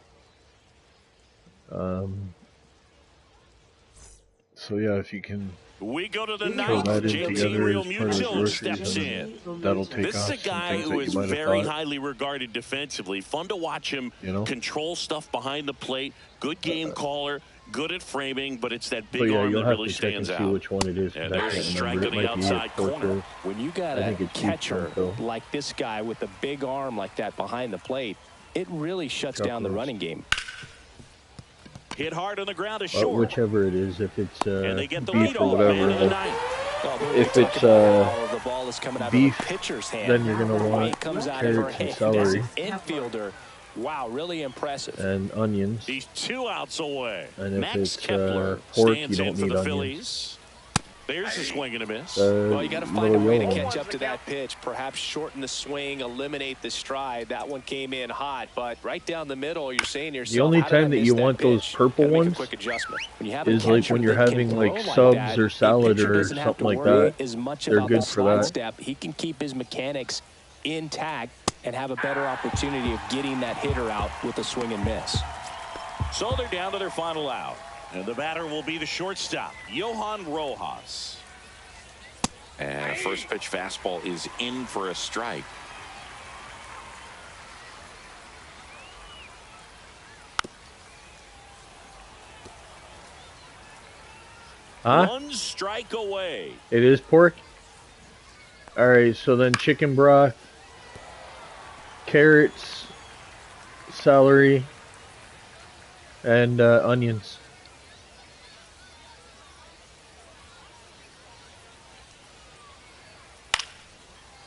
So yeah, if you can We go to the throw ninth. that in JT together Real as part of Mutil groceries, steps in. that'll take This off is a some guy things who that is you might have very thought. highly regarded defensively. Fun to watch him You know? control stuff behind the plate. Good game caller, good at framing, but it's that But big yeah, arm you'll that have really to check and stands see out. which one it is. 'cause And I there's a can't strike remember. on It the might be outside pork corner. or- When you got I a think it's beef catcher chunk, though. like this guy with a big arm like that behind the plate, it really shuts down the Chuckles. running game. Hit hard on the ground is But short. whichever it is, if it's And they get the beef lead or off whatever, man in the if- ninth. if it's The ball is coming out beef, of a pitcher's hand. then you're gonna Right, want it comes out of her carrots and hand. celery. As an infielder, wow, really impressive. and onions. He's 2 outs away. And if Max it's, Kepler pork, stands you in don't for need the onions. Phillies. There's a swing and a miss. Well, you got to find a little way to yellow. catch up to that pitch, perhaps shorten the swing, eliminate the stride. That one came in hot, but right down the middle, you're saying to yourself, The only how did I time that miss you want those pitch? purple Gotta make a ones quick adjustment. When you have a is like catcher when you're that can having throw like like subs that, or a salad pitcher or doesn't have something to like worry that. as much They're about good the for slide that. step. He can keep his mechanics intact and have a better opportunity of getting that hitter out with a swing and miss. So they're down to their final out. And the batter will be the shortstop, Johan Rojas. And a first pitch fastball is in for a strike. Huh? 1 strike away. It is pork? Alright, so then chicken broth, carrots, celery, and onions.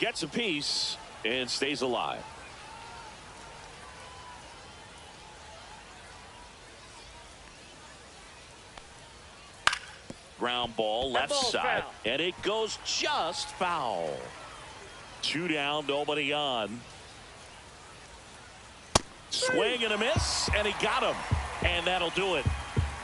Gets a piece and stays alive. Ground ball left side, and it goes just foul. 2 down, nobody on. Swing and a miss, and he got him, and that'll do it.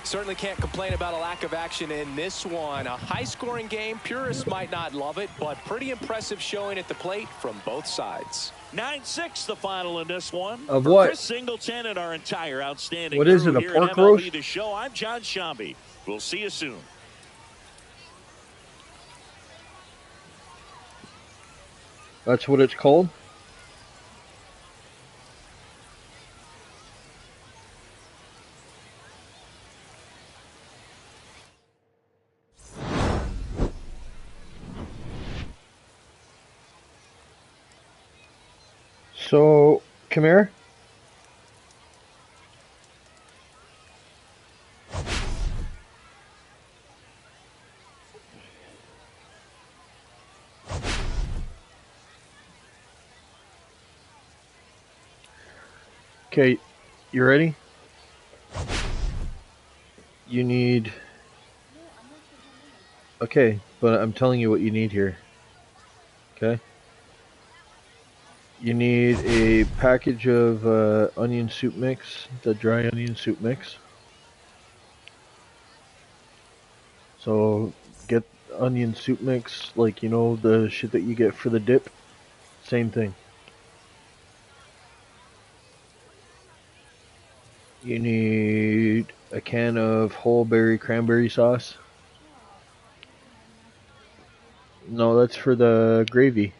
Certainly can't complain about a lack of action in this one. A high-scoring game. Purists might not love it, but pretty impressive showing at the plate from both sides. 9-6 the final in this one. Of For what? Chris Singleton and our entire outstanding What is crew it, a here pork at MLB roast? The Show, I'm John Shambi. We'll see you soon. That's what it's called? So, come here. Okay, you ready? You need... Okay, but I'm telling you what you need here. Okay? You need a package of onion soup mix, the dry onion soup mix. So get onion soup mix, like, you know, the shit that you get for the dip. Same thing. You need a can of whole berry cranberry sauce. No, that's for the gravy.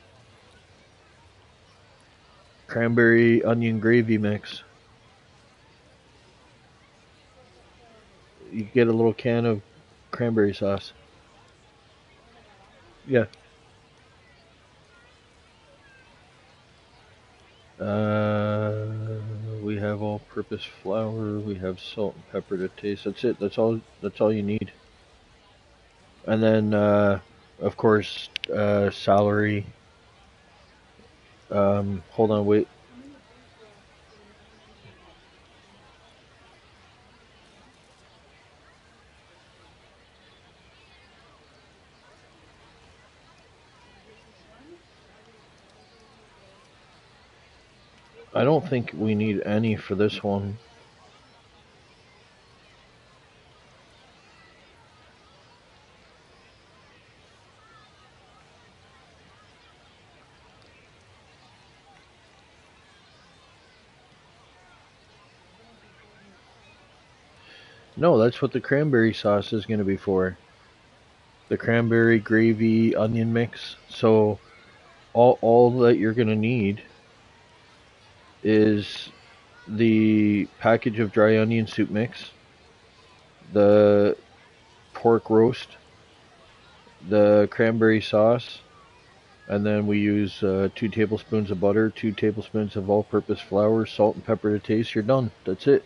Cranberry onion gravy mix. You get a little can of cranberry sauce. Yeah. We have all-purpose flour. We have salt and pepper to taste. That's it. That's all. That's all you need. And then, of course, celery. Hold on, wait. I don't think we need any for this one. No, that's what the cranberry sauce is going to be for. The cranberry gravy onion mix. So all that you're going to need is the package of dry onion soup mix, the pork roast, the cranberry sauce, and then we use 2 tablespoons of butter, 2 tablespoons of all-purpose flour, salt and pepper to taste. You're done. That's it.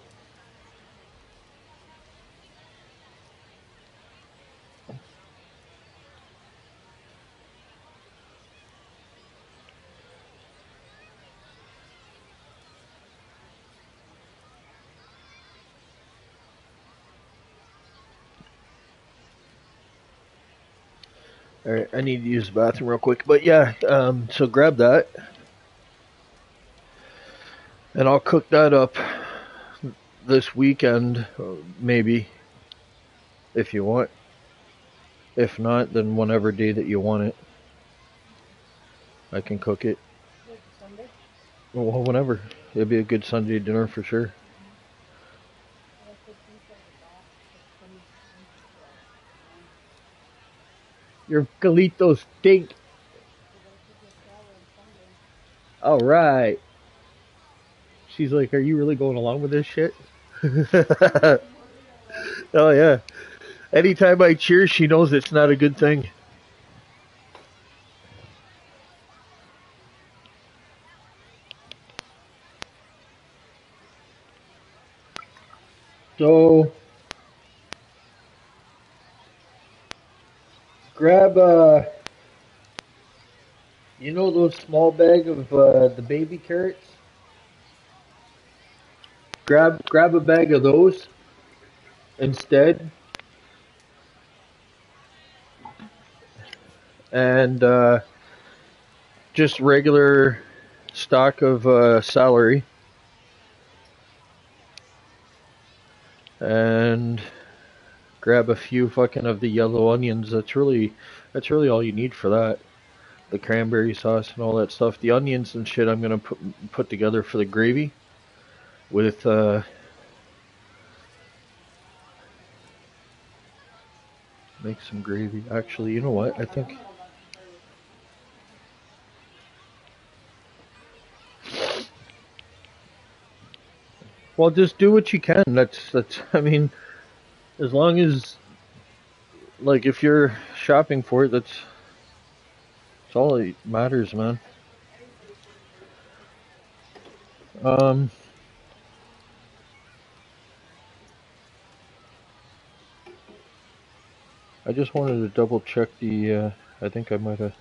Alright, I need to use the bathroom real quick. But yeah, so grab that. And I'll cook that up this weekend, maybe, if you want. If not, then whenever day that you want it, I can cook it. Sunday? Well, whenever. It'd be a good Sunday dinner for sure. Your calitos stink. Alright. She's like, are you really going along with this shit? Oh yeah. Anytime I cheer, she knows it's not a good thing. So grab you know those small bag of the baby carrots? Grab a bag of those instead, and just regular stock of celery, and grab a few fucking of the yellow onions. That's really all you need for that. The cranberry sauce and all that stuff. The onions and shit I'm gonna put together for the gravy with make some gravy. Actually, you know what? I think well, just do what you can. That's I mean, as long as like if you're shopping for it, that's all that matters, man. Um I just wanted to double check the I think I might have.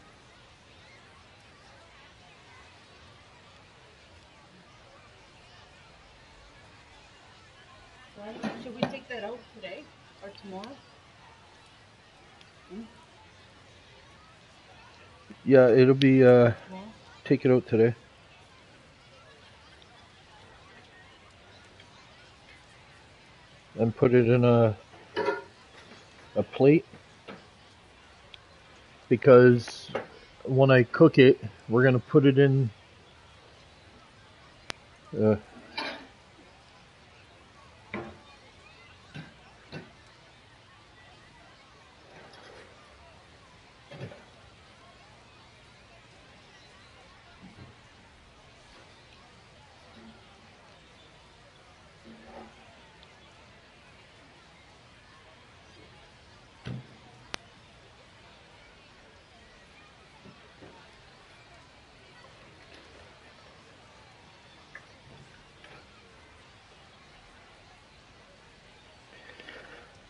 Should we take that out today or tomorrow? Yeah, it'll be Tomorrow? take it out today. And put it in a plate because when I cook it, we're gonna put it in. Uh,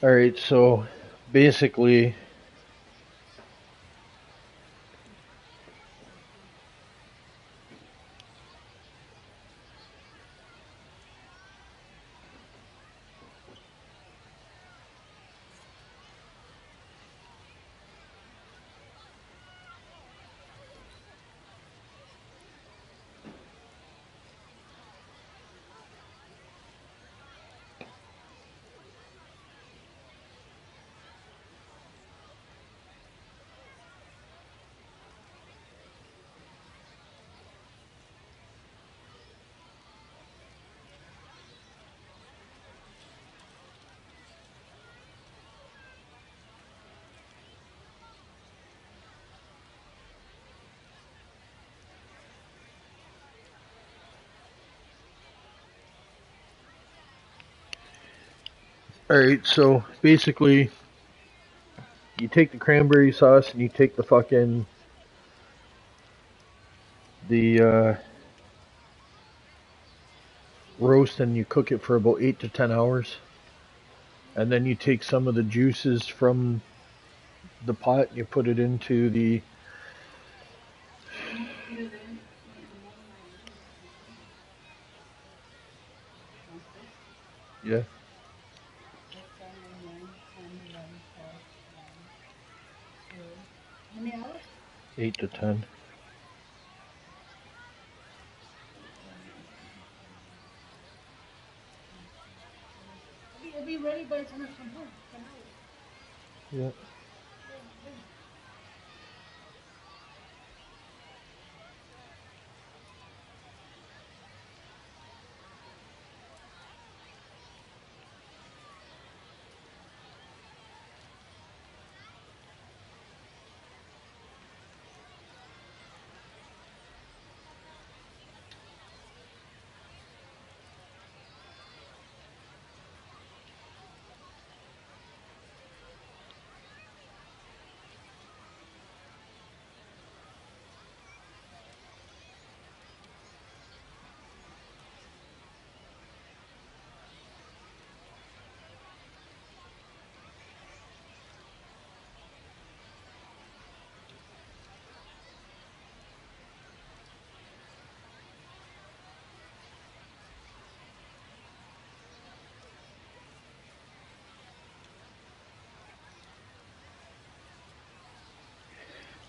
all right, so basically, all right, so basically, you take the cranberry sauce and you take the fucking the roast and you cook it for about 8 to 10 hours, and then you take some of the juices from the pot and you put it into the yeah. 8 to 10. It'll be ready by the time I come home. Yeah.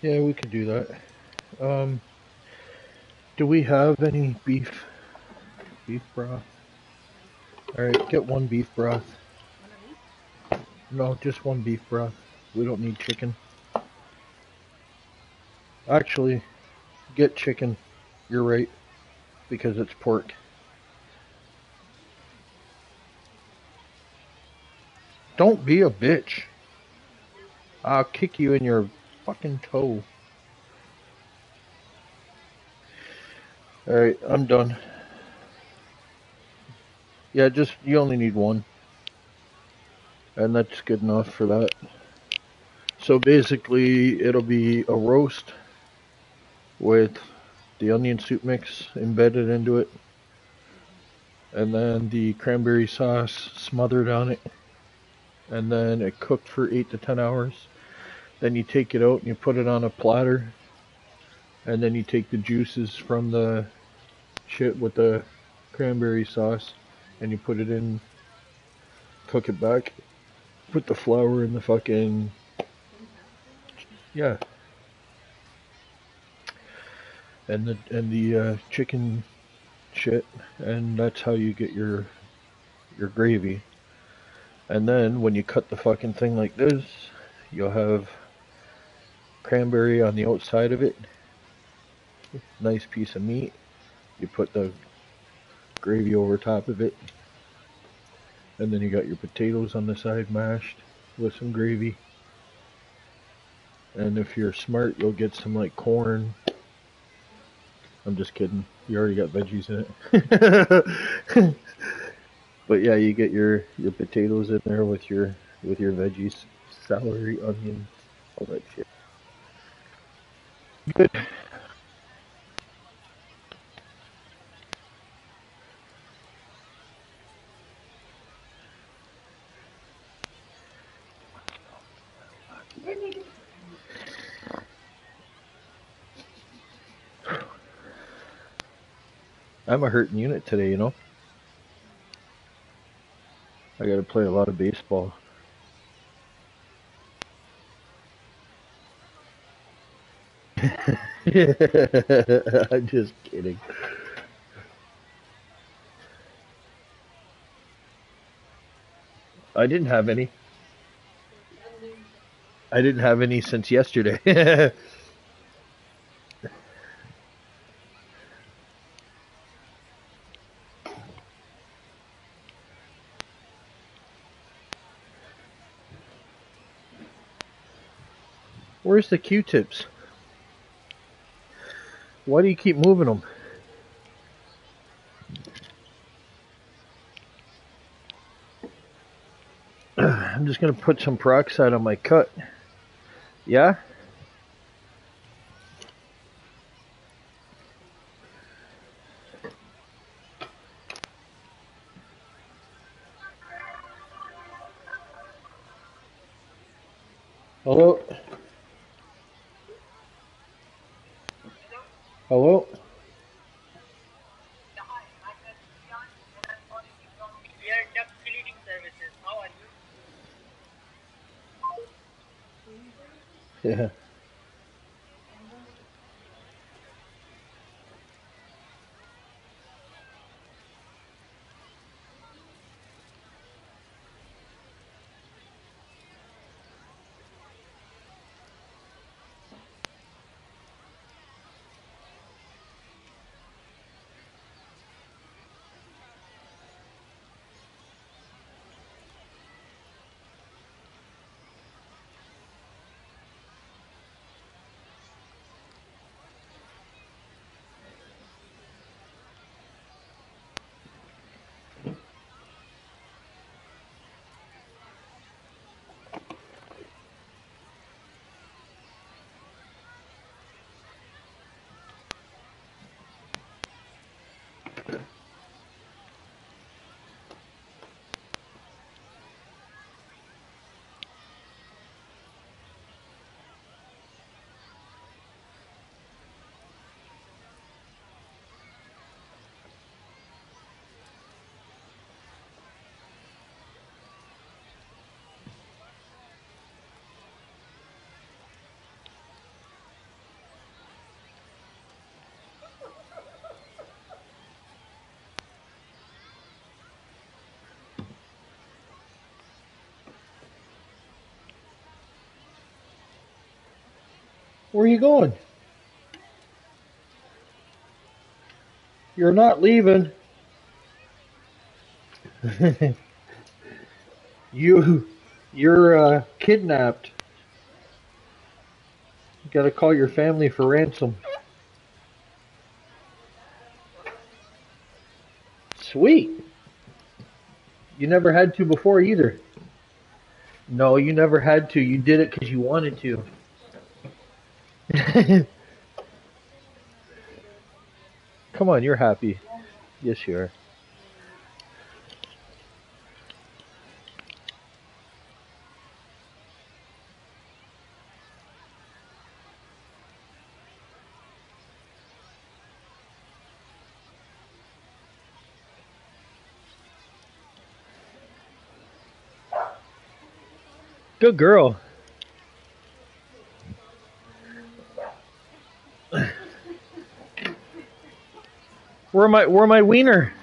Yeah, we could do that. Do we have any beef broth? Alright, get one beef broth. No, just one beef broth. We don't need chicken. Actually, get chicken. You're right, because it's pork. Don't be a bitch. I'll kick you in your fucking toe. Alright, I'm done. Yeah, just, you only need one. And that's good enough for that. So basically, it'll be a roast with the onion soup mix embedded into it. And then the cranberry sauce smothered on it. And then it cooked for 8 to 10 hours. Then you take it out and you put it on a platter. And then you take the juices from the shit with the cranberry sauce and you put it in, cook it back, put the flour in the fucking, yeah, and the chicken shit, and that's how you get your gravy. And then when you cut the fucking thing like this, you'll have cranberry on the outside of it, nice piece of meat. You put the gravy over top of it, and then you got your potatoes on the side mashed with some gravy. And if you're smart, you'll get some like corn. I'm just kidding. You already got veggies in it. But yeah, you get your potatoes in there with your veggies, celery, onions, all that shit. Good. I'm a hurting unit today, you know. I got to play a lot of baseball. I'm just kidding. I didn't have any. I didn't have any since yesterday. Where's the Q-tips? Why do you keep moving them? I'm just gonna put some peroxide on my cut. Yeah? Hello? Hello? Yeah. Where are you going? You're not leaving. You're kidnapped. You gotta call your family for ransom. Sweet. You never had to before either. No, you never had to. You did it because you wanted to. Come on, you're happy. Yes, you are. Good girl. Where my wiener?